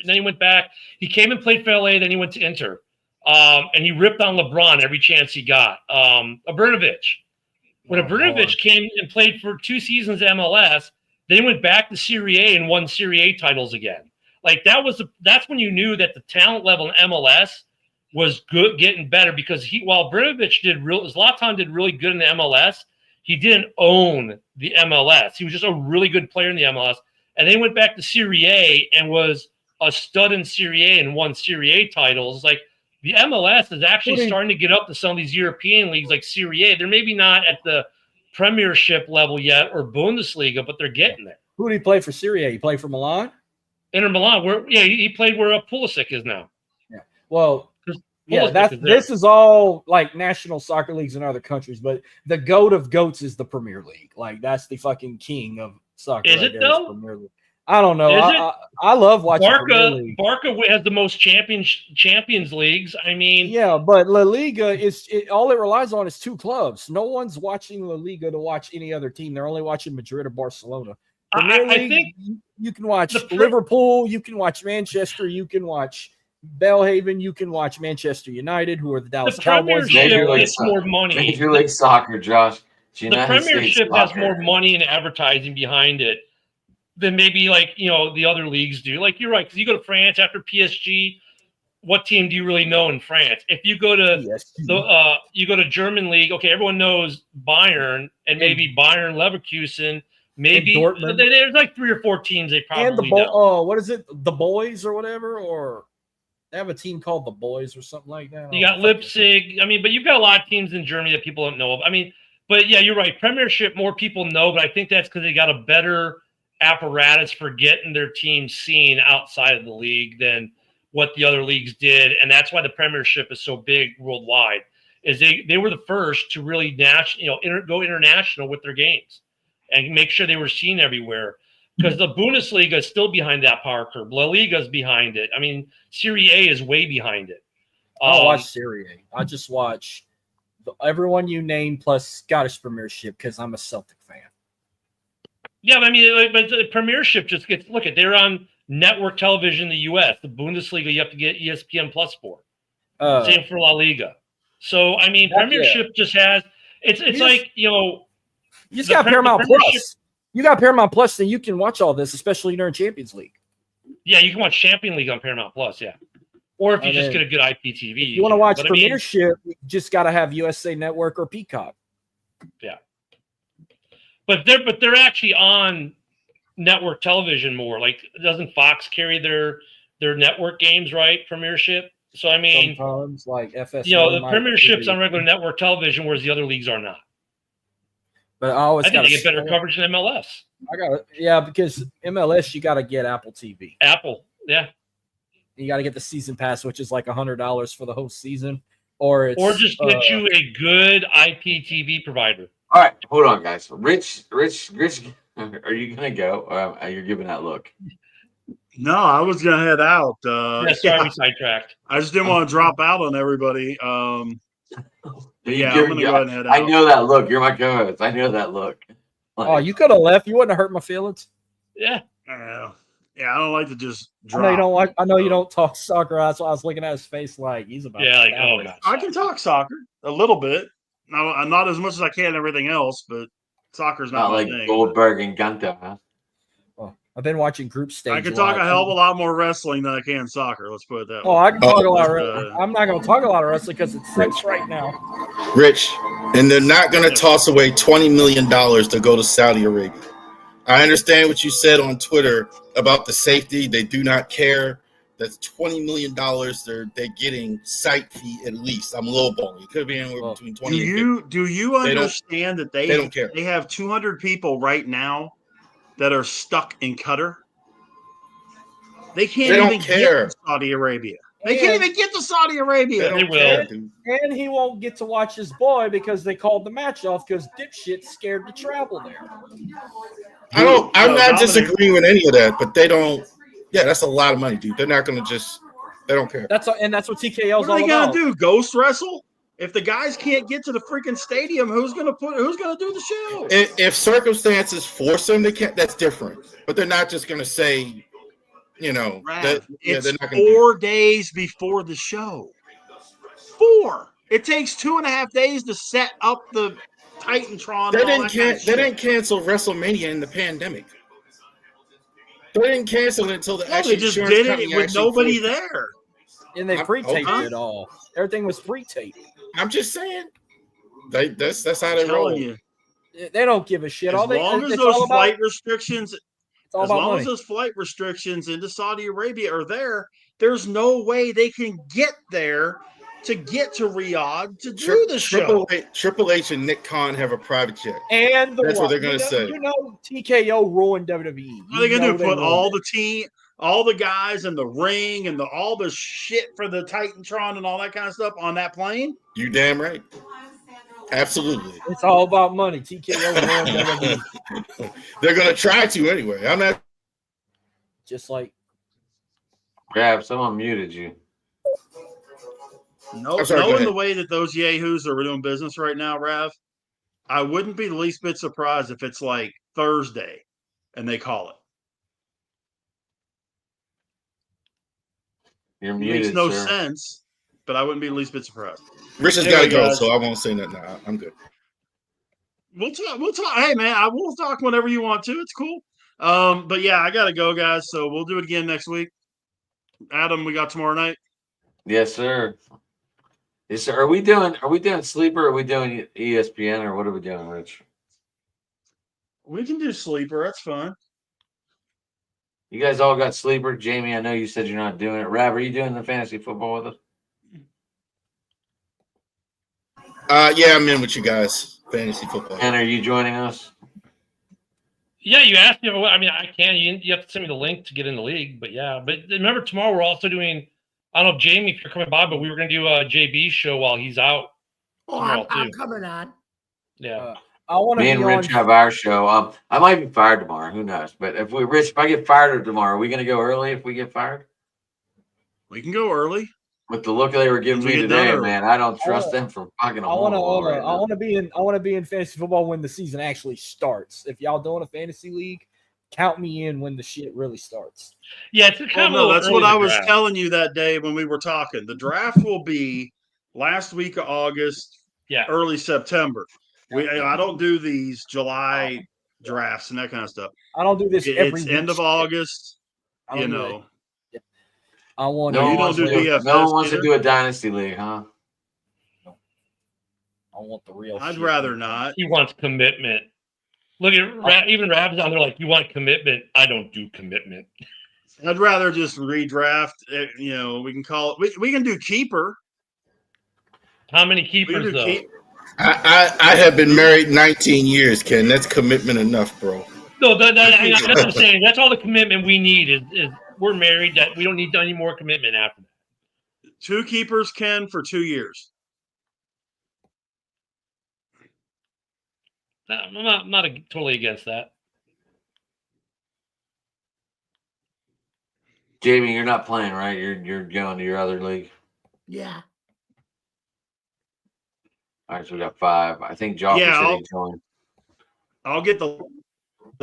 [SPEAKER 5] then he went back. He came and played for LA, then he went to Inter. And he ripped on LeBron every chance he got. Abrinovic. When Abrinovic came and played for 2 seasons at MLS, then he went back to Serie A and won Serie A titles again. Like that's when you knew that the talent level in MLS was good, getting better, because while Abrinovic Zlatan did really good in the MLS, he didn't own the MLS. He was just a really good player in the MLS. And then he went back to Serie A and was a stud in Serie A and won Serie A titles. It's like the MLS is actually starting to get up to some of these European leagues like Serie A. They're maybe not at the Premiership level yet or Bundesliga, but they're getting there.
[SPEAKER 2] Who did he play for Serie A? He played for Milan?
[SPEAKER 5] Inter Milan. He played where Pulisic is now.
[SPEAKER 2] Yeah. Well,
[SPEAKER 5] Pulisic
[SPEAKER 2] this is all like national soccer leagues in other countries, but the GOAT of GOATs is the Premier League. Like that's the fucking king of soccer.
[SPEAKER 5] Is it though?
[SPEAKER 2] Premier League. I don't know. I love watching Premier League.
[SPEAKER 5] Barca has the most Champions Leagues. I mean,
[SPEAKER 2] yeah, but La Liga all it relies on is 2 clubs. No one's watching La Liga to watch any other team. They're only watching Madrid or Barcelona. Premier League, I think you can watch Liverpool, you can watch Manchester, you can watch Belhaven, you can watch Manchester United, who are the Dallas Cowboys.
[SPEAKER 5] Gets more money.
[SPEAKER 4] Major League Soccer, Josh.
[SPEAKER 5] The Premiership has more money and advertising behind it than maybe the other leagues do. Like you're right, because you go to France after PSG, what team do you really know in France? If you go to you go to German league, okay, everyone knows Bayern and maybe Bayern Leverkusen. Maybe there's like 3 or 4 teams they probably know.
[SPEAKER 2] What is it? The Boys or whatever, or they have a team called the Boys or something like that.
[SPEAKER 5] You got Leipzig. I mean, but you've got a lot of teams in Germany that people don't know of. I mean, but yeah, you're right. Premiership, more people know, but I think that's because they got a better apparatus for getting their team seen outside of the league than what the other leagues did, and that's why the Premiership is so big worldwide. Is they were the first to really go international with their games and make sure they were seen everywhere. Because the Bundesliga is still behind that power curve. La Liga is behind it. I mean, Serie A is way behind it.
[SPEAKER 2] I don't watch Serie A. I just watch everyone you name plus Scottish Premiership because I'm a Celtic fan.
[SPEAKER 5] Yeah, but I mean, but the Premiership just gets they're on network television in the U.S. The Bundesliga, you have to get ESPN Plus for. Same for La Liga. So I mean, Premiership just has it's like you
[SPEAKER 2] just got Paramount Plus. You got Paramount Plus, then you can watch all this, especially during Champions League.
[SPEAKER 5] Yeah, you can watch Champions League on Paramount Plus. Yeah, or if you just get a good IPTV.
[SPEAKER 2] You want to watch Premiership, you just got to have USA Network or Peacock.
[SPEAKER 5] Yeah. But they're actually on network television more. Like, doesn't Fox carry their network games, right? Premiership. So I mean,
[SPEAKER 2] sometimes like FS.
[SPEAKER 5] The Premiership's on regular network television, whereas the other leagues are not.
[SPEAKER 2] But I
[SPEAKER 5] think they get better coverage than MLS.
[SPEAKER 2] Because MLS you got to get Apple TV.
[SPEAKER 5] Apple, yeah.
[SPEAKER 2] You got to get the season pass, which is like $100 for the whole season, or
[SPEAKER 5] just get you a good IPTV provider.
[SPEAKER 4] All right, hold on, guys. Rich, are you gonna go? You're giving that look.
[SPEAKER 1] No, I was gonna head out.
[SPEAKER 5] Sorry, we sidetracked.
[SPEAKER 1] I just didn't want to drop out on everybody. I'm gonna go ahead and head out.
[SPEAKER 4] I know that look. You're my co-host. I know that look.
[SPEAKER 2] You could have left. You wouldn't have hurt my feelings.
[SPEAKER 5] Yeah.
[SPEAKER 1] I don't like to just drop.
[SPEAKER 2] I know you don't like. I know you don't talk soccer. That's why I was looking at his face like he's about.
[SPEAKER 5] Yeah, like oh god.
[SPEAKER 1] I can talk soccer a little bit. No, not as much as I can everything else, but soccer's not my
[SPEAKER 4] like
[SPEAKER 1] thing.
[SPEAKER 4] Goldberg and Gunther, huh?
[SPEAKER 2] Well, I've been watching group stage.
[SPEAKER 1] I can talk a hell of a lot more wrestling than I can soccer. Let's put it that way.
[SPEAKER 2] I can talk a lot of wrestling. I'm not going to talk a lot of wrestling because it sucks right now.
[SPEAKER 6] Rich, and they're not going to toss away $20 million to go to Saudi Arabia. I understand what you said on Twitter about the safety. They do not care. That's $20 million they're getting site fee at least. I'm lowballing. It could be anywhere between 20 and 50.
[SPEAKER 1] Do you understand that they
[SPEAKER 6] don't care.
[SPEAKER 1] They have 200 people right now that are stuck in Qatar? They can't
[SPEAKER 6] They don't
[SPEAKER 1] even
[SPEAKER 6] care.
[SPEAKER 1] get to Saudi Arabia. They can't even get to Saudi
[SPEAKER 6] They
[SPEAKER 1] Arabia.
[SPEAKER 6] don't
[SPEAKER 5] will.
[SPEAKER 6] care, dude.
[SPEAKER 2] And he won't get to watch his boy because they called the match off because dipshit's scared to travel there.
[SPEAKER 6] I'm not
[SPEAKER 1] Dominic-
[SPEAKER 6] disagreeing with any of that, but they don't. Yeah, that's a lot of money, dude. They're not going to just. They don't care.
[SPEAKER 2] That's what TKO's
[SPEAKER 1] What are
[SPEAKER 2] all
[SPEAKER 1] they gonna
[SPEAKER 2] about.
[SPEAKER 1] do? Ghost wrestle? If the guys can't get to the freaking stadium, who's gonna do the show?
[SPEAKER 6] If circumstances force them, they can't. That's different. But they're not just going to say, you know, that. Yeah,
[SPEAKER 1] It's
[SPEAKER 6] they're not going to.
[SPEAKER 1] 4 days before the show. 4. It takes 2.5 days to set up the Titantron.
[SPEAKER 6] They
[SPEAKER 1] and all that kind of
[SPEAKER 6] They
[SPEAKER 1] shit.
[SPEAKER 6] didn't cancel WrestleMania in the pandemic. They didn't cancel it until the
[SPEAKER 1] No,
[SPEAKER 6] actual
[SPEAKER 1] they just
[SPEAKER 6] insurance
[SPEAKER 1] did
[SPEAKER 6] company
[SPEAKER 1] it with
[SPEAKER 6] actually
[SPEAKER 1] nobody
[SPEAKER 6] forced it.
[SPEAKER 1] there.
[SPEAKER 2] And they
[SPEAKER 6] I'm-
[SPEAKER 2] pre-taped
[SPEAKER 6] okay.
[SPEAKER 2] it all. Everything was pre-taped.
[SPEAKER 6] I'm just saying. That's how
[SPEAKER 1] I'm
[SPEAKER 6] they roll.
[SPEAKER 1] telling you.
[SPEAKER 2] They don't give a shit.
[SPEAKER 1] As long as those flight restrictions,
[SPEAKER 2] it's all
[SPEAKER 1] as
[SPEAKER 2] about
[SPEAKER 1] long
[SPEAKER 2] money.
[SPEAKER 1] as those flight restrictions into Saudi Arabia are there, there's no way they can get there to get to Riyadh to do the show.
[SPEAKER 6] Triple H and Nick Khan have a private jet.
[SPEAKER 2] And the
[SPEAKER 6] That's what they're
[SPEAKER 2] you
[SPEAKER 6] gonna
[SPEAKER 2] know-
[SPEAKER 6] say.
[SPEAKER 2] You know, TKO ruined WWE.
[SPEAKER 1] What are they
[SPEAKER 2] You
[SPEAKER 1] gonna
[SPEAKER 2] know
[SPEAKER 1] do? Put
[SPEAKER 2] ruined
[SPEAKER 1] all
[SPEAKER 2] it.
[SPEAKER 1] the team, all the guys in the ring and all the shit for the Titantron and all that kind of stuff on that plane?
[SPEAKER 6] You damn right. Absolutely.
[SPEAKER 2] It's all about money. TKO ruined WWE.
[SPEAKER 6] They're gonna try to anyway. I'm not.
[SPEAKER 2] Just like
[SPEAKER 4] Grab, someone muted you.
[SPEAKER 1] No,
[SPEAKER 6] I'm sorry, go
[SPEAKER 1] knowing
[SPEAKER 6] ahead.
[SPEAKER 1] the way that those yahoos are doing business right now, Rav, I wouldn't be the least bit surprised if it's like Thursday and they call it.
[SPEAKER 4] You're
[SPEAKER 1] It
[SPEAKER 4] muted,
[SPEAKER 1] makes no
[SPEAKER 4] sir.
[SPEAKER 1] sense, but I wouldn't be the least bit surprised.
[SPEAKER 6] Rich has
[SPEAKER 1] Anyway,
[SPEAKER 6] got to go,
[SPEAKER 1] guys.
[SPEAKER 6] so I won't say nothing. Nah, I'm good.
[SPEAKER 1] We'll talk. Hey, man, we'll talk whenever you want to. It's cool. But yeah, I gotta go, guys. So we'll do it again next week. Adam, we got tomorrow night.
[SPEAKER 4] Yes, sir. Yes, sir. Are we doing Sleeper? Or are we doing ESPN, or what are we doing, Rich?
[SPEAKER 1] We can do Sleeper. That's fine.
[SPEAKER 4] You guys all got Sleeper. Jamie, I know you said you're not doing it. Rab, are you doing the fantasy football with us?
[SPEAKER 6] Yeah, I'm in with you guys. Fantasy football.
[SPEAKER 4] And are you joining us?
[SPEAKER 5] Yeah, you asked me. I mean, I can. You have to send me the link to get in the league. But yeah, but remember tomorrow we're also doing. I don't know, Jamie, if you're coming by, but we were going to do a JB show while he's out.
[SPEAKER 7] Oh,
[SPEAKER 5] tomorrow,
[SPEAKER 7] I'm
[SPEAKER 5] too.
[SPEAKER 7] coming on.
[SPEAKER 5] Yeah.
[SPEAKER 2] I want to
[SPEAKER 4] Me
[SPEAKER 2] be
[SPEAKER 4] and
[SPEAKER 2] on.
[SPEAKER 4] Rich have our show. I might be fired tomorrow. Who knows? But if I get fired tomorrow, are we going to go early if we get fired?
[SPEAKER 1] We can go early.
[SPEAKER 4] With the look they were giving
[SPEAKER 1] We
[SPEAKER 4] me
[SPEAKER 1] get done
[SPEAKER 4] today,
[SPEAKER 1] early.
[SPEAKER 4] man, I don't trust them for fucking a
[SPEAKER 2] I want to.
[SPEAKER 4] wall right
[SPEAKER 2] I
[SPEAKER 4] now.
[SPEAKER 2] want to be in. I want to be in fantasy football when the season actually starts. If y'all doing a fantasy league, count me in when the shit really starts.
[SPEAKER 5] Yeah, it's kind
[SPEAKER 1] Well,
[SPEAKER 5] of
[SPEAKER 1] no, that's what I was
[SPEAKER 5] telling.
[SPEAKER 1] telling you that day when we were talking. The draft will be last week of August,
[SPEAKER 5] Yeah.
[SPEAKER 1] early September. I don't do these July drafts and that kind of stuff.
[SPEAKER 2] I don't do this every
[SPEAKER 1] It's
[SPEAKER 2] week.
[SPEAKER 1] end of August.
[SPEAKER 2] I
[SPEAKER 1] You
[SPEAKER 2] don't do
[SPEAKER 1] know,
[SPEAKER 2] that. I want.
[SPEAKER 4] No
[SPEAKER 1] you
[SPEAKER 4] one
[SPEAKER 1] don't
[SPEAKER 4] wants
[SPEAKER 1] do
[SPEAKER 4] to do.
[SPEAKER 1] DFS
[SPEAKER 4] No one wants to
[SPEAKER 1] either?
[SPEAKER 4] do a dynasty league, huh?
[SPEAKER 2] I want the real.
[SPEAKER 1] I'd
[SPEAKER 2] shit.
[SPEAKER 1] rather not.
[SPEAKER 5] He wants commitment. Look at even Rab's on there like, you want commitment? I don't do commitment.
[SPEAKER 1] I'd rather just redraft. You know, we can call it. We can do keeper.
[SPEAKER 5] How many
[SPEAKER 1] We can
[SPEAKER 5] keepers
[SPEAKER 1] do
[SPEAKER 5] though?
[SPEAKER 1] keep.
[SPEAKER 6] I have been married 19 years, Ken. That's commitment enough, bro.
[SPEAKER 5] No, that's what I'm saying. That's all the commitment we need is we're married. That we don't need any more commitment after that.
[SPEAKER 1] 2 keepers, Ken, for 2 years.
[SPEAKER 5] No, I'm not totally against that.
[SPEAKER 4] Jamie, you're not playing, right? You're going to your other league.
[SPEAKER 7] Yeah.
[SPEAKER 4] All right, so we got 5. I think Joffrey
[SPEAKER 1] Yeah,
[SPEAKER 4] said he joined.
[SPEAKER 1] I'll get the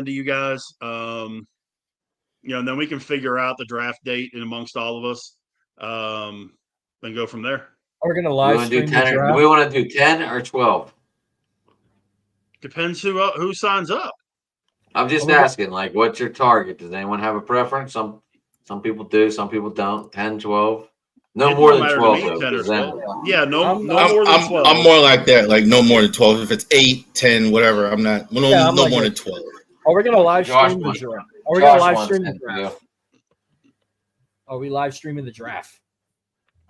[SPEAKER 1] to you guys. You know, and then we can figure out the draft date in amongst all of us. And go from there.
[SPEAKER 2] We're gonna
[SPEAKER 4] Do we
[SPEAKER 2] live
[SPEAKER 4] want to do
[SPEAKER 2] stream the
[SPEAKER 4] 10? Do
[SPEAKER 2] draft.
[SPEAKER 4] we want to do 10 or 12?
[SPEAKER 1] Depends who signs up.
[SPEAKER 4] I'm just
[SPEAKER 2] Are we go-
[SPEAKER 4] asking, like, what's your target? Does anyone have a preference? Some people do, some people don't. 10, 12? No
[SPEAKER 1] It
[SPEAKER 4] more
[SPEAKER 1] don't
[SPEAKER 4] than
[SPEAKER 1] matter to
[SPEAKER 4] 12,
[SPEAKER 1] me,
[SPEAKER 4] though.
[SPEAKER 1] 10 or
[SPEAKER 4] 'cause then-
[SPEAKER 1] 12. Yeah, no
[SPEAKER 2] I'm-
[SPEAKER 1] more than 12.
[SPEAKER 6] I'm more like that. Like no more than 12. If it's 8, 10, whatever, I'm not. No,
[SPEAKER 2] Yeah, I'm
[SPEAKER 6] no
[SPEAKER 2] like
[SPEAKER 6] more
[SPEAKER 2] that.
[SPEAKER 6] than 12.
[SPEAKER 2] Are we gonna live
[SPEAKER 4] Josh
[SPEAKER 2] stream the
[SPEAKER 4] wants-
[SPEAKER 2] draft? Are we gonna
[SPEAKER 4] Josh
[SPEAKER 2] live
[SPEAKER 4] wants
[SPEAKER 2] stream the
[SPEAKER 4] 10
[SPEAKER 2] draft?
[SPEAKER 4] too.
[SPEAKER 2] Are we live streaming the draft?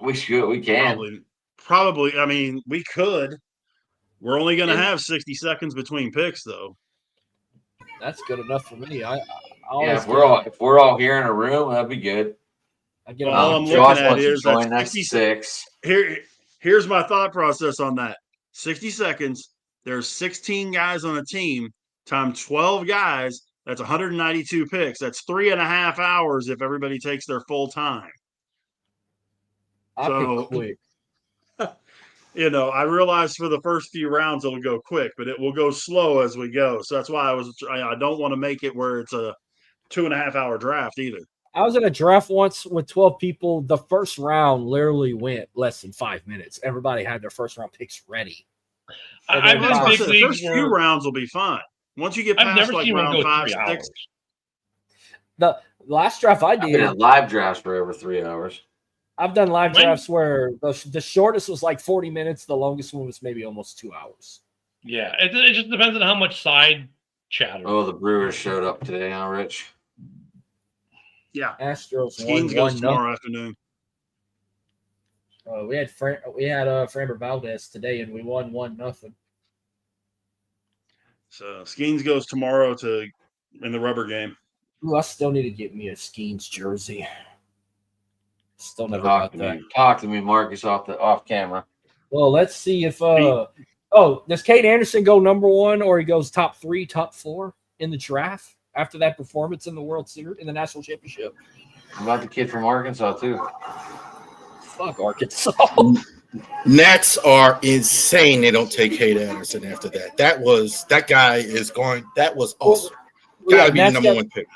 [SPEAKER 4] We should. We can.
[SPEAKER 1] Probably. I mean, we could. We're only going to
[SPEAKER 4] And-
[SPEAKER 1] have 60 seconds between picks, though.
[SPEAKER 2] That's good enough for me.
[SPEAKER 4] Yeah, if we're all here in a room, that'd be good.
[SPEAKER 2] I get
[SPEAKER 1] All I'm
[SPEAKER 4] Josh
[SPEAKER 1] looking at
[SPEAKER 4] wants to
[SPEAKER 1] is that
[SPEAKER 4] join. That's 6.
[SPEAKER 1] Here's my thought process on that. 60 seconds. There's 16 guys on a team, times 12 guys. That's 192 picks. That's 3.5 hours if everybody takes their full time.
[SPEAKER 2] I'll pick quick.
[SPEAKER 1] I realize for the first few rounds it'll go quick, but it will go slow as we go. So that's why I don't want to make it where it's a 2.5 hour draft either.
[SPEAKER 2] I was in a draft once with 12 people. The first round literally went less than 5 minutes. Everybody had their first round picks ready.
[SPEAKER 5] I've been in big
[SPEAKER 1] the
[SPEAKER 5] leagues
[SPEAKER 1] first few rounds will be fun. Once you get past
[SPEAKER 5] I've never
[SPEAKER 1] like
[SPEAKER 5] seen one
[SPEAKER 1] round
[SPEAKER 5] go
[SPEAKER 1] 5,
[SPEAKER 5] 3
[SPEAKER 1] 6,
[SPEAKER 5] hours.
[SPEAKER 2] The last draft I
[SPEAKER 4] I've
[SPEAKER 2] did,
[SPEAKER 4] been at live drafts for over 3 hours.
[SPEAKER 2] I've done live drafts where the shortest was like 40 minutes. The longest one was maybe almost 2 hours.
[SPEAKER 5] Yeah, it just depends on how much side chatter.
[SPEAKER 4] Oh, the Brewers showed up today, huh, Rich?
[SPEAKER 1] Yeah.
[SPEAKER 2] Astros
[SPEAKER 1] Skeens
[SPEAKER 2] won
[SPEAKER 1] goes tomorrow afternoon.
[SPEAKER 2] We had Framber Valdez today, and we won 1-0.
[SPEAKER 1] So Skeens goes tomorrow in the rubber game.
[SPEAKER 2] Ooh, I still need to get me a Skeens jersey. Still never
[SPEAKER 4] Talk
[SPEAKER 2] got that.
[SPEAKER 4] Talk to me, Marcus, off camera.
[SPEAKER 2] Well, let's see if does Cade Anderson go number 1 or he goes top 3, top 4 in the draft after that performance in the World Series in the National Championship?
[SPEAKER 4] How about the kid from Arkansas too?
[SPEAKER 2] Fuck Arkansas.
[SPEAKER 6] Nats are insane. They don't take Cade Anderson after that. That was awesome. Gotta be the number 1 pick.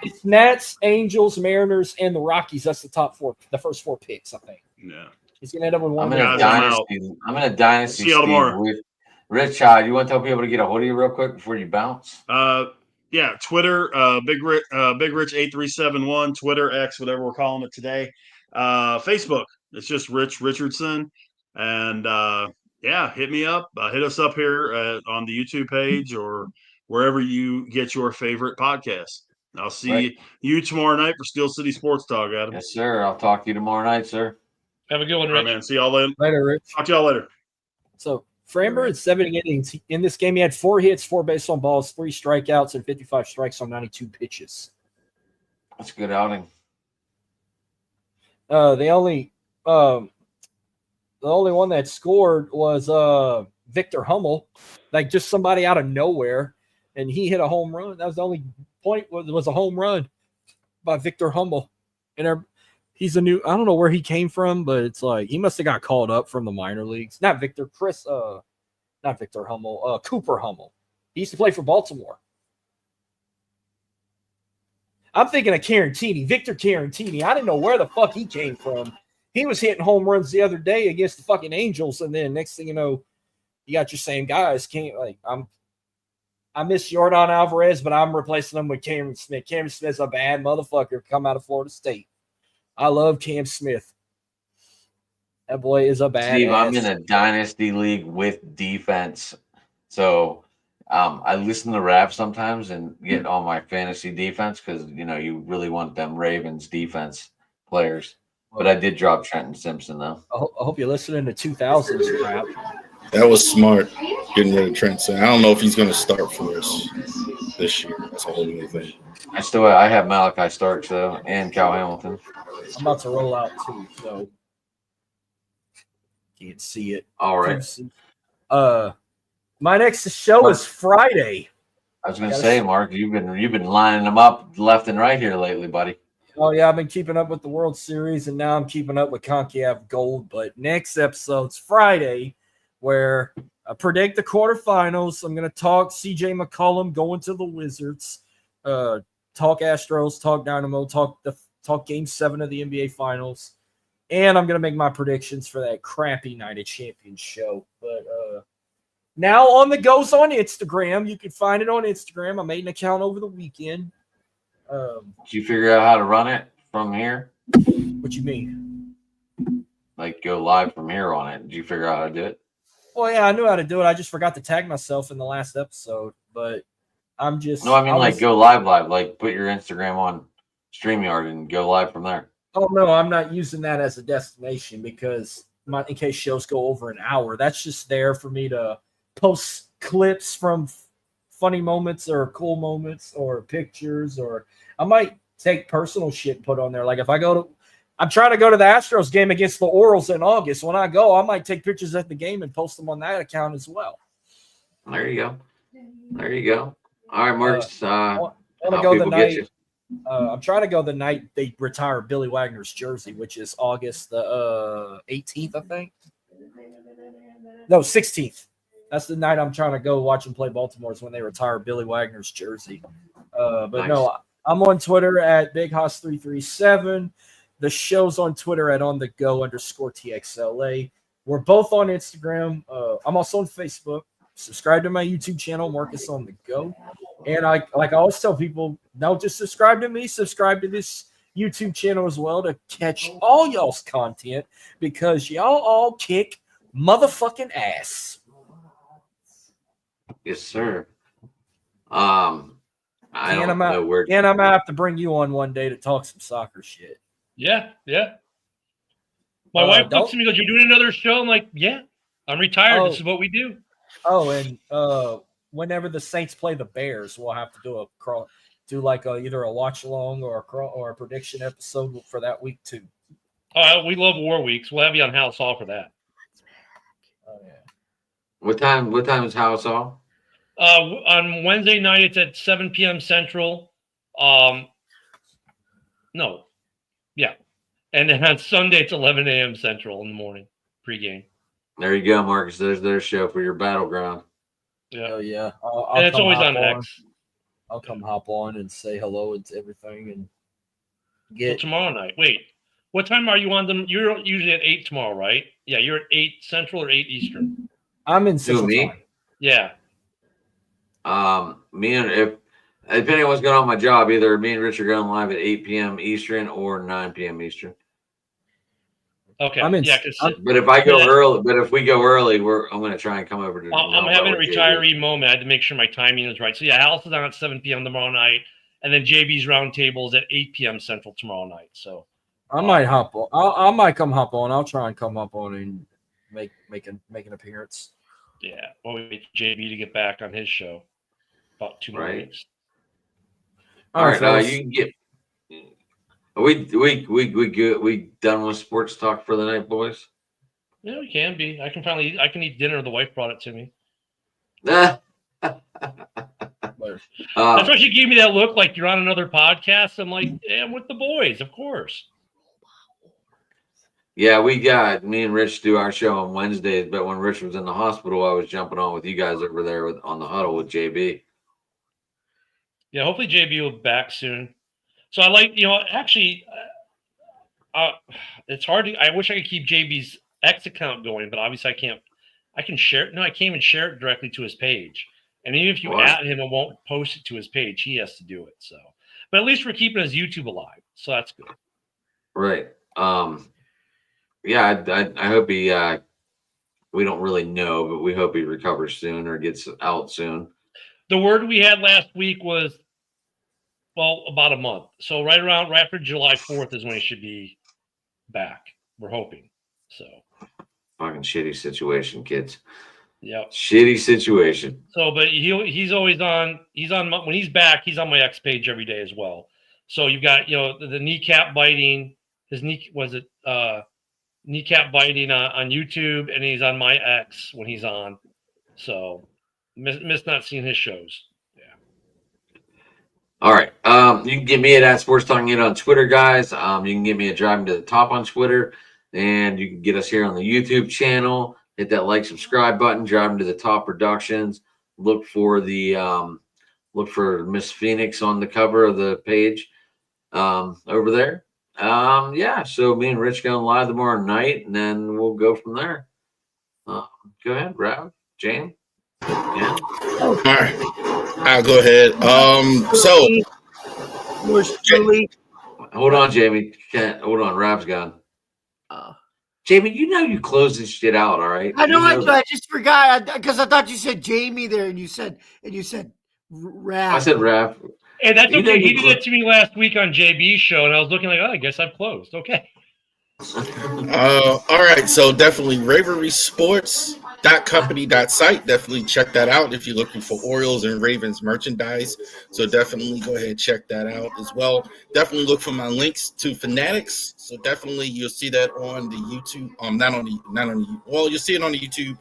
[SPEAKER 2] It's Nats, Angels, Mariners, and the Rockies. That's the top 4, the first 4 picks, I think.
[SPEAKER 1] Yeah.
[SPEAKER 2] He's gonna end up with one.
[SPEAKER 4] I'm in a dynasty.
[SPEAKER 1] See y'all tomorrow.
[SPEAKER 4] Rich, you want to tell people to get a hold of you real quick before you bounce?
[SPEAKER 1] Yeah, Twitter, Big Rich 8371, Twitter, X, whatever we're calling it today. Facebook, it's just Rich Richardson. And hit me up. Hit us up here on the YouTube page or wherever you get your favorite podcast. I'll see you tomorrow night for Steel City Sports Talk, Adam.
[SPEAKER 4] Yes, sir. I'll talk to you tomorrow night, sir.
[SPEAKER 5] Have a good one,
[SPEAKER 1] All
[SPEAKER 5] Rich.
[SPEAKER 1] right, man. See y'all later.
[SPEAKER 2] Later, Rich.
[SPEAKER 1] Talk to y'all later.
[SPEAKER 2] So Framber in 7 innings. In this game, he had 4 hits, 4 base on balls, 3 strikeouts, and 55 strikes on 92 pitches.
[SPEAKER 4] That's a good outing.
[SPEAKER 2] The only one that scored was Victor Hummel, like just somebody out of nowhere, and he hit a home run. That was the only point. Was a home run by Victor Hummel, and he's a new. I don't know where he came from, but it's like he must have got called up from the minor leagues. Not Victor Hummel. Cooper Hummel. He used to play for Baltimore. I'm thinking of Carantini, Victor Carantini. I didn't know where the fuck he came from. He was hitting home runs the other day against the fucking Angels, and then next thing you know, you got your same guys. I miss Jordan Alvarez, but I'm replacing him with Cameron Smith. Cameron Smith's a bad motherfucker. Come out of Florida State. I love Cam Smith. That boy is a bad.
[SPEAKER 4] Steve, I'm in a dynasty league with defense, so I listen to rap sometimes and get all my fantasy defense because you really want them Ravens defense players. But I did drop Trenton Simpson though.
[SPEAKER 2] I hope you're listening to 2000s rap.
[SPEAKER 6] That was smart, getting rid of Trent. I don't know if he's going to start for us this year. That's a whole new thing.
[SPEAKER 4] I have Malachi Starks though, and Cal Hamilton.
[SPEAKER 2] I'm about to roll out too, so can't see it.
[SPEAKER 4] All right.
[SPEAKER 2] My next show is Friday.
[SPEAKER 4] I was going to say, Mark, you've been lining them up left and right here lately, buddy.
[SPEAKER 2] Oh yeah, I've been keeping up with the World Series, and now I'm keeping up with CONCACAF Gold. But next episode's Friday, where I predict the quarterfinals. I'm going to talk C.J. McCollum going to the Wizards, talk Astros, talk Dynamo, talk Game 7 of the NBA Finals, and I'm going to make my predictions for that crappy Night of Champions show. But now on the goes on Instagram. You can find it on Instagram. I made an account over the weekend.
[SPEAKER 4] Did you figure out how to run it from here?
[SPEAKER 2] What you mean?
[SPEAKER 4] Like go live from here on it? Did you figure out how to do it?
[SPEAKER 2] Well, yeah, I knew how to do it. I just forgot to tag myself in the last episode, but I'm just.
[SPEAKER 4] No, I mean go live, like put your Instagram on StreamYard and go live from there.
[SPEAKER 2] Oh no, I'm not using that as a destination because in case shows go over an hour, that's just there for me to post clips from funny moments or cool moments or pictures, or I might take personal shit and put on there. Like if I'm trying to go to the Astros game against the Orioles in August. When I go, I might take pictures at the game and post them on that account as well.
[SPEAKER 4] There you go. There you go. All right, Marcus.
[SPEAKER 2] I want to
[SPEAKER 4] how
[SPEAKER 2] go the
[SPEAKER 4] people get
[SPEAKER 2] night.
[SPEAKER 4] you.
[SPEAKER 2] I'm trying to go the night they retire Billy Wagner's jersey, which is August the 18th, I think. No, 16th. That's the night I'm trying to go watch and play Baltimore, is when they retire Billy Wagner's jersey. But
[SPEAKER 4] Nice.
[SPEAKER 2] no, I'm on Twitter at BigHoss337. The show's on Twitter at OnTheGo_TXLA. We're both on Instagram. I'm also on Facebook. Subscribe to my YouTube channel, Marcus on the Go. And I always tell people, don't just subscribe to me, subscribe to this YouTube channel as well to catch all y'all's content, because y'all all kick motherfucking ass.
[SPEAKER 4] Yes, sir. I don't know where.
[SPEAKER 2] And I'm gonna have to bring you on one day to talk some soccer shit.
[SPEAKER 5] Yeah. My wife looks at me and goes, "You're doing another show?" I'm like, "Yeah, I'm retired. This is what we do."
[SPEAKER 2] Oh, and whenever the Saints play the Bears, we'll have to do either a watch along or a prediction episode for that week too.
[SPEAKER 5] Oh, we love War Weeks. We'll have you on House Hall for that.
[SPEAKER 2] Oh yeah.
[SPEAKER 4] What time is House Hall?
[SPEAKER 5] On Wednesday night, it's at 7 p.m. Central. No. Yeah. And then on Sunday, it's 11 a.m. Central in the morning, pregame.
[SPEAKER 4] There you go, Marcus. There's their show for your battleground.
[SPEAKER 5] Yeah.
[SPEAKER 2] Oh yeah.
[SPEAKER 5] And it's always on X.
[SPEAKER 2] I'll come hop on and say hello and everything and
[SPEAKER 5] So tomorrow night. Wait, what time are you on them? You're usually at 8 tomorrow, right? Yeah, you're at 8 Central or 8 Eastern.
[SPEAKER 2] I'm in Central
[SPEAKER 4] me?
[SPEAKER 2] time.
[SPEAKER 5] Yeah.
[SPEAKER 4] Me and depending on what's going on with my job, either me and Rich are going live at 8 p.m. Eastern or 9 p.m. Eastern.
[SPEAKER 5] Okay.
[SPEAKER 2] I'm in-
[SPEAKER 5] yeah,
[SPEAKER 4] But if I go early, I'm going to try and come over to.
[SPEAKER 5] I'm having a retiree moment. I had to make sure my timing is right. So yeah, House is on at 7 p.m. tomorrow night, and then JB's roundtable is at 8 p.m. Central tomorrow night. So
[SPEAKER 2] I might hop on. I might come hop on. I'll try and come up on and make an appearance.
[SPEAKER 5] yeah, well, we wait JB to get back on his show. About 2 more
[SPEAKER 4] Right.
[SPEAKER 5] weeks.
[SPEAKER 4] All right,
[SPEAKER 2] fellas.
[SPEAKER 4] you can get. We done with sports talk for the night, boys.
[SPEAKER 5] Yeah, we can be. I can eat dinner. The wife brought it to me.
[SPEAKER 4] That's
[SPEAKER 5] That's why she gave me that look like you're on another podcast. I'm like, yeah, I'm with the boys, of course.
[SPEAKER 4] Yeah, we got me and Rich do our show on Wednesdays, but when Rich was in the hospital, I was jumping on with you guys over there on the huddle with JB.
[SPEAKER 5] Yeah, hopefully JB will be back soon. So I like, actually, it's hard to. I wish I could keep JB's X account going, but obviously I can't. I can share it. No, I can't even share it directly to his page. And even if you add him, it won't post it to his page. He has to do it. So, but at least we're keeping his YouTube alive, so that's good.
[SPEAKER 4] Right. Yeah, I hope he. We don't really know, but we hope he recovers soon or gets out soon.
[SPEAKER 5] The word we had last week was, well, about a month. So right after July 4th is when he should be back. We're hoping. So.
[SPEAKER 4] Fucking shitty situation, kids.
[SPEAKER 5] Yep.
[SPEAKER 4] Shitty situation.
[SPEAKER 5] So, but he's always on. When he's back, he's on my X page every day as well. So you've got the kneecap biting. His knee kneecap biting on YouTube, and he's on my X when he's on. So miss not seeing his shows. Yeah.
[SPEAKER 4] All right. You can get me at Sports Talking It on Twitter, guys. You can get me at Driving to the Top on Twitter, and you can get us here on the YouTube channel. Hit that like, subscribe button. Driving to the Top Productions. Look for Miss Phoenix on the cover of the page over there. Yeah. So me and Rich going live tomorrow night, and then we'll go from there. Go ahead, Rob, Jane. Yeah.
[SPEAKER 6] All right, I'll go ahead. So
[SPEAKER 4] Hold on, Jamie. Hold on, Rob's gone. Jamie, you close this shit out, all right?
[SPEAKER 7] I know I do. I just forgot because I thought you said Jamie there, and you said Raph.
[SPEAKER 4] I said Raph.
[SPEAKER 5] And that's okay. He did it to me last week on JB's show, and I was looking like, I guess I've closed. Okay.
[SPEAKER 6] All right. So definitely Ravery Sports .company.site. Definitely check that out if you're looking for Orioles and Ravens merchandise. So definitely go ahead and check that out as well. Definitely look for my links to Fanatics. So definitely you'll see that on the YouTube. You'll see it on the YouTube,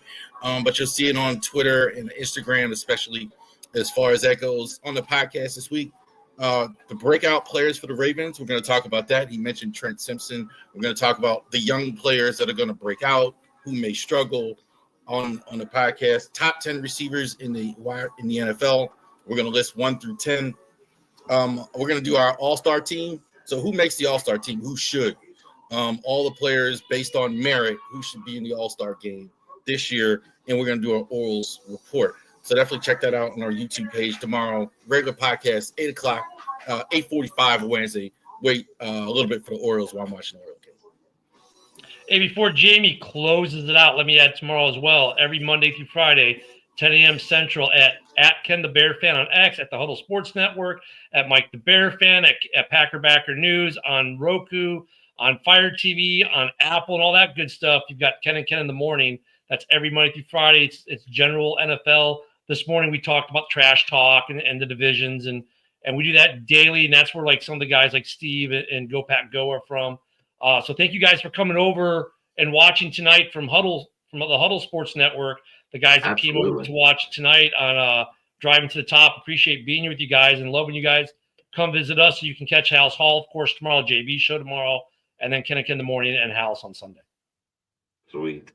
[SPEAKER 6] but you'll see it on Twitter and Instagram, especially as far as that goes. On the podcast this week, the breakout players for the Ravens. We're going to talk about that. He mentioned Trent Simpson. We're going to talk about the young players that are going to break out, who may struggle. On the podcast, top 10 receivers in the NFL. We're going to list 1 through 10. We're going to do our all-star team. So who makes the all-star team? Who should? All the players based on merit who should be in the all-star game this year. And we're going to do our Orioles report. So definitely check that out on our YouTube page tomorrow. Regular podcast, 8 o'clock, 8:45 Wednesday. Wait a little bit for the Orioles while I'm watching the Orioles game.
[SPEAKER 5] Hey, before Jamie closes it out, let me add tomorrow as well. Every Monday through Friday, 10 a.m. Central at Ken the Bear Fan on X, at the Huddle Sports Network, at Mike the Bear Fan, at Packer Backer News, on Roku, on Fire TV, on Apple, and all that good stuff. You've got Ken and Ken in the morning. That's every Monday through Friday. It's general NFL. This morning we talked about trash talk and the divisions, and we do that daily, and that's where like some of the guys like Steve and Go Pack Go are from. So thank you guys for coming over and watching tonight from the Huddle Sports Network. The guys that came over to watch tonight on Driving to the Top. Appreciate being here with you guys and loving you guys. Come visit us so you can catch House Hall, of course, tomorrow, JB show tomorrow, and then Ken in the morning and House on Sunday.
[SPEAKER 4] Sweet.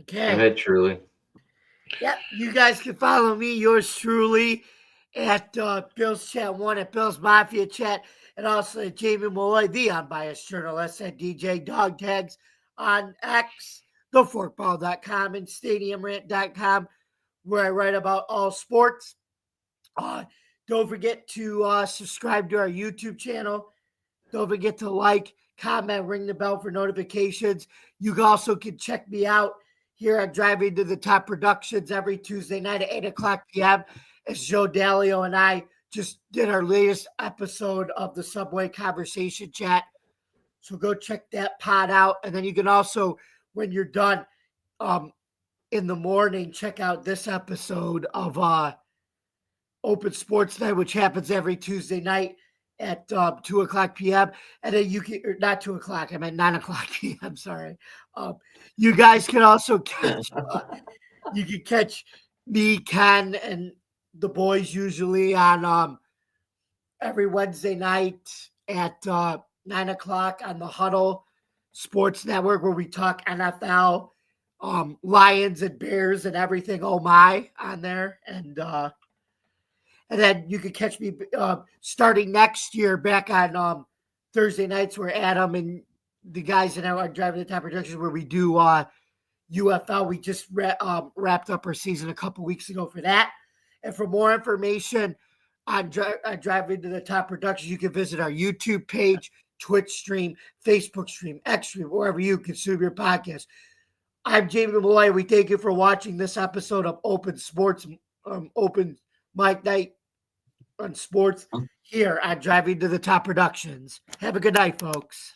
[SPEAKER 7] Okay.
[SPEAKER 4] Go ahead, Truly.
[SPEAKER 7] Yep. You guys can follow me, yours truly, at Bill's Chat 1, at Bill's Mafia Chat, and also at Jamie Malloy, the unbiased journalist, at DJ Dog Tags on X, theforkball.com, and stadiumrant.com, where I write about all sports. Don't forget to subscribe to our YouTube channel. Don't forget to like, comment, ring the bell for notifications. You also can check me out here at Driving to the Top Productions every Tuesday night at 8 o'clock p.m. as Joe Dalio and I just did our latest episode of the Subway Conversation Chat. So go check that pod out. And then you can also, when you're done in the morning, check out this episode of Open Sports Night, which happens every Tuesday night at 2 o'clock p.m. And then you can, or not 2 o'clock, I meant 9 o'clock p.m. Sorry. You guys can also catch, you can catch me, Ken, and the boys usually on every Wednesday night at 9 o'clock on the Huddle Sports Network, where we talk NFL, Lions and Bears and everything. Oh my, on there. And then you can catch me starting next year back on Thursday nights, where Adam and the guys that are Driving the Top Productions, where we do UFL. We just wrapped up our season a couple weeks ago for that. And for more information on Driving to the Top Productions, you can visit our YouTube page, Twitch stream, Facebook stream, X stream, wherever you consume your podcast. I'm Jamie Malloy. We thank you for watching this episode of Open Sports, Open Mic Night on Sports here on Driving to the Top Productions. Have a good night, folks.